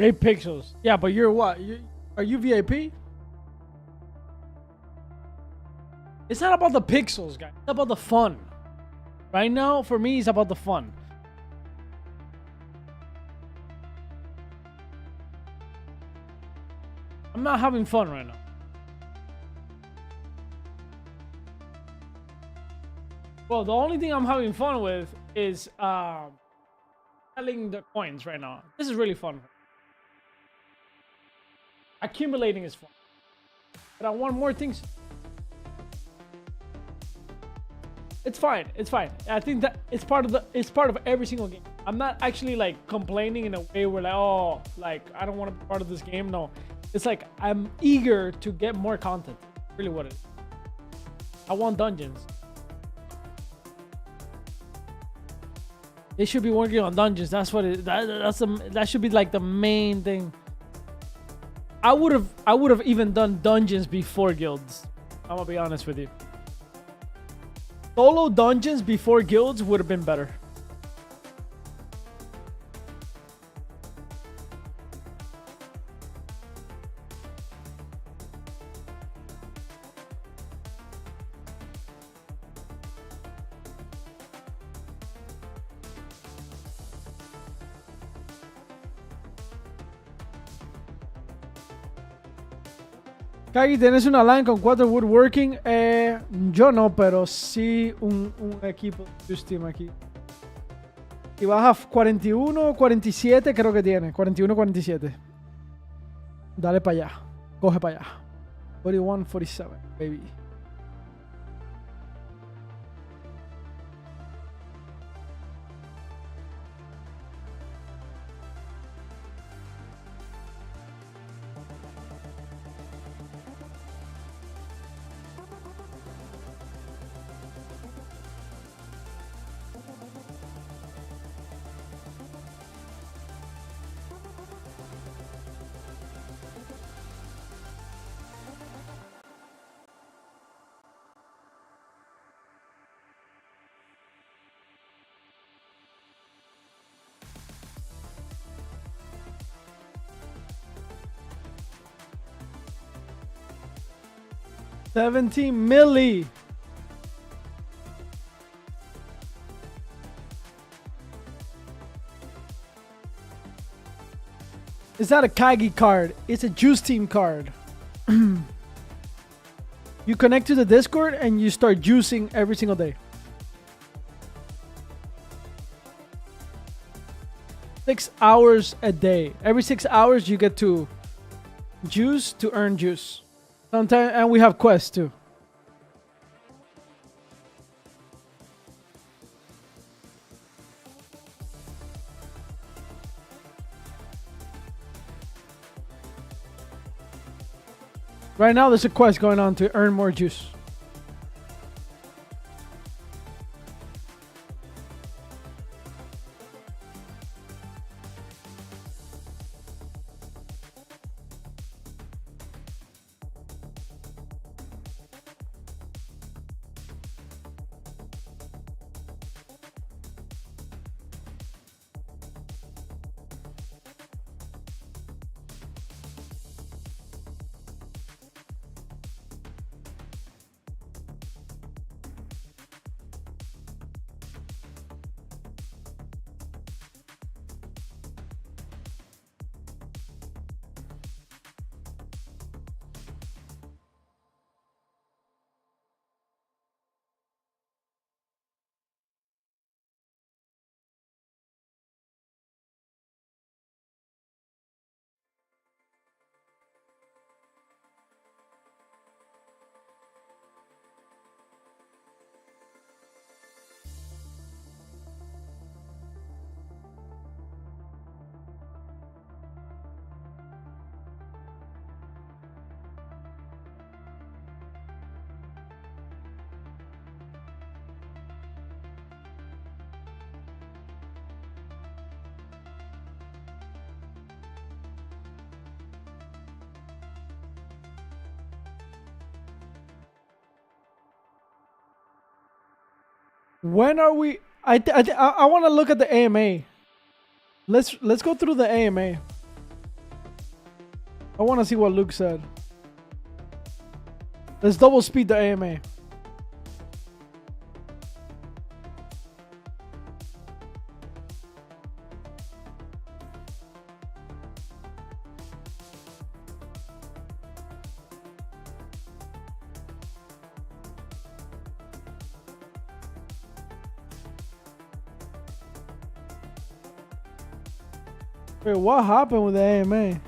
S1: Eight pixels. Yeah, but you're what? Are you VIP? It's not about the pixels, guys. It's about the fun. Right now, for me, it's about the fun. I'm not having fun right now. Well, the only thing I'm having fun with is selling the coins right now. This is really fun. Accumulating is fun. But I want more things. It's fine. It's fine. I think that it's part of every single game. I'm not actually like complaining in a way where like, oh, like I don't want to be part of this game. No. It's like I'm eager to get more content. Really what it is. I want dungeons. They should be working on dungeons. That's what it that should be like the main thing. I would have even done dungeons before guilds. I'm gonna be honest with you. Solo dungeons before guilds would have been better. Kagi, ¿tienes una LAN con 4 woodworking? Yo no, pero sí un equipo de Steam aquí. Y baja 41, 47 creo que tiene. 41, 47. Dale para allá. Coge para allá. 41, 47, baby. $17 milli. It's not a Kagi card. It's a Juice Team card. You connect to the Discord and you start juicing every single day. 6 hours a day. Every 6 hours you get to juice to earn juice. Sometimes, and we have quests too. Right now there's a quest going on to earn more juice. When are we? I want to look at the AMA. Let's go through the AMA. I want to see what Luke said. Let's double speed the AMA. Wait, what happened with the AMA?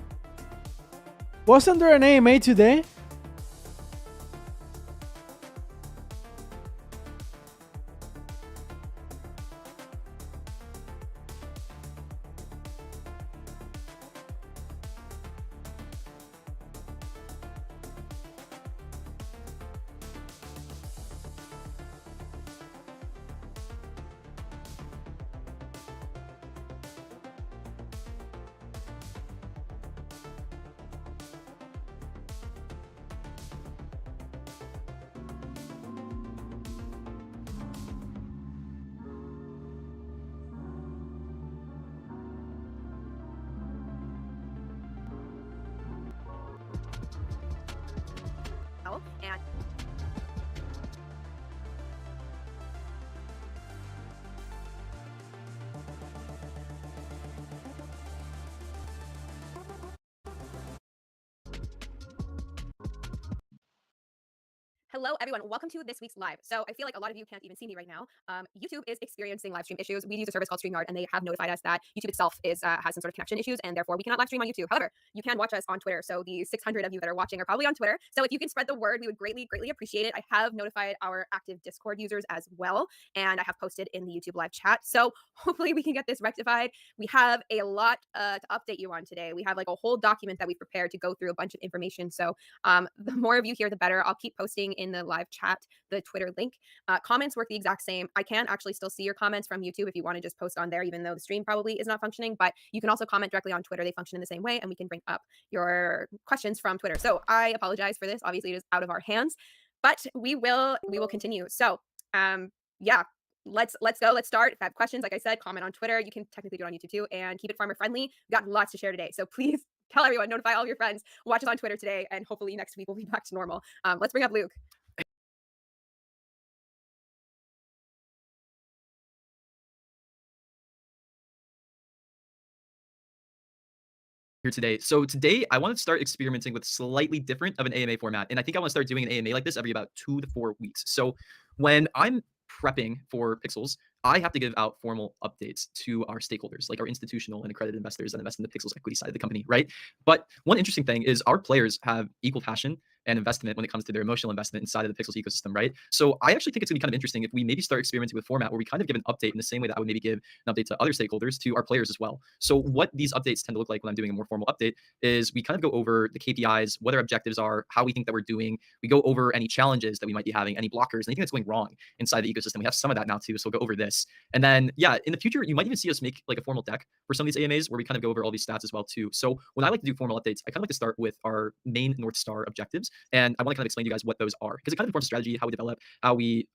S1: Wasn't there an AMA today?
S4: And Hello, everyone. Welcome to this week's live. So I feel like a lot of you can't even see me right now. YouTube is experiencing live stream issues. We use a service called StreamYard, and they have notified us that YouTube itself has some sort of connection issues, and therefore we cannot live stream on YouTube. However, you can watch us on Twitter. So the 600 of you that are watching are probably on Twitter. So if you can spread the word, we would greatly, greatly appreciate it. I have notified our active Discord users as well, and I have posted in the YouTube live chat. So hopefully we can get this rectified. We have a lot to update you on today. We have like a whole document that we've prepared to go through a bunch of information. So the more of you here, the better. I'll keep posting in the live chat the Twitter link. Comments work the exact same. I can actually still see your comments from YouTube if you want to just post on there, even though the stream probably is not functioning. But you can also comment directly on Twitter. They function in the same way, and we can bring up your questions from Twitter. So I apologize for this. Obviously, it is out of our hands, but we will continue. So yeah. Let's go. Let's start. If you have questions, like I said, comment on Twitter. You can technically do it on YouTube too, and keep it farmer friendly. We got lots to share today, so please tell everyone, notify all of your friends, watch us on Twitter today, and hopefully next week we'll be back to normal. Let's bring up Luke.
S5: Here today. So today I want to start experimenting with slightly different of an AMA format. And I think I want to start doing an AMA like this every about 2 to 4 weeks. So when I'm prepping for Pixels, I have to give out formal updates to our stakeholders, like our institutional and accredited investors that invest in the Pixels equity side of the company, right? But one interesting thing is our players have equal passion and investment when it comes to their emotional investment inside of the Pixels ecosystem, right? So I actually think it's gonna be kind of interesting if we maybe start experimenting with format where we kind of give an update in the same way that I would maybe give an update to other stakeholders to our players as well. So what these updates tend to look like when I'm doing a more formal update is we kind of go over the KPIs, what our objectives are, how we think that we're doing. We go over any challenges that we might be having, any blockers, anything that's going wrong inside the ecosystem. We have some of that now too, so we'll go over this. And then, yeah, in the future, you might even see us make like a formal deck for some of these AMAs where we kind of go over all these stats as well too. So when I like to do formal updates, I kind of like to start with our main North Star objectives. And I want to kind of explain to you guys what those are because it kind of informs strategy, how we develop, how we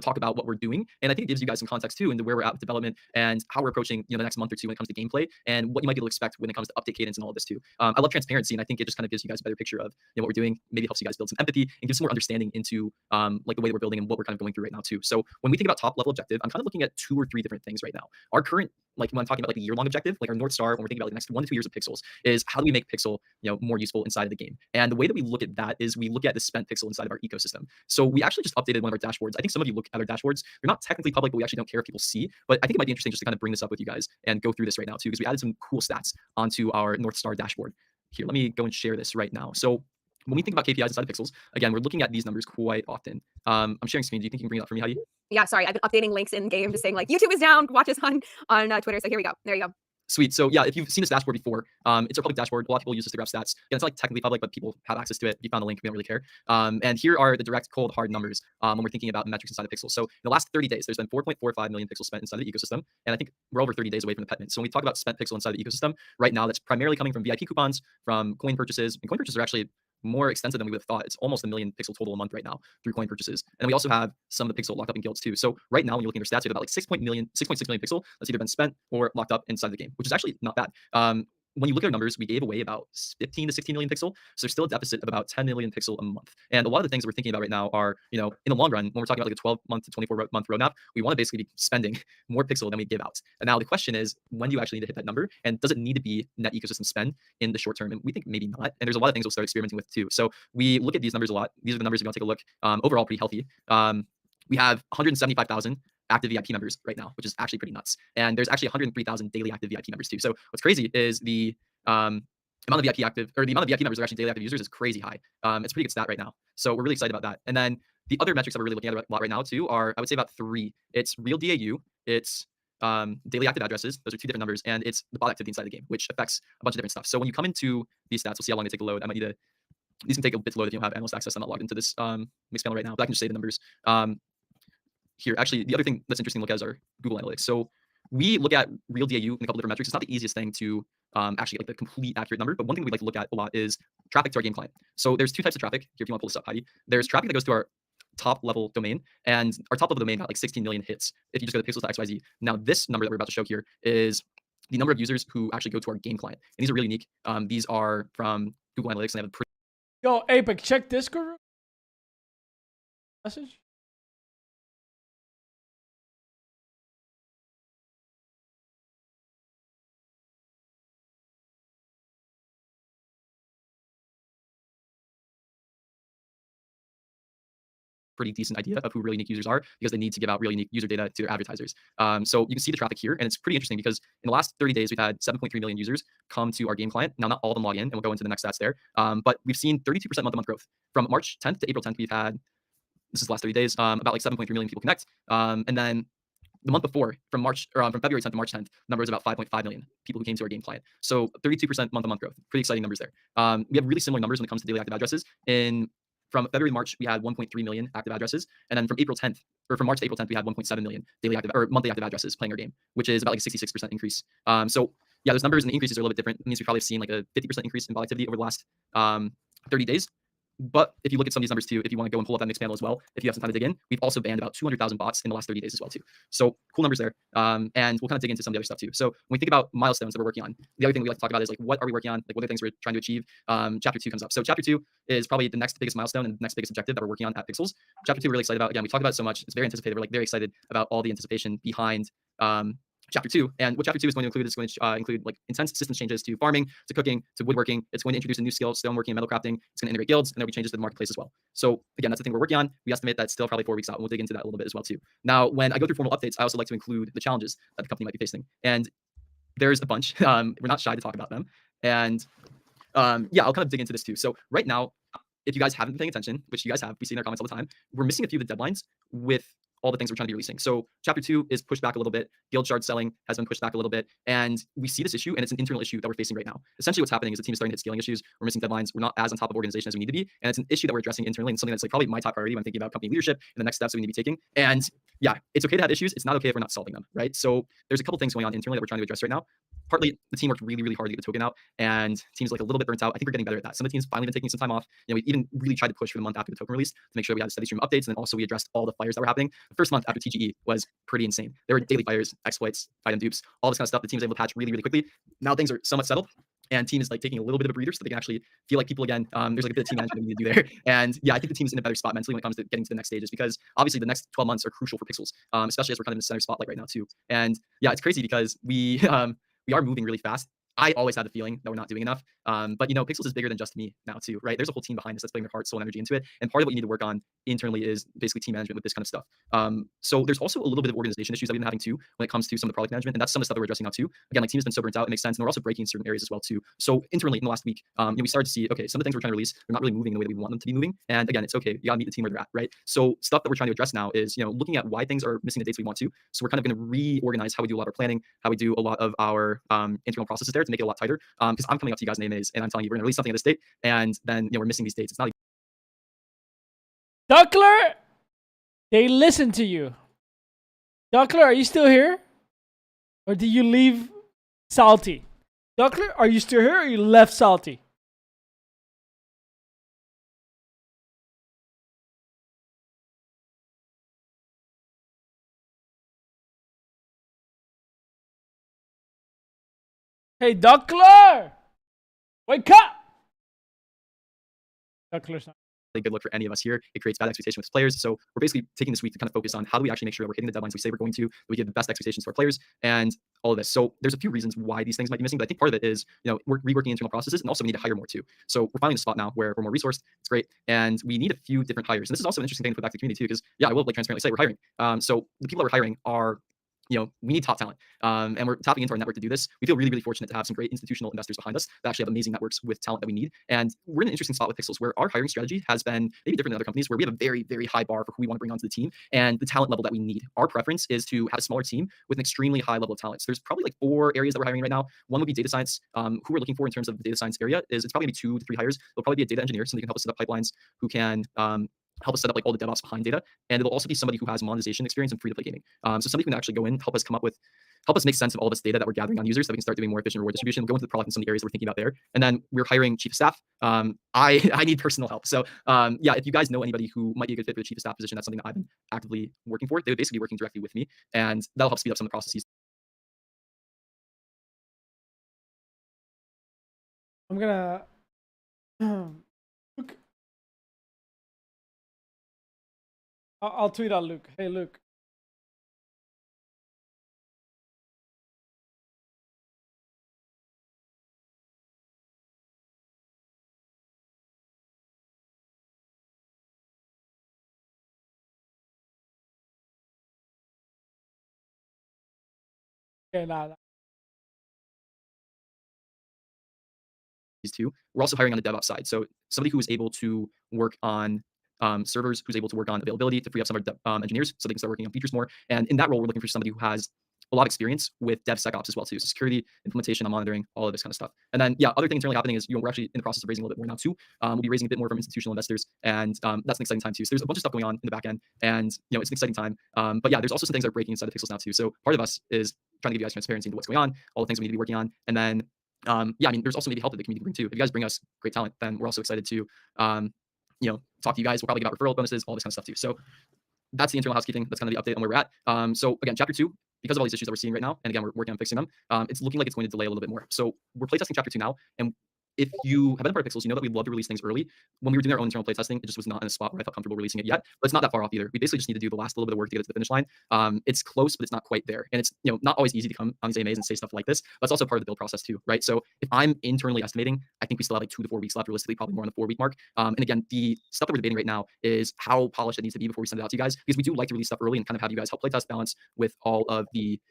S5: talk about what we're doing. And I think it gives you guys some context too into where we're at with development and how we're approaching, the next month or two when it comes to gameplay and what you might be able to expect when it comes to update cadence and all of this too. I love transparency, and I think it just kind of gives you guys a better picture of what we're doing. Maybe it helps you guys build some empathy and gives some more understanding into like the way that we're building and what we're kind of going through right now too. So when we think about top level objective, I'm kind of looking at 2 or 3 different things right now. Our current, like when I'm talking about like a year-long objective, like our North Star, when we're thinking about like the next 1 to 2 years of Pixels, is how do we make Pixel, more useful inside of the game? And the way that we look at that is we look at the spent Pixel inside of our ecosystem. So we actually just updated one of our dashboards. I think some of you look at our dashboards. They're not technically public, but we actually don't care if people see. But I think it might be interesting just to kind of bring this up with you guys and go through this right now too, because we added some cool stats onto our North Star dashboard. Here, let me go and share this right now. So when we think about KPIs inside of Pixels, again, we're looking at these numbers quite often. I'm sharing screen. Do you think you can bring it up for me, Heidi?
S4: Yeah, sorry, I've been updating links in game, just saying like YouTube is down. Watch us on Twitter. So here we go. There you go.
S5: Sweet. So yeah, if you've seen this dashboard before, it's our public dashboard. A lot of people use this to grab stats. Again, it's not like technically public, but people have access to it. If you found the link, we don't really care. And here are the direct, cold, hard numbers when we're thinking about metrics inside of Pixel. So in the last 30 days, there's been 4.45 million pixels spent inside of the ecosystem. And I think we're over 30 days away from the pet mint. So when we talk about spent pixel inside the ecosystem, right now, that's primarily coming from VIP coupons, from coin purchases. And coin purchases are actually more extensive than we would have thought. It's almost 1 million pixel total a month right now through coin purchases. And we also have some of the pixel locked up in guilds too. So right now, when you're looking at our stats, we have about like 6.6 million pixel that's either been spent or locked up inside the game, which is actually not bad. When you look at our numbers, we gave away about 15 to 16 million pixel. So there's still a deficit of about 10 million pixel a month. And a lot of the things that we're thinking about right now are, in the long run, when we're talking about like a 12-month to 24-month roadmap, we want to basically be spending more pixel than we give out. And now the question is, when do you actually need to hit that number? And does it need to be net ecosystem spend in the short term? And we think maybe not. And there's a lot of things we'll start experimenting with too. So we look at these numbers a lot. These are the numbers we're going to take a look. Overall, pretty healthy. We have 175,000 active VIP members right now, which is actually pretty nuts. And there's actually 103,000 daily active VIP members too. So what's crazy is the amount of VIP active, or the amount of VIP members that are actually daily active users is crazy high. It's a pretty good stat right now. So we're really excited about that. And then the other metrics that we're really looking at a lot right now too are, I would say about 3. It's real DAU, it's daily active addresses. Those are 2 different numbers, and it's the bot activity inside the game, which affects a bunch of different stuff. So when you come into these stats, we'll see how long they take to load. I might need to, these can take a bit to load if you don't have analyst access. I'm not logged into this mixed panel right now, but I can just say the numbers. Here, actually, the other thing that's interesting to look at is our Google Analytics. So we look at real DAU in a couple different metrics. It's not the easiest thing to actually get like the complete accurate number, but one thing we like to look at a lot is traffic to our game client. So there's 2 types of traffic. Here, if you want to pull this up, Heidi. There's traffic that goes to our top level domain, and our top level domain got like 16 million hits if you just go to pixels.xyz. Now this number that we're about to show here is the number of users who actually go to our game client, and these are really unique. These are from Google Analytics, and they have a pretty
S1: Yo, Apex, check Discord message.
S5: pretty decent idea of who really unique users are because they need to give out really unique user data to their advertisers. So you can see the traffic here, and it's pretty interesting because in the last 30 days, we've had 7.3 million users come to our game client. Now, not all of them log in, and we'll go into the next stats there. But we've seen 32% month-to-month growth. From March 10th to April 10th, we've had, this is the last 30 days, about like 7.3 million people connect. And then the month before, from February 10th to March 10th, number was about 5.5 million people who came to our game client. So 32% month-to-month growth. Pretty exciting numbers there. We have really similar numbers when it comes to daily active addresses. From February to March, we had 1.3 million active addresses, and then from March to April 10th, we had 1.7 million daily active or monthly active addresses playing our game, which is about like a 66% increase. So yeah, those numbers and the increases are a little bit different. It means we've probably seen like a 50% increase in bot activity over the last 30 days. But if you look at some of these numbers too, if you want to go and pull up that mixed panel as well, if you have some time to dig in, we've also banned about 200,000 bots in the last 30 days as well too. So cool numbers there. And we'll kind of dig into some of the other stuff too. So when we think about milestones that we're working on, the other thing we like to talk about is like, what are we working on? Like, what are the things we're trying to achieve? Chapter 2 comes up. So chapter 2 is probably the next biggest milestone and the next biggest objective that we're working on at Pixels. Chapter 2 we're really excited about. Again, we talked about it so much. It's very anticipated. We're like very excited about all the anticipation behind chapter 2. And what chapter 2 is going to include is going to include like intense systems changes to farming, to cooking, to woodworking. It's going to introduce a new skill, stoneworking and metal crafting. It's going to integrate guilds, and there'll be changes to the marketplace as well. So again, that's the thing we're working on. We estimate that's still probably 4 weeks out, and we'll dig into that a little bit as well too. Now, when I go through formal updates, I also like to include the challenges that the company might be facing. And there's a bunch. We're not shy to talk about them. And yeah, I'll kind of dig into this too. So right now, if you guys haven't been paying attention, which you guys have, we see in our comments all the time, we're missing a few of the deadlines with all the things we're trying to be releasing. So chapter 2 is pushed back a little bit. Guild shard selling has been pushed back a little bit. And we see this issue, and it's an internal issue that we're facing right now. Essentially what's happening is the team is starting to hit scaling issues. We're missing deadlines. We're not as on top of organization as we need to be. And it's an issue that we're addressing internally, and something that's like probably my top priority when thinking about company leadership and the next steps that we need to be taking. And yeah, it's okay to have issues. It's not okay if we're not solving them, right? So there's a couple things going on internally that we're trying to address right now. Partly, the team worked really, really hard to get the token out, and teams like a little bit burnt out. I think we're getting better at that. Some of the teams finally been taking some time off. You know, we even really tried to push for the month after the token release to make sure we had steady stream updates, and then also we addressed all the fires that were happening. The first month after TGE was pretty insane. There were daily fires, exploits, fight and dupes, all this kind of stuff. The team was able to patch really, really quickly. Now things are somewhat settled, and team is like taking a little bit of a breather so they can actually feel like people again. There's like a bit of team management we need to do there. And yeah, I think the team's in a better spot mentally when it comes to getting to the next stages, because obviously the next 12 months are crucial for Pixels, especially as we're kind of in the center spotlight right now too. And yeah, it's crazy because we are moving really fast. I always had the feeling that we're not doing enough. But you know, Pixels is bigger than just me now too, right? There's a whole team behind us that's putting their heart, soul, and energy into it. And part of what you need to work on internally is basically team management with this kind of stuff. So there's also a little bit of organization issues that we've been having too when it comes to some of the product management. And that's some of the stuff that we're addressing now too. Again, like team has been so burnt out, it makes sense. And we're also breaking in certain areas as well too. So internally in the last week, you know, we started to see, okay, some of the things we're trying to release, they're not really moving in the way that we want them to be moving. And again, it's okay. You gotta meet the team where they're at, right? So stuff that we're trying to address now is, you know, looking at why things are missing the dates we want to. So we're kind of going to reorganize how we do a lot of our planning, how we do a lot of our internal processes there to make it a lot tighter. Because I'm coming up to you guys in AMAs and I'm telling you we're gonna release something at this date, and then you know we're missing these dates. It's not.
S1: Duckler, they listen to you. Duckler, are you still here? Or did you leave Salty? Duckler, are you still here or you left Salty? Hey, Duckler! Wake up! Duckler's not.
S5: A good look for any of us here. It creates bad expectation with players. So we're basically taking this week to kind of focus on how do we actually make sure that we're hitting the deadlines we say we're going to, that we give the best expectations to our players, and all of this. So there's a few reasons why these things might be missing, but I think part of it is, you know, we're reworking internal processes, and also we need to hire more too. So we're finding a spot now where we're more resourced. It's great, and we need a few different hires. And this is also an interesting thing to put back to the community too, because yeah, I will like transparently say we're hiring. So the people that we're hiring are, you know, we need top talent, and we're tapping into our network to do this. We feel really, really fortunate to have some great institutional investors behind us that actually have amazing networks with talent that we need. And we're in an interesting spot with Pixels where our hiring strategy has been maybe different than other companies, where we have a very, very high bar for who we want to bring onto the team and the talent level that we need. Our preference is to have a smaller team with an extremely high level of talent. So there's probably like 4 areas that we're hiring right now. One would be data science. Who we're looking for in terms of the data science area is it's probably gonna be 2 to 3 hires. There'll probably be a data engineer, somebody who can help us set up pipelines, who can help us set up like all the DevOps behind data. And it'll also be somebody who has monetization experience in free-to-play gaming. So somebody who can actually go in, help us make sense of all this data that we're gathering on users so we can start doing more efficient reward distribution. We'll go into the product and some of the areas that we're thinking about there. And then we're hiring chief of staff. I need personal help. So yeah, if you guys know anybody who might be a good fit for the chief of staff position, that's something that I've been actively working for. They would basically be working directly with me, and that'll help speed up some of the processes.
S1: I'm gonna Luke. I'll tweet out Luke. Hey Luke. Okay, nah, nah.
S5: these two. We're also hiring on the DevOps side. So somebody who is able to work on servers, who's able to work on availability to free up some of our engineers so they can start working on features more. And in that role, we're looking for somebody who has a lot of experience with DevSecOps as well too. So security, implementation, and monitoring, all of this kind of stuff. And then yeah, other thing internally happening is we're actually in the process of raising a little bit more now too. We'll be raising a bit more from institutional investors, and that's an exciting time too. So there's a bunch of stuff going on in the back end, and it's an exciting time. But yeah, there's also some things that are breaking inside of Pixels now too. So part of us is trying to give you guys transparency into what's going on, all the things we need to be working on, and then yeah, I mean, there's also maybe help that the community can bring too. If you guys bring us great talent, then we're also excited to talk to you guys. We'll probably get out referral bonuses, all this kind of stuff too. So that's the internal housekeeping. That's kind of the update on where we're at. So again, chapter 2, because of all these issues that we're seeing right now, and again, we're working on fixing them, it's looking like it's going to delay a little bit more. So we're playtesting chapter 2 now, and if you have been a part of Pixels, you know that we love to release things early. When we were doing our own internal playtesting, it just was not in a spot where I felt comfortable releasing it yet. But it's not that far off either. We basically just need to do the last little bit of work to get it to the finish line. It's close, but it's not quite there. And it's not always easy to come on these AMAs and say stuff like this. But it's also part of the build process too, right? So if I'm internally estimating, I think we still have like 2 to 4 weeks left, realistically, probably more on the 4-week mark. And again, the stuff that we're debating right now is how polished it needs to be before we send it out to you guys, because we do like to release stuff early and kind of have you guys help playtest balance with all of the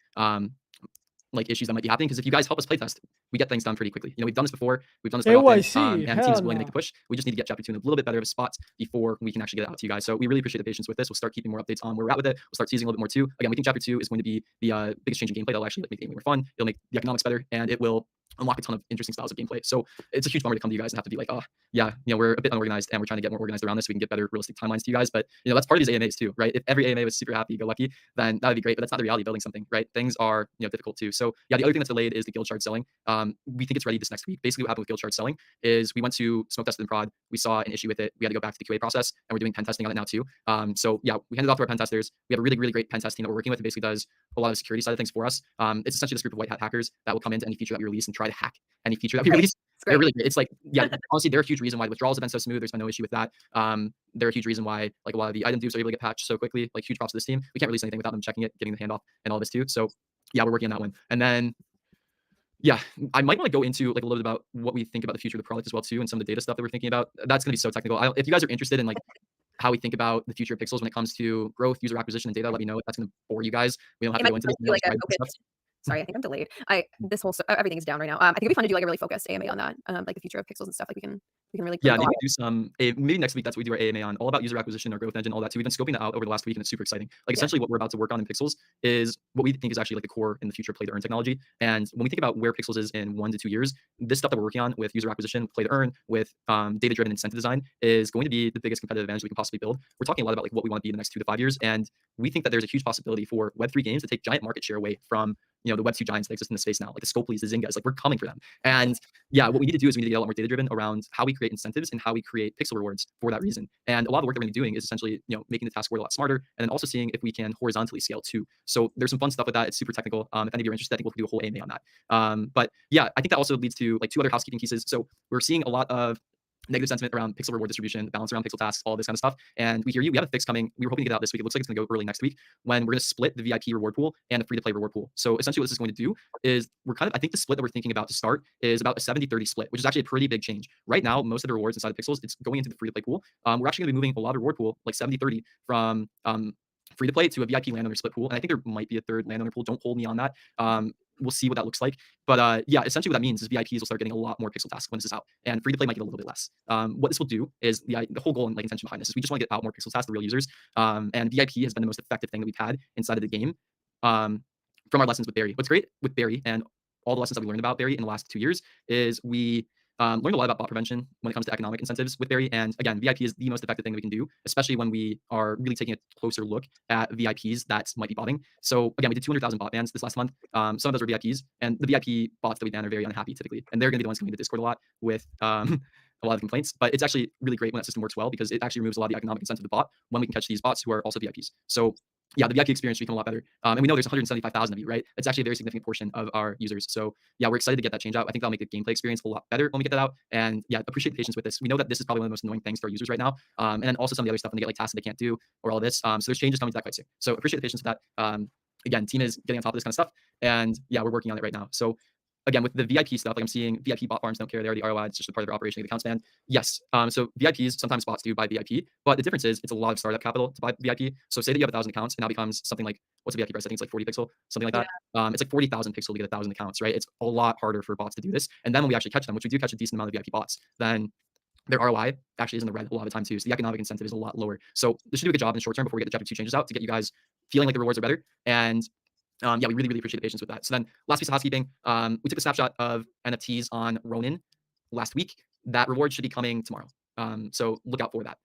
S5: like issues that might be happening. Because if you guys help us playtest, we get things done pretty quickly. We've done this before. We've done this quite often,
S1: KYC,
S5: and the team is
S1: hell
S5: willing to make
S1: no.
S5: the push. We just need to get chapter 2 in a little bit better of a spot before we can actually get it out to you guys. So we really appreciate the patience with this. We'll start keeping more updates on where we're at with it. We'll start teasing a little bit more too. Again, we think chapter 2 is going to be the biggest change in gameplay. That'll actually make the game more fun. It'll make the economics better, and it will unlock a ton of interesting styles of gameplay. So it's a huge bummer to come to you guys and have to be like, oh yeah, we're a bit unorganized and we're trying to get more organized around this so we can get better realistic timelines to you guys. But that's part of these AMAs too, right? If every AMA was super happy go lucky, then that would be great. But that's not the reality of building something, right? Things are difficult too. So yeah, the other thing that's delayed is the guild shard selling. We think it's ready this next week. Basically, what happened with guild shard selling is we went to smoke test it in prod. We saw an issue with it. We had to go back to the QA process, and we're doing pen testing on it now too. So yeah, we handed it off to our pen testers. We have a really, really great pen test team that we're working with. It basically does a lot of the security side of things for us. It's essentially this group of white hat hackers that will come into any feature that we release and try to hack any feature that we release. They're really great. It's like, yeah, honestly, they're a huge reason why the withdrawals have been so smooth. There's been no issue with that. They're a huge reason why like a lot of the item dupes are able to get patched so quickly. Like huge props to this team. We can't release anything without them checking it, getting the handoff, and all this too. So yeah, we're working on that one. And then yeah, I might want to go into like a little bit about what we think about the future of the product as well too, and some of the data stuff that we're thinking about. That's going to be so technical. If you guys are interested in like how we think about the future of Pixels when it comes to growth, user acquisition, and data, let me know if that's going to bore you guys. We don't have to go into this.
S4: Like sorry, I think I'm delayed. This whole everything is down right now. I think it'd be fun to do like a really focused AMA on that, like the future of Pixels and stuff. Like we can really
S5: maybe do some maybe next week. That's what we do our AMA on, all about user acquisition, our growth engine, all that too. We've been scoping that out over the last week, and it's super exciting. Like essentially what we're about to work on in Pixels is what we think is actually like the core in the future play to earn technology. And when we think about where Pixels is in 1 to 2 years, this stuff that we're working on with user acquisition, play to earn, with data driven incentive design is going to be the biggest competitive advantage we can possibly build. We're talking a lot about like what we want to be in the next 2 to 5 years, and we think that there's a huge possibility for Web3 games to take giant market share away from the Web2 giants that exist in the space now, like the Scopely's, the Zyngas. Like we're coming for them. And yeah, what we need to do is we need to get a lot more data driven around how we create incentives and how we create pixel rewards for that reason. And a lot of the work that we're going to be doing is essentially making the task board a lot smarter, and then also seeing if we can horizontally scale too. So there's some fun stuff with that. It's super technical. If any of you are interested, I think we'll do a whole AMA on that. But yeah, I think that also leads to like 2 other housekeeping pieces. So we're seeing a lot of negative sentiment around pixel reward distribution, balance around pixel tasks, all this kind of stuff. And we hear you. We have a fix coming. We were hoping to get out this week. It looks like it's going to go early next week when we're going to split the VIP reward pool and the free-to-play reward pool. So essentially what this is going to do is I think the split that we're thinking about to start is about a 70-30 split, which is actually a pretty big change. Right now, most of the rewards inside of Pixels, it's going into the free-to-play pool. We're actually going to be moving a lot of reward pool, like 70-30 from free to play to a VIP landowner split pool. And I think there might be a third landowner pool. Don't hold me on that. We'll see what that looks like. But yeah, essentially what that means is VIPs will start getting a lot more pixel tasks when this is out, and free to play might get a little bit less. What this will do is the whole goal and like intention behind this is we just want to get out more pixel tasks to real users. And VIP has been the most effective thing that we've had inside of the game from our lessons with Barry. What's great with Barry and all the lessons that we learned about Barry in the last 2 years is we learned a lot about bot prevention when it comes to economic incentives with Barry. And again, VIP is the most effective thing that we can do, especially when we are really taking a closer look at VIPs that might be botting. So again, we did 200,000 bot bans this last month. Some of those were VIPs, and the VIP bots that we ban are very unhappy typically. And they're going to be the ones coming to Discord a lot with a lot of complaints. But it's actually really great when that system works well, because it actually removes a lot of the economic incentive of the bot when we can catch these bots who are also VIPs. So yeah, the VIP experience should become a lot better. And we know there's 175,000 of you, right? It's actually a very significant portion of our users. So yeah, we're excited to get that change out. I think that'll make the gameplay experience a lot better when we get that out. And yeah, appreciate the patience with this. We know that this is probably one of the most annoying things for our users right now. And then also some of the other stuff when they get like tasks that they can't do or all this. So there's changes coming to that quite soon. So appreciate the patience with that. Again, team is getting on top of this kind of stuff. And yeah, we're working on it right now. So again, with the VIP stuff, like I'm seeing VIP bot farms don't care. They already ROI. It's just a part of their operation. The account span. Yes. So VIPs, sometimes bots do buy VIP, but the difference is it's a lot of startup capital to buy VIP. So say that you have 1,000 accounts, and now becomes something like, what's a VIP price? I think it's like 40 pixel, something like that. It's like 40,000 pixel to get 1,000 accounts, right? It's a lot harder for bots to do this. And then when we actually catch them, which we do catch a decent amount of VIP bots, then their ROI actually is in the red a lot of the time too. So the economic incentive is a lot lower. So this should do a good job in the short term before we get the chapter 2 changes out to get you guys feeling like the rewards are better. And yeah, we really, really appreciate the patience with that. So then last piece of housekeeping, we took a snapshot of NFTs on Ronin last week. That reward should be coming tomorrow. So look out for that.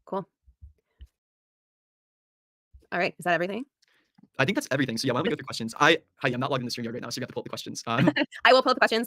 S4: Cool. All right. Is that everything?
S5: I think that's everything. So yeah, why don't we go through questions? I'm not logged in the StreamYard right now, so you have to pull up the questions.
S4: I will pull up the questions.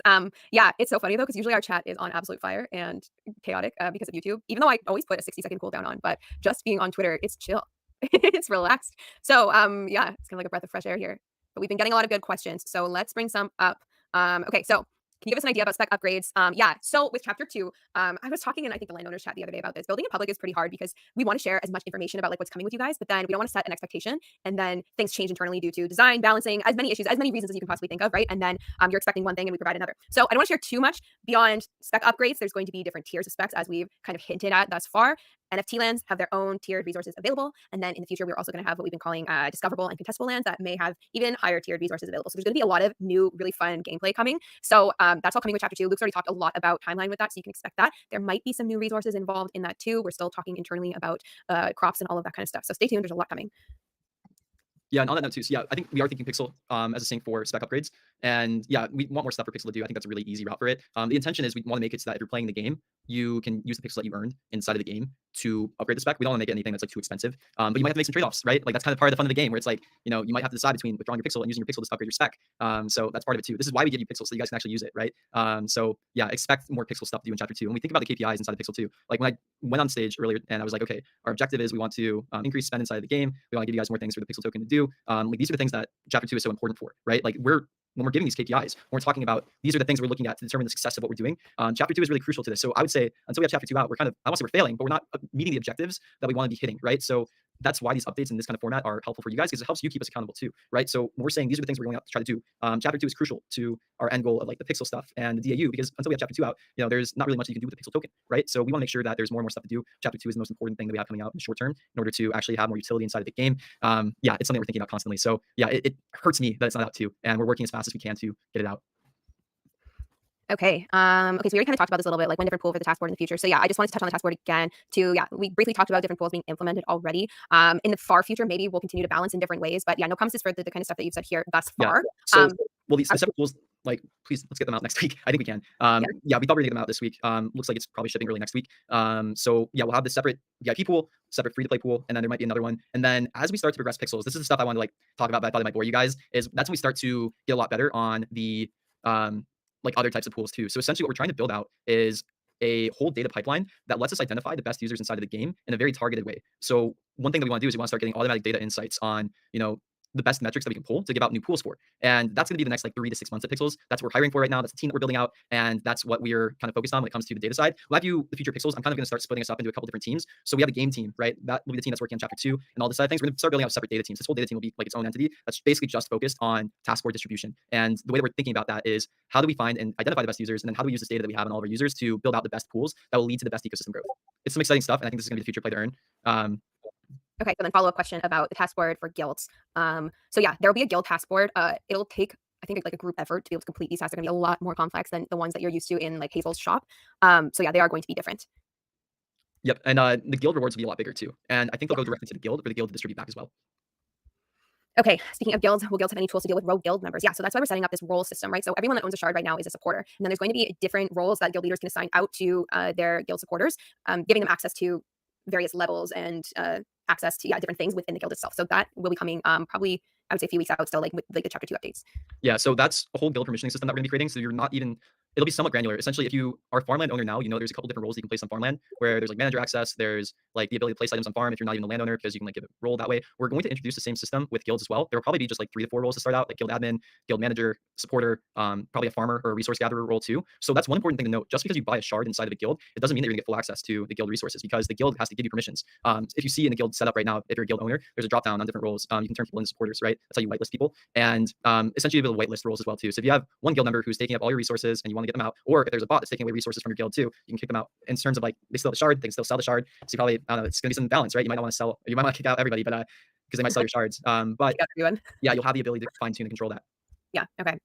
S4: Yeah, it's so funny though, because usually our chat is on absolute fire and chaotic because of YouTube, even though I always put a 60-second cooldown on, but just being on Twitter, it's chill. It's relaxed. So yeah, it's kind of like a breath of fresh air here. But we've been getting a lot of good questions. So let's bring some up. Okay, so can you give us an idea about spec upgrades? Yeah, so with chapter 2, I was talking in I think the landowners chat the other day about this. Building in public is pretty hard because we want to share as much information about like what's coming with you guys, but then we don't want to set an expectation and then things change internally due to design, balancing, as many issues, as many reasons as you can possibly think of, right? And then you're expecting one thing and we provide another. So I don't want to share too much beyond spec upgrades. There's going to be different tiers of specs as we've kind of hinted at thus far. NFT lands have their own tiered resources available. And then in the future, we're also going to have what we've been calling discoverable and contestable lands that may have even higher tiered resources available. So there's going to be a lot of new, really fun gameplay coming. So that's all coming with chapter 2. Luke's already talked a lot about timeline with that, so you can expect that. There might be some new resources involved in that too. We're still talking internally about crops and all of that kind of stuff. So stay tuned. There's a lot coming.
S5: Yeah, and on that note too, so yeah, I think we are thinking Pixel as a sync for spec upgrades. And yeah, we want more stuff for Pixel to do. I think that's a really easy route for it. The intention is we want to make it so that if you're playing the game, you can use the pixel that you earned inside of the game to upgrade the spec. We don't want to make it anything that's like too expensive. But you might have to make some trade-offs, right? Like that's kind of part of the fun of the game where it's like, you know, you might have to decide between withdrawing your pixel and using your pixel to upgrade your spec. So that's part of it too. This is why we give you pixels so you guys can actually use it, right? So yeah, expect more pixel stuff to do in chapter 2. And we think about the KPIs inside of pixel too. Like when I went on stage earlier and I was like, okay, our objective is we want to increase spend inside of the game. We want to give you guys more things for the pixel token to do. Like these are the things that chapter 2 is so important for, right? Like when we're giving these KPIs, when we're talking about these are the things we're looking at to determine the success of what we're doing. Chapter 2 is really crucial to this. So I would say until we have chapter 2 out, we're kind of, I won't say we're failing, but we're not meeting the objectives that we want to be hitting, right? So that's why these updates in this kind of format are helpful for you guys because it helps you keep us accountable too, right? So when we're saying these are the things we're going to try to do, chapter 2 is crucial to our end goal of like the pixel stuff and the DAU because until we have chapter 2 out, you know, there's not really much you can do with the pixel token, right? So we want to make sure that there's more and more stuff to do. Chapter 2 is the most important thing that we have coming out in the short term in order to actually have more utility inside of the game. Yeah, it's something we're thinking about constantly. So yeah, it hurts me that it's not out too, and we're working as fast as we can to get it out.
S4: Okay. Okay. So we already kind of talked about this a little bit, like one different pool for the task board in the future. So yeah, I just wanted to touch on the task board again we briefly talked about different pools being implemented already. In the far future, maybe we'll continue to balance in different ways, but yeah, no promises for the kind of stuff that you've said here thus far.
S5: Yeah. So, well, these specific pools, like, please, let's get them out next week. I think we can. Yeah, we thought we were gonna get them out this week. Looks like it's probably shipping early next week. So yeah, we'll have the separate VIP pool, separate free-to-play pool, and then there might be another one. And then as we start to progress pixels, this is the stuff I wanted to like talk about, but I thought it might bore you guys, is that's when we start to get a lot better on the like other types of pools too. So essentially what we're trying to build out is a whole data pipeline that lets us identify the best users inside of the game in a very targeted way. So one thing that we want to do is we want to start getting automatic data insights on, you know, the best metrics that we can pull to give out new pools for. And that's going to be the next like 3 to 6 months at Pixels. That's what we're hiring for right now. That's the team that we're building out. And that's what we're kind of focused on when it comes to the data side. We'll have you the future Pixels. I'm kind of going to start splitting us up into a couple different teams. So we have a game team, right? That will be the team that's working on chapter 2 and all this side of things. We're going to start building out separate data teams. This whole data team will be like its own entity that's basically just focused on task board distribution. And the way that we're thinking about that is how do we find and identify the best users? And then how do we use this data that we have on all of our users to build out the best pools that will lead to the best ecosystem growth? It's some exciting stuff. And I think this is going to be the future play to earn.
S4: Okay, so then follow-up question about the task board for guilds. So yeah, there will be a guild task board. It'll take, I think, like a group effort to be able to complete these tasks. They're going to be a lot more complex than the ones that you're used to in like Hazel's shop. So yeah, they are going to be different.
S5: Yep, and the guild rewards will be a lot bigger too. And I think they'll go directly to the guild for the guild to distribute back as well.
S4: Okay, speaking of guilds, will guilds have any tools to deal with rogue guild members? Yeah, so that's why we're setting up this role system, right? So everyone that owns a shard right now is a supporter. And then there's going to be different roles that guild leaders can assign out to their guild supporters, giving them access to various levels and access to different things within the guild itself. So that will be coming probably, I would say, a few weeks out still, like with like the chapter 2 updates.
S5: Yeah, so that's a whole guild permissioning system that we're going to be creating. So you're not even, it'll be somewhat granular. Essentially, if you are a farmland owner now, you know there's a couple different roles you can place on farmland where there's like manager access, there's like the ability to place items on farm if you're not even a landowner because you can like give a role that way. We're going to introduce the same system with guilds as well. There will probably be just like 3 to 4 roles to start out, like guild admin, guild manager, supporter, probably a farmer or a resource gatherer role too. So that's one important thing to note. Just because you buy a shard inside of a guild, it doesn't mean that you're going to get full access to the guild resources because the guild has to give you permissions. If you see in the guild setup right now, if you're a guild owner, there's a drop down on different roles. You can turn people into supporters, right? right? That's how you whitelist people. And essentially you'll be able to whitelist roles as well too. So if you have one guild member who's taking up all your resources and you want to get them out, or if there's a bot that's taking away resources from your guild too, you can kick them out. In terms of like, they still have the shard, they can still sell the shard. So you probably, I don't know, it's gonna be some balance, right? You might not want to sell, you might want to kick out everybody, but because they might sell your shards. But
S4: Everyone.
S5: yeah, you'll have the ability to fine tune and control that.
S4: Yeah. Okay.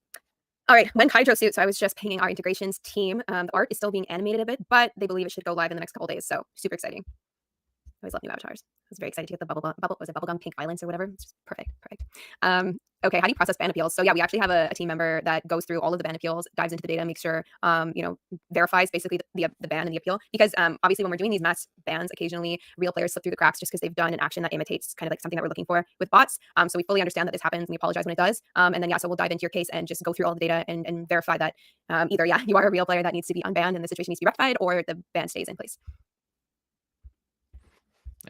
S4: All right. When Kydro suit, so I was just pinging our integrations team. The art is still being animated a bit, but they believe it should go live in the next couple days. So super exciting. I always love new avatars. I was very excited to get the bubblegum pink violence or whatever. It's just perfect. Okay, how do you process ban appeals? So yeah, we actually have a team member that goes through all of the ban appeals, dives into the data, makes sure, verifies basically the ban and the appeal. Because obviously when we're doing these mass bans, occasionally real players slip through the cracks just because they've done an action that imitates kind of like something that we're looking for with bots. So we fully understand that this happens and we apologize when it does. And then yeah, so we'll dive into your case and just go through all the data and verify that either yeah, you are a real player that needs to be unbanned and the situation needs to be rectified, or the ban stays in place.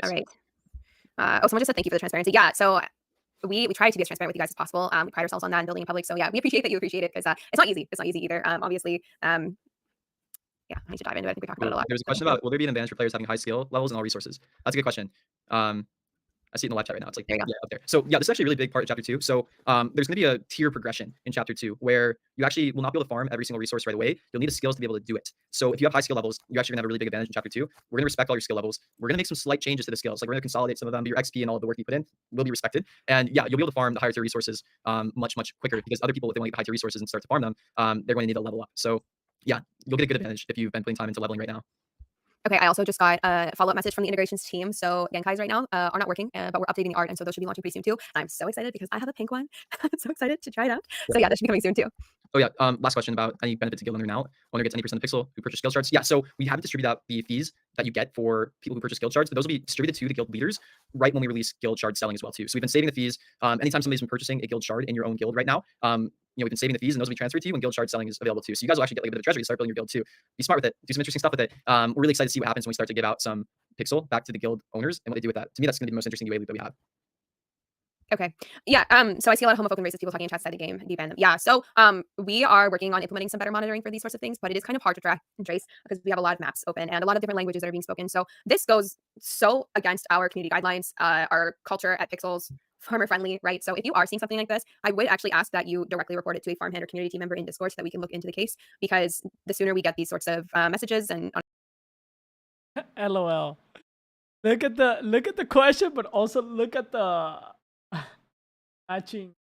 S5: Nice.
S4: All right. Someone just said thank you for the transparency. Yeah, so we try to be as transparent with you guys as possible. We pride ourselves on that and building in public. So yeah, we appreciate that you appreciate it, because it's not easy. It's not easy either. Obviously, yeah, I need to dive into it. I think we talked about it a lot.
S5: There's a question about, will there be an advantage for players having high skill levels and all resources? That's a good question. I see it in the live chat right now. It's like, yeah, up there. So yeah, this is actually a really big part of chapter 2. So there's going to be a tier progression in chapter 2 where you actually will not be able to farm every single resource right away. You'll need the skills to be able to do it. So if you have high skill levels, you're actually going to have a really big advantage in chapter 2. We're going to respect all your skill levels. We're going to make some slight changes to the skills. Like we're going to consolidate some of them, but your XP and all of the work you put in will be respected. And yeah, you'll be able to farm the higher tier resources much quicker, because other people, if they want to get high tier resources and start to farm them, they're going to need to level up. So yeah, you'll get a good advantage if you've been putting time into leveling right now.
S4: Okay, I also just got a follow-up message from the integrations team. So Genkais right now are not working, but we're updating the art, and so those should be launching pretty soon too. I'm so excited because I have a pink one. I'm so excited to try it out. So yeah, that should be coming soon too.
S5: Oh yeah, last question about any benefit to guild owner now. Owner gets 90% of pixel who purchase guild shards. Yeah, so we haven't distributed out the fees that you get for people who purchase guild shards, but those will be distributed to the guild leaders right when we release guild shard selling as well too. So we've been saving the fees. Anytime somebody's been purchasing a guild shard in your own guild right now, we've been saving the fees, and those will be transferred to you when guild shard selling is available too. So you guys will actually get like a bit of treasury to start building your guild too. Be smart with it. Do some interesting stuff with it. We're really excited to see what happens when we start to give out some pixel back to the guild owners and what they do with that. To me, that's going to be the most interesting UA loop that we have.
S4: Okay. Yeah. So I see a lot of homophobic and racist people talking in chat side of the game. Deban them. Yeah. So we are working on implementing some better monitoring for these sorts of things, but it is kind of hard to track and trace because we have a lot of maps open and a lot of different languages that are being spoken. So this goes so against our community guidelines, our culture at Pixels, farmer friendly, right? So if you are seeing something like this, I would actually ask that you directly report it to a farmhand or community team member in Discord so that we can look into the case, because the sooner we get these sorts of messages and
S1: LOL. Look at the question, but also look at the matching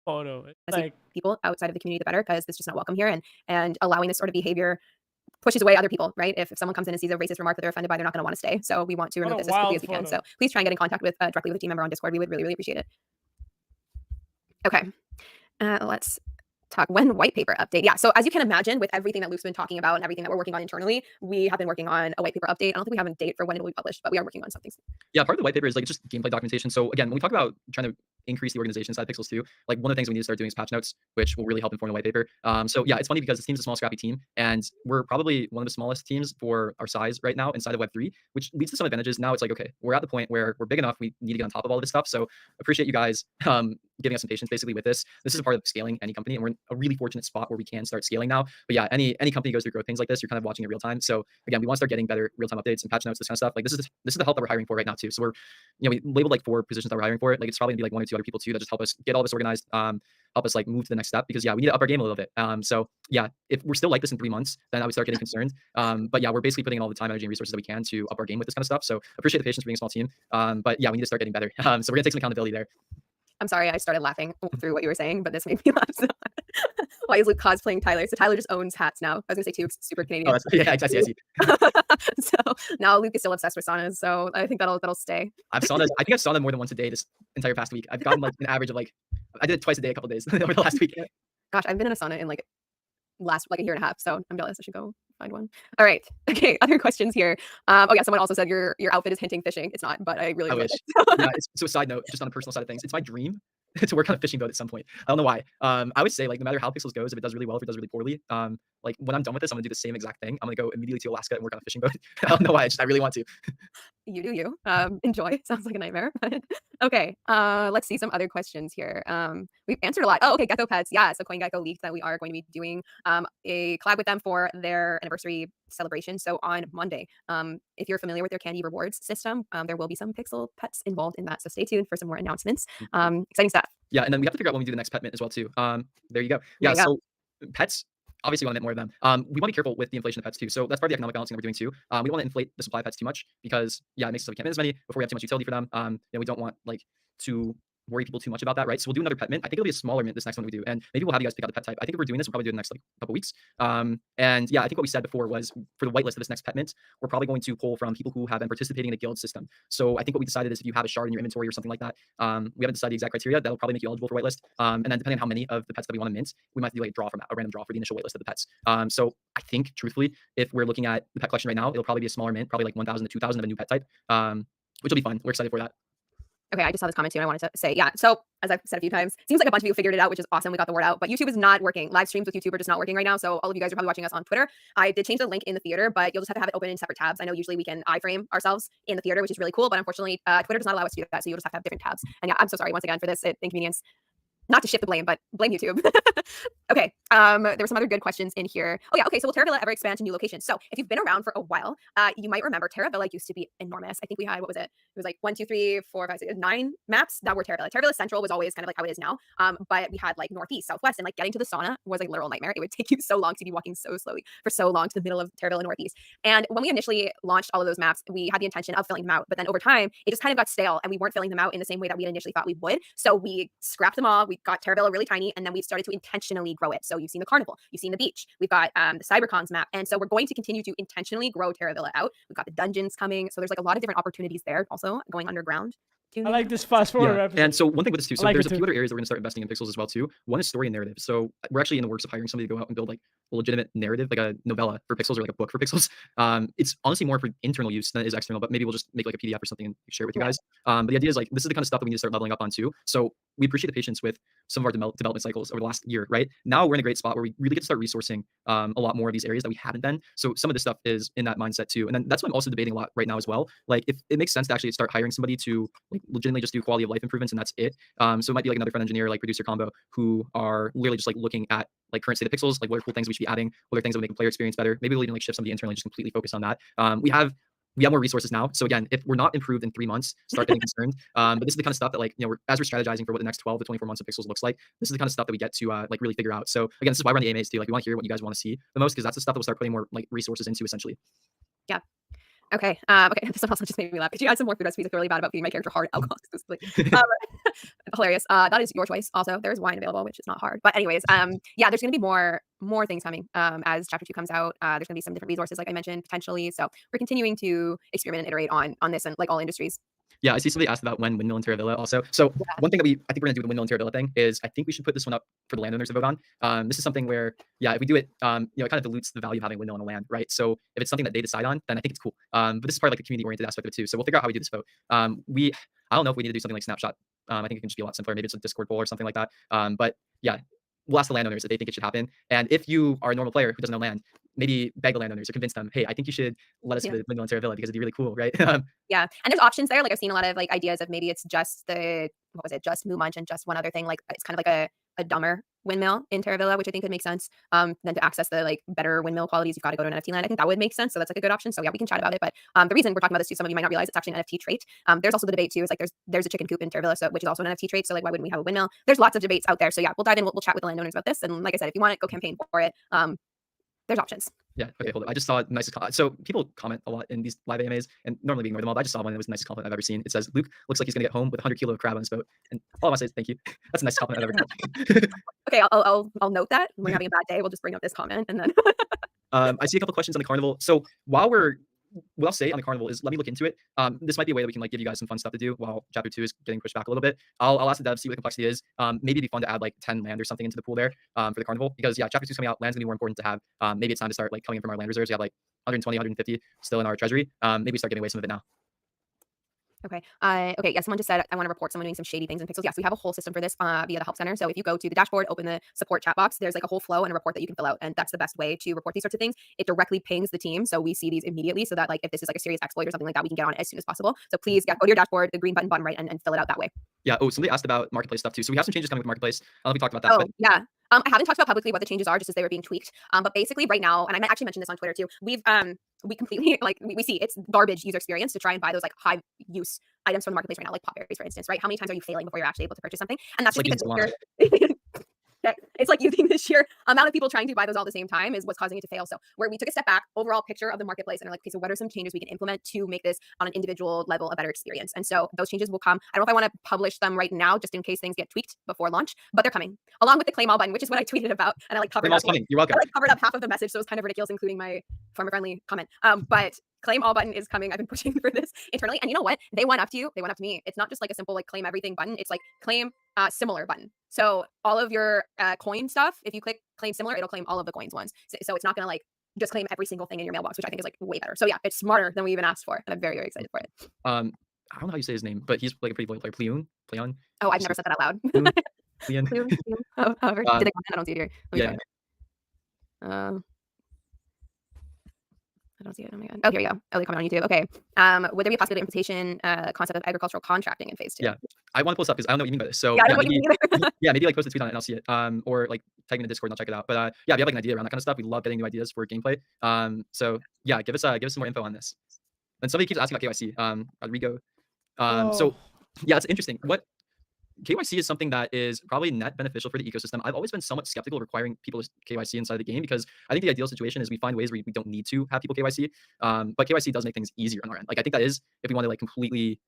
S1: photo. It's like
S4: people outside of the community, the better, because it's just not welcome here, and allowing this sort of behavior pushes away other people, right? If someone comes in and sees a racist remark that they're offended by, they're not going to want to stay. So we want to remove this as quickly as we can. So please try and get in contact with directly with a team member on Discord. We would really, really appreciate it. Okay, let's talk when white paper update. Yeah, so as you can imagine, with everything that Luke's been talking about and everything that we're working on internally, we have been working on a white paper update. I don't think we have a date for when it will be published, but we are working on something.
S5: Yeah, part of the white paper is like, it's just gameplay documentation. So again, when we talk about trying to increase the organization side of Pixels too, like one of the things we need to start doing is patch notes, which will really help inform the white paper. So yeah, it's funny because this team's a small, scrappy team, and we're probably one of the smallest teams for our size right now inside of Web3, which leads to some advantages. Now it's like, okay, we're at the point where we're big enough, we need to get on top of all of this stuff. So appreciate you guys giving us some patience basically with this. This is a part of scaling any company, and we're in a really fortunate spot where we can start scaling now. But yeah, any company goes through growth things like this, you're kind of watching it real time. So again, we want to start getting better real-time updates and patch notes, this kind of stuff. Like this is the help that we're hiring for right now too. So we're, we labeled like 4 positions that we're hiring for. Like it's probably gonna be like 1 or 2 other people too that just help us get all this organized, help us like move to the next step, because yeah, we need to up our game a little bit. So yeah, if we're still like this in 3 months, then I would start getting concerned. But yeah, we're basically putting in all the time, energy, and resources that we can to up our game with this kind of stuff. So appreciate the patience for being a small team. But yeah, we need to start getting better. So we're gonna take some accountability there.
S4: I'm sorry, I started laughing through what you were saying, but this made me laugh. So. Why is Luke cosplaying Tyler? So Tyler just owns hats now. I was gonna say too, super Canadian.
S5: Oh, yeah, I see.
S4: So now Luke is still obsessed with saunas, so I think that'll stay.
S5: I think I've sauna more than once a day this entire past week. I've gotten like an average of like, I did it twice a day a couple days over the last week.
S4: Gosh, I've been in a sauna in like a year and a half, so I'm jealous. I should go find one. All right. Okay. Other questions here. Oh yeah, someone also said your outfit is hinting fishing. It's not, but I really wish.
S5: Yeah, so a side note, just on a personal side of things, it's my dream to work on a fishing boat at some point. I don't know why. I would say like no matter how Pixels goes, if it does really well, if it does really poorly, like when I'm done with this, I'm gonna do the same exact thing. I'm gonna go immediately to Alaska and work on a fishing boat. I don't know why. I really want to.
S4: You do you. Enjoy. Sounds like a nightmare. Okay. Let's see some other questions here. We've answered a lot. Oh, okay. Gecko Pets. Yeah. So CoinGecko leaked that we are going to be doing a collab with them for their anniversary celebration. So on Monday, if you're familiar with their candy rewards system, there will be some Pixel Pets involved in that. So stay tuned for some more announcements. Exciting stuff.
S5: Yeah, and then we have to figure out when we do the next pet mint as well too. There you go.
S4: There
S5: Yeah,
S4: you go.
S5: so pets. Obviously, we want to mint more of them. We want to be careful with the inflation of pets too. So that's part of the economic balancing that we're doing too. We don't want to inflate the supply of pets too much because yeah, it makes it so we can't mint as many before we have too much utility for them. We don't want like to worry people too much about that, right? So we'll do another pet mint. I think it'll be a smaller mint this next one we do, and maybe we'll have you guys pick out the pet type. I think if we're doing this, we'll probably do it in the next like couple weeks. And yeah, I think what we said before was for the whitelist of this next pet mint, we're probably going to pull from people who have been participating in a guild system. So I think what we decided is if you have a shard in your inventory or something like that, we haven't decided the exact criteria. That'll probably make you eligible for whitelist. And then depending on how many of the pets that we want to mint, we might have to do like a draw from a random draw for the initial whitelist of the pets. So I think truthfully, if we're looking at the pet collection right now, it'll probably be a smaller mint, probably like 1,000 to 2,000 of a new pet type, which will be fun. We're excited for that.
S4: Okay, I just saw this comment too, and I wanted to say, yeah. So as I've said a few times, seems like a bunch of you figured it out, which is awesome. We got the word out, but YouTube is not working. Live streams with YouTube are just not working right now. So all of you guys are probably watching us on Twitter. I did change the link in the theater, but you'll just have to have it open in separate tabs. I know usually we can iframe ourselves in the theater, which is really cool, but unfortunately, Twitter does not allow us to do that. So you'll just have to have different tabs. And yeah, I'm so sorry once again for this inconvenience. Not to shift the blame, but blame YouTube. Okay, there were some other good questions in here. Oh yeah, okay, so will Terravilla ever expand to new locations? So if you've been around for a while, you might remember Terravilla used to be enormous. I think we had, what was it? It was like 1, 2, 3, 4, 5, 6, 9 maps that were Terravilla. Terravilla Central was always kind of like how it is now, but we had like Northeast, Southwest, and like getting to the sauna was like a literal nightmare. It would take you so long to be walking so slowly for so long to the middle of Terravilla Northeast. And when we initially launched all of those maps, we had the intention of filling them out, but then over time, it just kind of got stale and we weren't filling them out in the same way that we initially thought we would. So we scrapped them all. We got Terravilla really tiny, and then we've started to intentionally grow it. So you've seen the carnival, you've seen the beach, we've got the Cybercons map, and so we're going to continue to intentionally grow Terravilla out. We've got the dungeons coming, so there's like a lot of different opportunities there. Also going underground.
S1: I like this fast forward
S5: Yeah,
S1: episode.
S5: and so one thing with this too, so
S1: like
S5: there's
S1: it
S5: a few
S1: too.
S5: other areas that we're going to start investing in pixels as well too. One is story and narrative. So we're actually in the works of hiring somebody to go out and build like a legitimate narrative, like a novella for pixels or like a book for pixels. It's honestly more for internal use than it is external, but maybe we'll just make like a PDF or something and share it with you guys. But the idea is like this is the kind of stuff that we need to start leveling up on too. So we appreciate the patience with some of our development cycles over the last year, right? Now we're in a great spot where we really get to start resourcing a lot more of these areas that we haven't been. So some of this stuff is in that mindset too. And then that's what I'm also debating a lot right now as well. Like if it makes sense to actually start hiring somebody to like legitimately just do quality of life improvements and that's it. So it might be like another front engineer, like producer combo, who are literally just like looking at like current state of pixels, like what are cool things we should be adding, what are things that would make the player experience better. Maybe we'll even like shift somebody internally, just completely focus on that. We have more resources now. So again, if we're not improved in 3 months, start getting concerned. But this is the kind of stuff that like, as we're strategizing for what the next 12 to 24 months of pixels looks like, this is the kind of stuff that we get to like really figure out. So again, this is why we're on the AMAs too. Like we want to hear what you guys want to see the most, because that's the stuff that we'll start putting more like resources into essentially.
S4: Yeah. Okay. Okay. This also just made me laugh. Could you add some more food recipes? I feel really bad about feeding my character hard alcohol exclusively. Hilarious. That is your choice. Also, there's wine available, which is not hard. But anyways, yeah, there's gonna be more things coming as chapter 2 comes out. There's gonna be some different resources, like I mentioned, potentially. So we're continuing to experiment and iterate on this and like all industries.
S5: Yeah, I see somebody asked about when Windmill and Terravilla also. So one thing that I think we're gonna do with the Windmill and Terravilla thing is I think we should put this one up for the landowners to vote on. This is something where, yeah, if we do it, it kind of dilutes the value of having a windmill on a land, right? So if it's something that they decide on, then I think it's cool. But this is part of like the community-oriented aspect of it too. So we'll figure out how we do this vote. I don't know if we need to do something like Snapshot. I think it can just be a lot simpler. Maybe it's a Discord poll or something like that. But yeah, we'll ask the landowners if they think it should happen. And if you are a normal player who doesn't know land, maybe beg the landowners or convince them, hey, I think you should let us with Windmill and Terravilla because it'd be really cool, right?
S4: Yeah, and there's options there. Like I've seen a lot of like ideas of maybe it's just just Moo Munch and just one other thing. Like it's kind of like a dumber windmill in Terravilla, which I think could make sense. Then to access the like better windmill qualities, you've got to go to an NFT land. I think that would make sense. So that's like a good option. So yeah, we can chat about it. But the reason we're talking about this too, some of you might not realize it's actually an NFT trait. There's also the debate too. Is like there's a chicken coop in Terravilla, so which is also an NFT trait. So like why wouldn't we have a windmill? There's lots of debates out there. So yeah, we'll dive in. We'll chat with the landowners about this. And like I said, if you want it, go campaign for it. There's options.
S5: Yeah. Okay. Hold on. I just saw nicest comment. So people comment a lot in these live AMAs, and normally we ignore them all. But I just saw one that was the nicest compliment I've ever seen. It says, "Luke looks like he's gonna get home with 100 kilo of crab on his boat." And all I want to say is thank you. That's the nicest compliment I've ever had.
S4: Okay, I'll note that. When we're having a bad day, we'll just bring up this comment and then.
S5: I see a couple questions on the carnival. So what I'll say on the carnival is let me look into it. This might be a way that we can like give you guys some fun stuff to do while chapter 2 is getting pushed back a little bit. I'll ask the devs, see what the complexity is. Maybe it'd be fun to add like 10 land or something into the pool there for the carnival, because yeah, chapter 2 is coming out. Land's gonna be more important to have. Maybe it's time to start like coming in from our land reserves. We have like 120, 150 still in our treasury. Maybe start giving away some of it now.
S4: Okay. Okay. Yeah. Someone just said I want to report someone doing some shady things in Pixels. Yes, we have a whole system for this via the help center. So if you go to the dashboard, open the support chat box, there's like a whole flow and a report that you can fill out, and that's the best way to report these sorts of things. It directly pings the team, so we see these immediately, so that like if this is like a serious exploit or something like that, we can get on it as soon as possible. So please, yeah, go to your dashboard, the green button bottom right, and fill it out that way.
S5: Yeah. Oh, somebody asked about marketplace stuff too. So we have some changes coming with marketplace. I don't know if we talked about that.
S4: Oh
S5: But
S4: yeah. I haven't talked about publicly what the changes are, just as they were being tweaked. But basically, right now, and I might actually mention this on Twitter too. We completely like we see it's garbage user experience to try and buy those like high use items from the marketplace right now, like pop berries, for instance, right? How many times are you failing before you're actually able to purchase something? And that's
S5: it's
S4: just
S5: like
S4: because
S5: using
S4: it's like you think the sheer amount of people trying to buy those all at the same time is what's causing it to fail. So where we took a step back, overall picture of the marketplace, and are like, okay, so what are some changes we can implement to make this on an individual level a better experience? And so those changes will come. I don't know if I want to publish them right now, just in case things get tweaked before launch, but they're coming along with the claim all button, which is what I tweeted about, and I like covered up.
S5: coming. You're welcome.
S4: I like covered up half of the message, so it's kind of ridiculous, including my farmer-friendly comment. But claim all button is coming. I've been pushing for this internally, and you know what? They went up to you. They went up to me. It's not just like a simple like claim everything button. It's like claim similar button. So all of your coin stuff, if you click claim similar, it'll claim all of the coins ones. So it's not gonna like just claim every single thing in your mailbox, which I think is like way better. So yeah, it's smarter than we even asked for, and I'm very, very excited for it.
S5: I don't know how you say his name, but he's like a pretty loyal player. Pleon.
S4: Oh, I've never said that out loud.
S5: Pleon.
S4: However, did they comment? I don't see it here. Let me
S5: Yeah.
S4: try. I don't see it. Oh my god. Oh, here we go. Oh, they comment on YouTube. Okay. Would there be a possibility of implementation concept of agricultural contracting in phase 2?
S5: Yeah. I want to pull this up because I don't know what you mean by this. So
S4: Yeah, I don't know what you mean either.
S5: yeah, maybe like post a tweet on it and I'll see it. Or like tag me in the Discord and I'll check it out. But yeah, if you have like an idea around that kind of stuff, we love getting new ideas for gameplay. So yeah, give us some more info on this. And somebody keeps asking about KYC. Rodrigo. So yeah, it's interesting. What KYC is something that is probably net beneficial for the ecosystem. I've always been somewhat skeptical of requiring people to KYC inside the game because I think the ideal situation is we find ways where we don't need to have people KYC. But KYC does make things easier on our end. Like I think that is if we want to like completely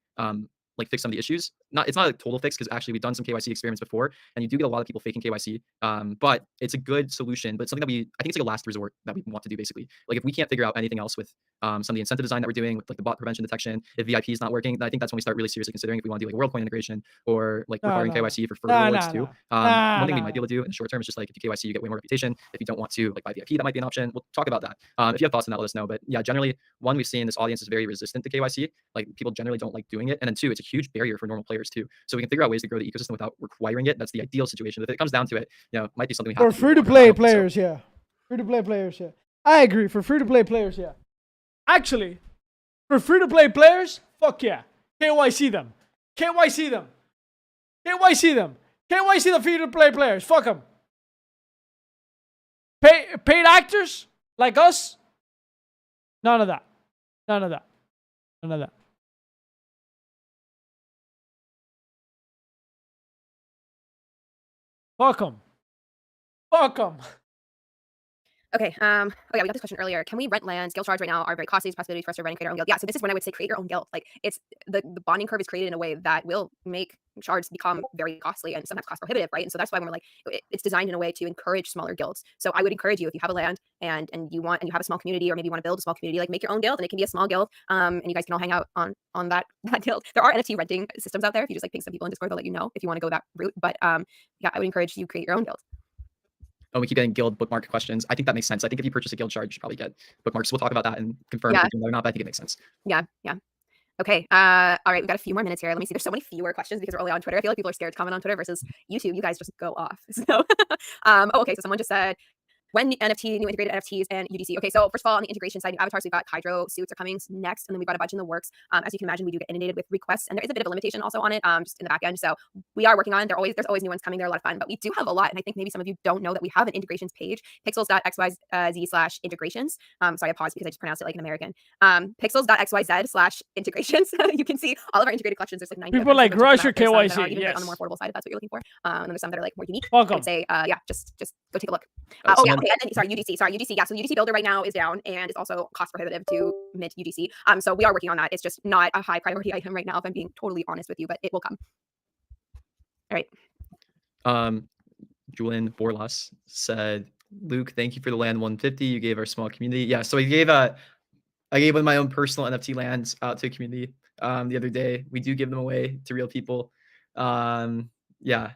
S5: like fix some of the issues. It's not a total fix because actually we've done some KYC experiments before, and you do get a lot of people faking KYC. But it's a good solution. But it's something that I think it's like a last resort that we want to do basically. Like if we can't figure out anything else with some of the incentive design that we're doing with like the bot prevention detection, if VIP is not working, then I think that's when we start really seriously considering if we want to do like WorldCoin integration or like requiring KYC for further rewards too. One thing we might be able to do in the short term is just like if you KYC, you get way more reputation. If you don't want to like buy VIP, that might be an option. We'll talk about that. If you have thoughts on that, let us know. But yeah, generally, one, we've seen this audience is very resistant to KYC. Like people generally don't like doing it, and then two, it's a huge barrier for normal players too. So we can figure out ways to grow the ecosystem without requiring it. That's the ideal situation. If it comes down to it, it might be something we have
S1: for
S5: to
S1: free-to-play players, yeah. Free-to-play players, yeah. I agree. For free-to-play players, yeah. Actually, for free-to-play players, fuck yeah. KYC them. KYC them. KYC them. KYC the free-to-play players. Fuck them. Paid actors like us? None of that. None of that. None of that. Fuck them. Fuck them.
S4: Okay. Oh yeah, we got this question earlier. Can we rent lands? Guild shards right now are very costly. There's possibility for us to rent and create our own guild. Yeah, so this is when I would say create your own guild. Like it's the bonding curve is created in a way that will make shards become very costly and sometimes cost prohibitive, right? And so that's why when we're like, it's designed in a way to encourage smaller guilds. So I would encourage you if you have a land and you have a small community, or maybe you want to build a small community, like make your own guild, and it can be a small guild. And you guys can all hang out on that guild. There are NFT renting systems out there. If you just like ping some people in Discord, they'll let you know if you want to go that route. But yeah, I would encourage you create your own guild.
S5: Oh, we keep getting guild bookmark questions. I think that makes sense. I think if you purchase a guild shard, you should probably get bookmarks. We'll talk about that and confirm whether or not, but I think it makes sense.
S4: Yeah. Okay. All right. We've got a few more minutes here. Let me see. There's so many fewer questions because we're only on Twitter. I feel like people are scared to comment on Twitter versus YouTube. You guys just go off. So, okay. So someone just said, when new integrated NFTs and UGC. Okay, so first of all, on the integration side, new avatars, we've got Hydro suits are coming next, and then we've got a bunch in the works. As you can imagine, we do get inundated with requests, and there is a bit of a limitation also on it, just in the back end. So we are working on it. There's always new ones coming. They're a lot of fun, but we do have a lot, and I think maybe some of you don't know that we have an integrations page, pixels.xyz/integrations. Sorry, I paused because I just pronounced it like an American. Pixels.xyz/integrations. You can see all of our integrated collections. There's like 9
S1: people like rush your KYC.
S4: Yes. On the more affordable side, if that's what you're looking for. And there's some that are like more unique.
S1: Welcome.
S4: I'd say, yeah, just go take a look. Okay. And then, sorry, UGC. Yeah, so the UGC builder right now is down, and it's also cost prohibitive to mint UGC. So we are working on that. It's just not a high priority item right now, if I'm being totally honest with you, but it will come. All right.
S5: Julian Borlas said, Luke, thank you for the land 150 you gave our small community. Yeah, so I gave one of my own personal NFT lands out to a community the other day. We do give them away to real people. Yeah.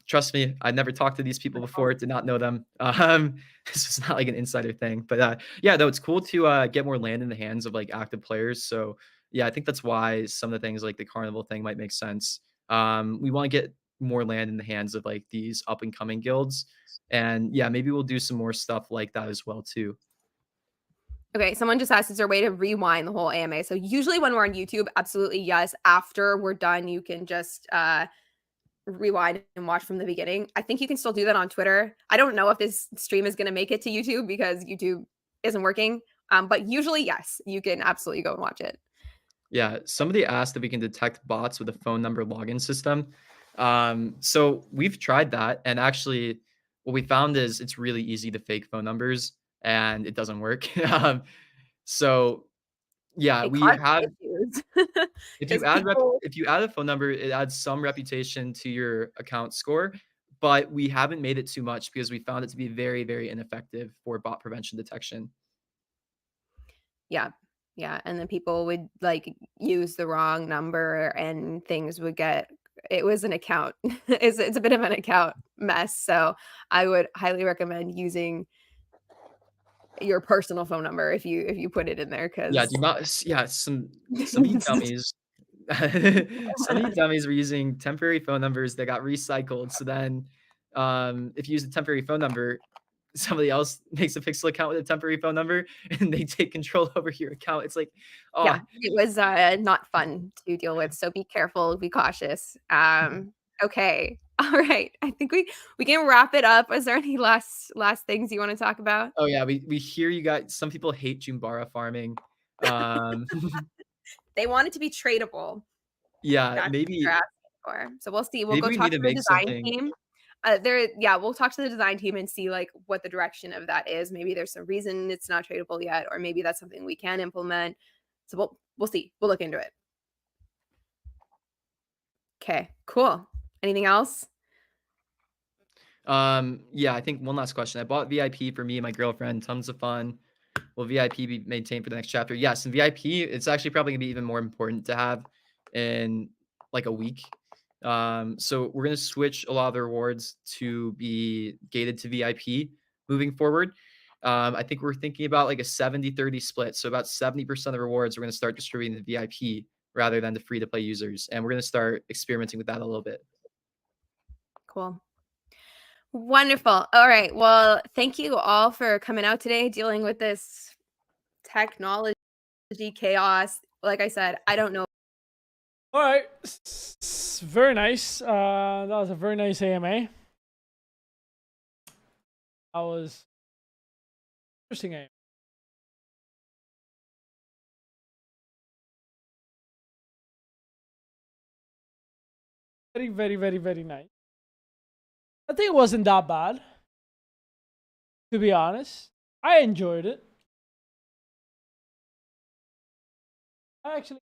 S5: Trust me, I'd never talked to these people before, did not know them. This was not like an insider thing. But yeah, though, it's cool to get more land in the hands of like active players. So yeah, I think that's why some of the things like the carnival thing might make sense. We want to get more land in the hands of like these up and coming guilds, and yeah, maybe we'll do some more stuff like that as well too.
S4: Okay, someone just asked, is there a way to rewind the whole AMA? So usually when we're on YouTube, absolutely yes. After we're done, you can just rewind and watch from the beginning. I think you can still do that on Twitter. I don't know if this stream is going to make it to YouTube because YouTube isn't working. But usually, yes, you can absolutely go and watch it.
S5: Yeah, somebody asked if we can detect bots with a phone number login system. So we've tried that, and actually, what we found is it's really easy to fake phone numbers, and it doesn't work. So yeah,
S4: It
S5: we
S4: causes
S5: have.
S4: issues
S5: If you
S4: because
S5: add
S4: people.
S5: if you add a phone number, it adds some reputation to your account score, but we haven't made it too much because we found it to be very, very ineffective for bot prevention detection.
S4: Yeah. Yeah, and then people would, like, use the wrong number and things would get it was an account. It's a bit of an account mess, so I would highly recommend using your personal phone number if you put it in there
S5: Yeah,
S4: 'cause
S5: do not yeah, some of you dummies some of you dummies were using temporary phone numbers that got recycled, so then, if you use a temporary phone number, somebody else makes a pixel account with a temporary phone number, and they take control over your account. It's like,
S4: Yeah,
S5: oh,
S4: it was, not fun to deal with, so be careful, be cautious. Okay. Alright, I think we can wrap it up. Is there any last things you wanna talk about?
S5: oh yeah, we hear you guys some people hate Jumbara farming. Um,
S4: They want it to be tradable.
S5: yeah,
S4: That's what they're
S5: maybe
S4: asking for. So we'll see. We'll
S5: maybe
S4: go
S5: we
S4: talk
S5: need
S4: to
S5: to
S4: the
S5: make
S4: design
S5: something.
S4: team. We'll talk to the design team and see like what the direction of that is. Maybe there's some reason it's not tradable yet, or maybe that's something we can implement. So we'll see. We'll look into it. Okay, cool. Anything else?
S5: Yeah, I think one last question. I bought VIP for me and my girlfriend. Tons of fun. Will VIP be maintained for the next chapter? Yes, and VIP, it's actually probably gonna be even more important to have in like a week. So we're gonna switch a lot of the rewards to be gated to VIP moving forward. I think we're thinking about like a 70-30 split. So about 70% of rewards we're gonna start distributing to VIP rather than to free to play users. And we're gonna start experimenting with that a little bit.
S4: Cool. Wonderful. All right. Well, thank you all for coming out today, dealing with this technology chaos. Like I said, I don't know.
S1: All right, very nice. That was a very nice AMA. That was interesting AMA. Very, very, very, very nice. I think it wasn't that bad, to be honest. I enjoyed it. I actually.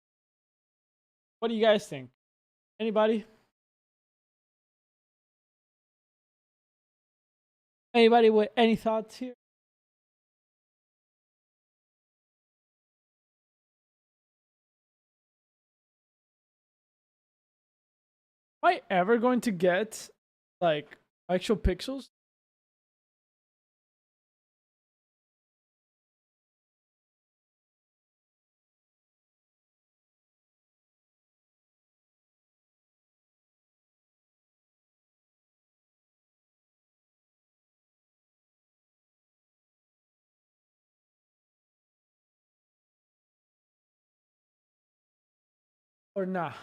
S1: What do you guys think? Anybody? Anybody with any thoughts here? Am I ever going to get like actual pixels? Or nah?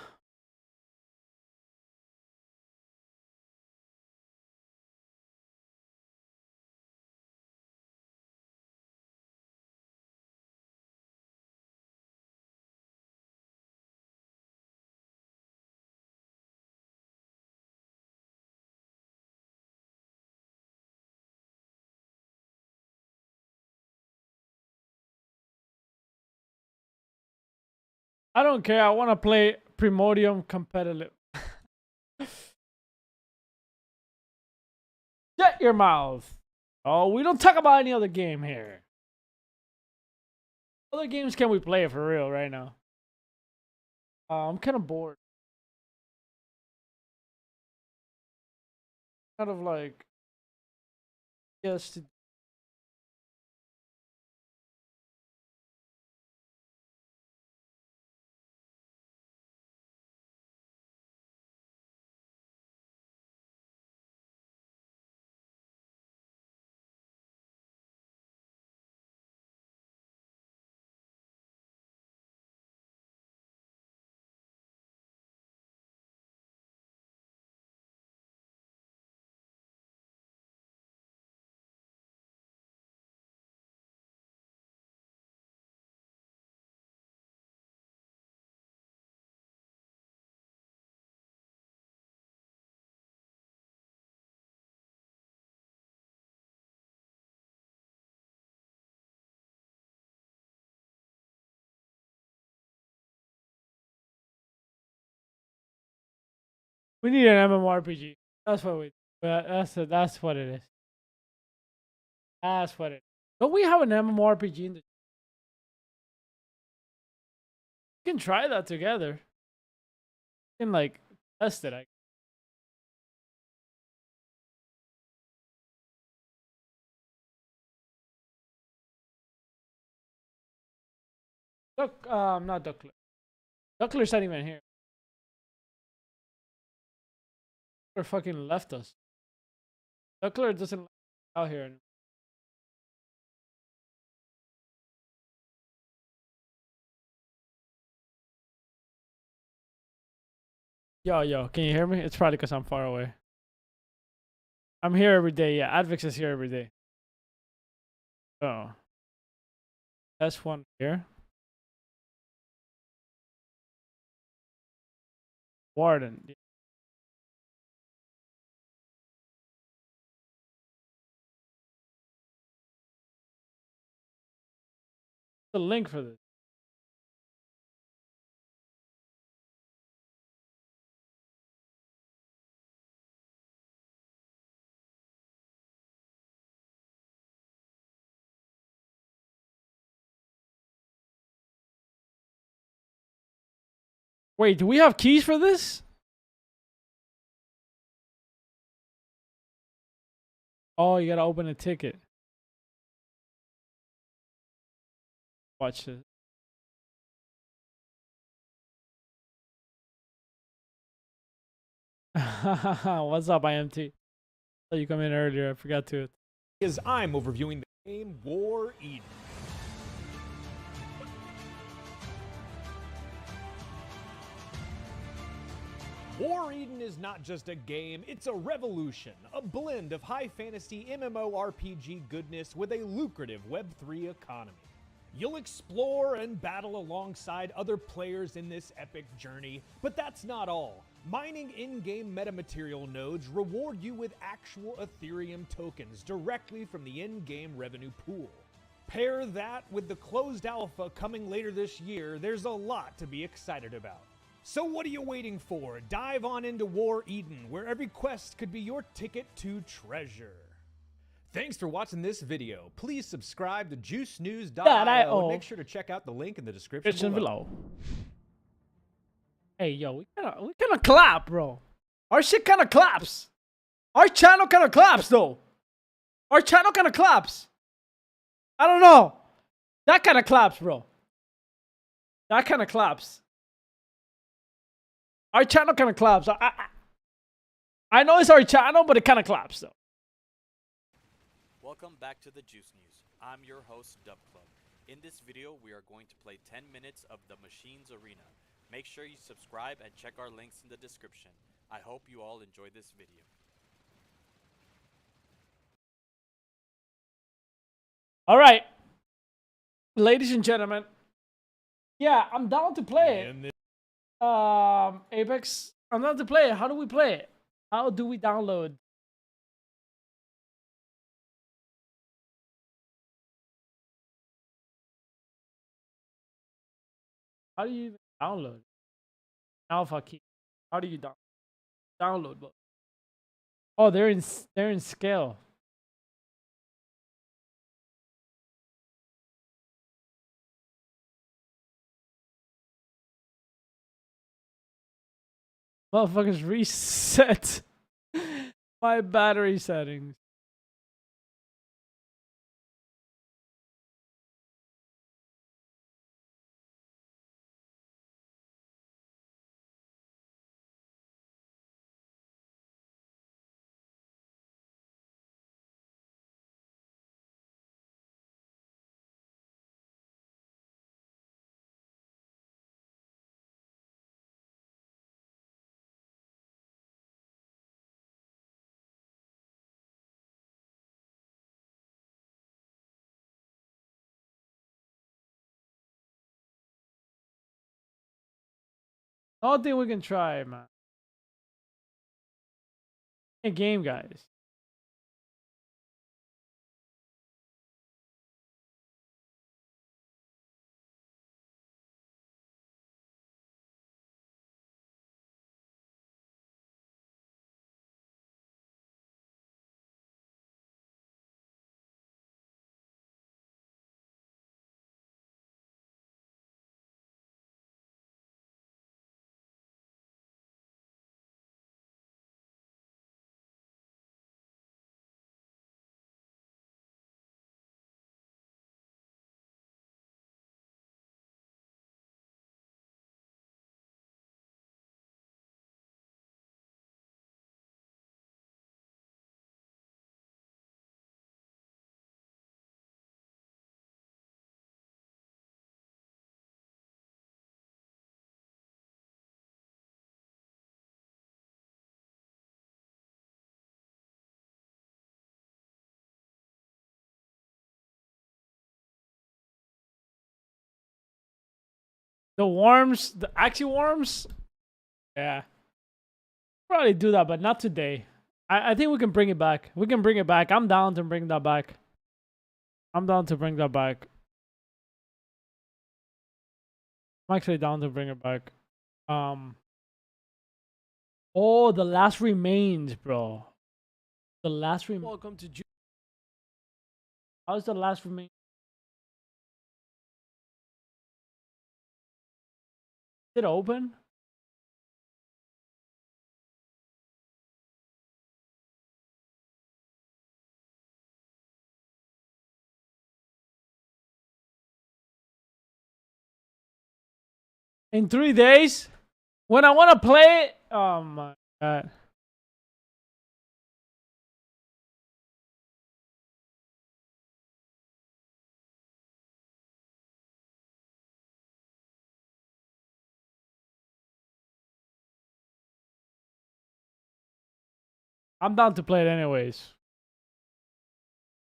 S1: I don't care. I want to play Primordium competitive. Shut your mouth. Oh, we don't talk about any other game here. Other games can we play for real right now? I'm kind of bored. Kind of like, yes, We need an MMORPG. That's what we. That's what it is. That's what it is. Don't we have an MMORPG in the? We can try that together. We can like test it. Not Duckler. Duckler's not even here. Duckler fucking left us. Duckler doesn't out here anymore. Yo, can you hear me? It's probably because I'm far away. I'm here every day. Yeah, Advix is here every day. Oh. That's one here. Warden. The link for this. Wait, do we have keys for this? Oh, you gotta open a ticket. Watch this. What's up, IMT? Thought you come in earlier. I forgot to.
S6: As I'm overviewing the game War Eden. War Eden is not just a game, it's a revolution, a blend of high fantasy MMORPG goodness with a lucrative Web3 economy. You'll explore and battle alongside other players in this epic journey, but that's not all. Mining in-game metamaterial nodes reward you with actual Ethereum tokens directly from the in-game revenue pool. Pair that with the closed alpha coming later this year, there's a lot to be excited about. So what are you waiting for? Dive on into War Eden, where every quest could be your ticket to treasure. Thanks for watching this video. Please subscribe to juicenews.io and make sure to check out the link in the description below.
S1: Hey, yo, we kind of clap, bro. Our shit kind of claps. Our channel kind of claps, though. Our channel kind of claps. I don't know. That kind of claps, bro. That kind of claps. Our channel kind of claps. I know it's our channel, but it kind of claps, though.
S7: Welcome back to the Juice News. I'm your host, Dub Club. In this video, we are going to play 10 minutes of the Machines Arena. Make sure you subscribe and check our links in the description. I hope you all enjoy this video.
S1: All right. Ladies and gentlemen. Yeah, I'm down to play it. Apex. I'm down to play it. How do we play it? How do we download? How do you even download? Alpha key. How do you download? Oh, they're in scale. Motherfuckers reset my battery settings. I don't think we can try, man. A game, guys. The worms, the axie worms. Yeah, probably do that, but not today. I think we can bring it back. We can bring it back. I'm down to bring that back. I'm down to bring that back. I'm actually down to bring it back. Oh, the last remains, bro. The last remains. Welcome to. How's the last remain? Is it open? In 3 days? When I want to play it? Oh my god. I'm down to play it anyways.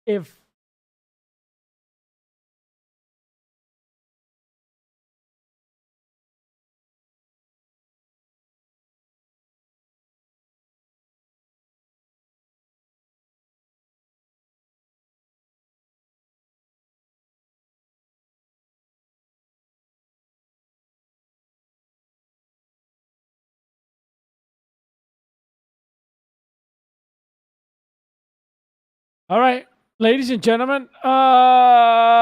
S1: If all right, ladies and gentlemen, I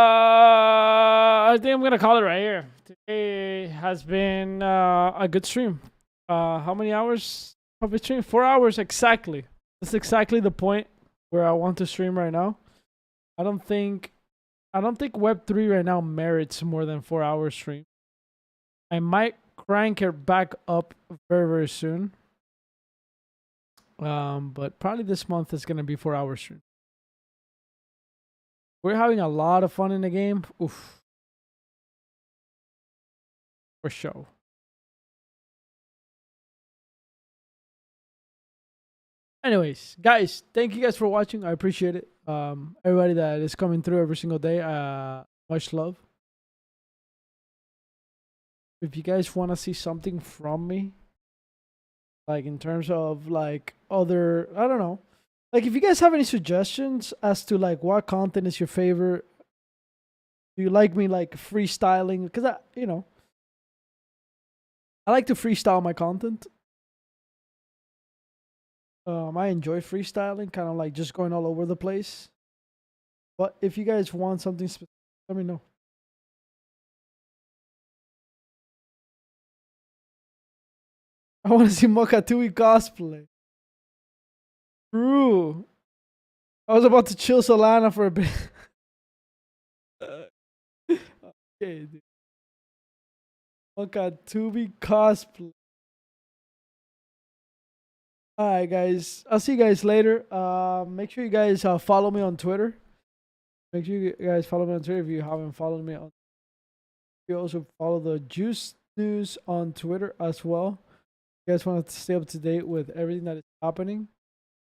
S1: think I'm gonna call it right here. Today has been a good stream. How many hours of a stream? 4 hours exactly. That's exactly the point where I want to stream right now. I don't think Web3 right now merits more than 4 hours stream. I might crank it back up very, very soon. But probably this month is gonna be 4 hours stream. We're having a lot of fun in the game. Oof. For sure. Anyways, guys, thank you guys for watching. I appreciate it. Everybody that is coming through every single day, much love. If you guys want to see something from me, like in terms of like other, I don't know, like if you guys have any suggestions as to like what content is your favorite, do you like me like freestyling? Because I like to freestyle my content. I enjoy freestyling, kind of like just going all over the place. But if you guys want something specific, let me know. I want to see Mokatui cosplay. True. I was about to chill Solana for a bit. Okay, dude. Mokatui cosplay. Alright, guys. I'll see you guys later. Make sure you guys follow me on Twitter. Make sure you guys follow me on Twitter if you haven't followed me on. You also follow the Juice News on Twitter as well. You guys want to stay up to date with everything that is happening.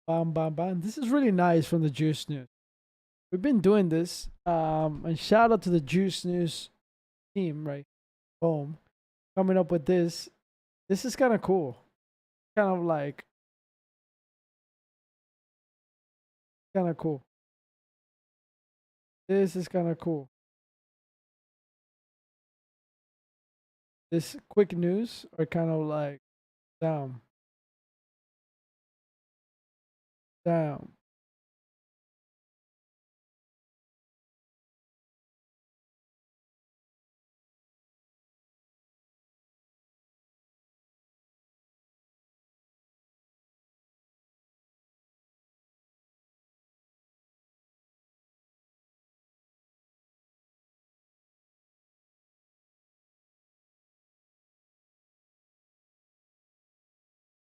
S1: Bam, bam, bam. This is really nice from the Juice News. We've been doing this. And shout out to the Juice News team, right? Boom. Coming up with this. This is kind of cool. Kind of like. Kind of cool. This is kind of cool. This quick news are kind of like. Damn. Damn.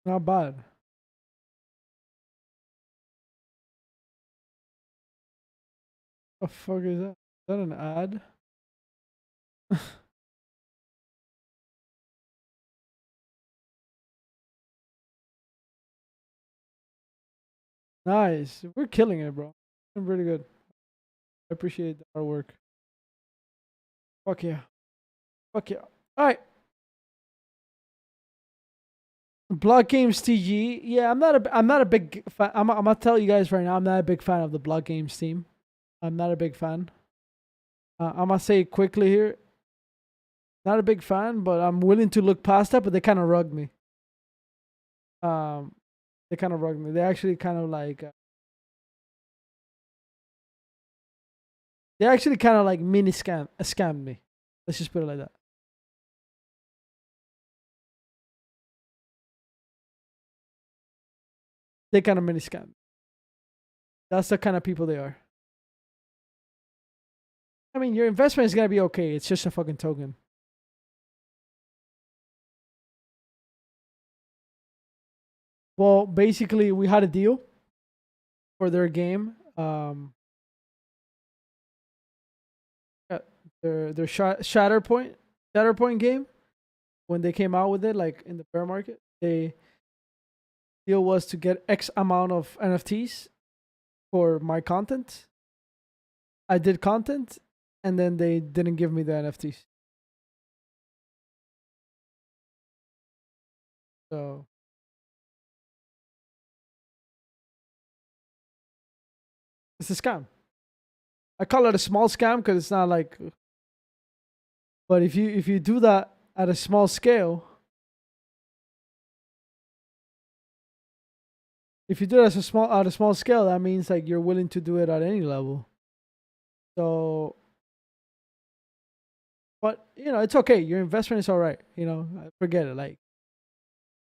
S1: Not bad. The fuck is that? Is that an ad? Nice. We're killing it, bro. I'm really good. I appreciate the hard work. Fuck yeah. Fuck yeah. All right. Block Games TG. Yeah, I'm not a big fan. I'm gonna tell you guys right now, I'm not a big fan of the Block Games team. I'm not a big fan. I'm gonna say it quickly here. Not a big fan, but I'm willing to look past that. But they kind of rugged me. They kind of rugged me. They actually kind of like. They actually kind of like mini scammed me. Let's just put it like that. They kind of mini scam. That's the kind of people they are. I mean, your investment is gonna be okay. It's just a fucking token. Well, basically, we had a deal for their game. Their Shatterpoint game, when they came out with it, like in the bear market, they deal was to get X amount of NFTs for my content. I did content, and then they didn't give me the NFTs. So it's a scam. I call it a small scam because it's not like. But if you do that at a small scale, if you do it at a small scale, that means like you're willing to do it at any level. So, but you know, it's okay. Your investment is all right. You know, forget it. Like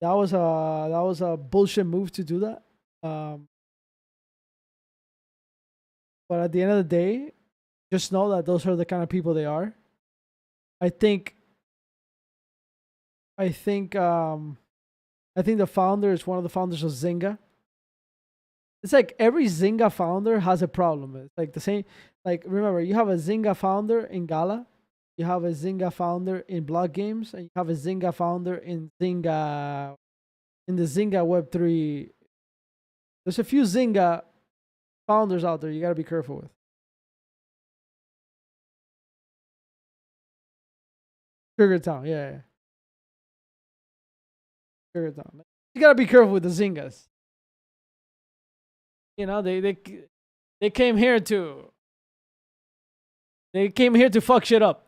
S1: that was a bullshit move to do that. But at the end of the day, just know that those are the kind of people they are. I think the founder is one of the founders of Zynga. It's like every Zynga founder has a problem. It's like the same. Like remember, you have a Zynga founder in Gala, you have a Zynga founder in Block Games, and you have a Zynga founder in the Zynga Web3. There's a few Zynga founders out there you gotta be careful with. Sugar Town, yeah. Sugar Town. You gotta be careful with the Zyngas. You know, they came here to fuck shit up.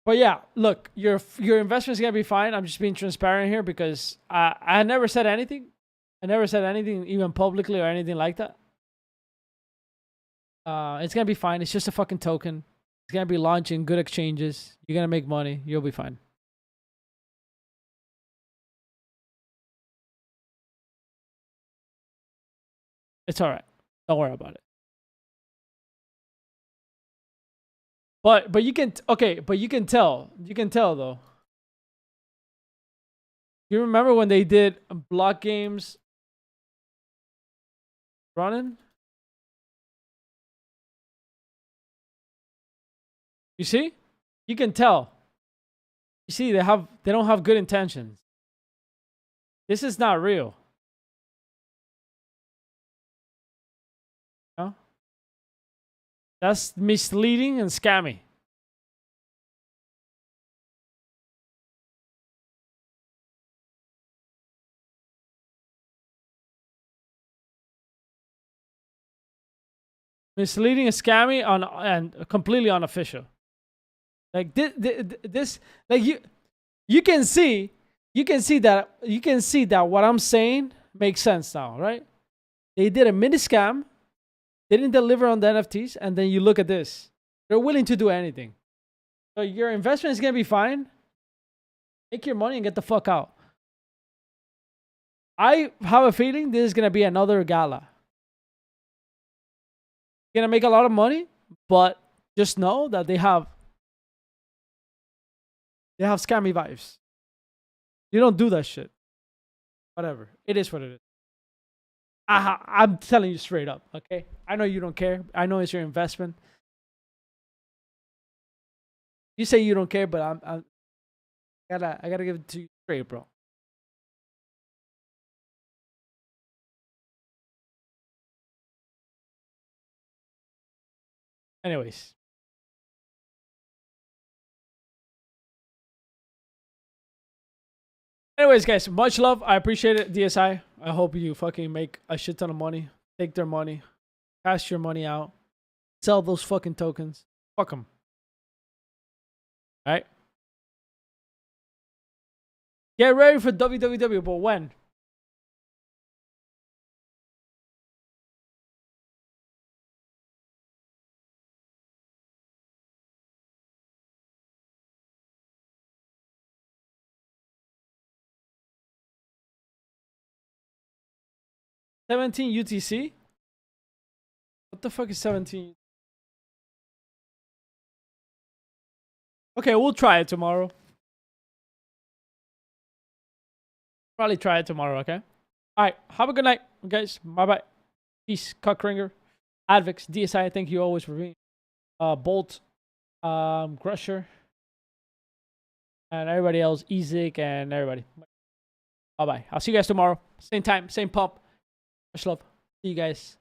S1: But yeah, look, your investment is gonna be fine. I'm just being transparent here because I never said anything. I never said anything, even publicly or anything like that. It's gonna be fine. It's just a fucking token. It's gonna be launching good exchanges. You're gonna make money. You'll be fine. It's all right. Don't worry about it. But you can but you can tell. You can tell though. You remember when they did Block Games running? You see? You can tell. You see, they don't have good intentions. This is not real. No? That's misleading and scammy. Misleading and scammy and completely unofficial. Like this like you can see that what I'm saying makes sense now, right? They did a mini scam, they didn't deliver on the NFTs, and then you look at this. They're willing to do anything. So your investment is gonna be fine. Make your money and get the fuck out. I have a feeling this is gonna be another gala. You're gonna make a lot of money, but just know that they have scammy vibes. You don't do that shit. Whatever. It is what it is. I'm telling you straight up, okay? I know you don't care. I know it's your investment. You say you don't care, but I gotta give it to you straight, bro. Anyways. Anyways, guys, much love. I appreciate it, DSI. I hope you fucking make a shit ton of money. Take their money. Cash your money out. Sell those fucking tokens. Fuck them. All right? Get ready for WWW, but when? $17 UTC? What the fuck is 17? Okay, we'll try it tomorrow. Probably try it tomorrow, okay? Alright, have a good night, guys. Bye-bye. Peace, Cuckringer, Advix, DSI, thank you always for being. Bolt, Crusher, and everybody else, Ezik, and everybody. Bye-bye. I'll see you guys tomorrow. Same time, same pump. Much love. See you guys.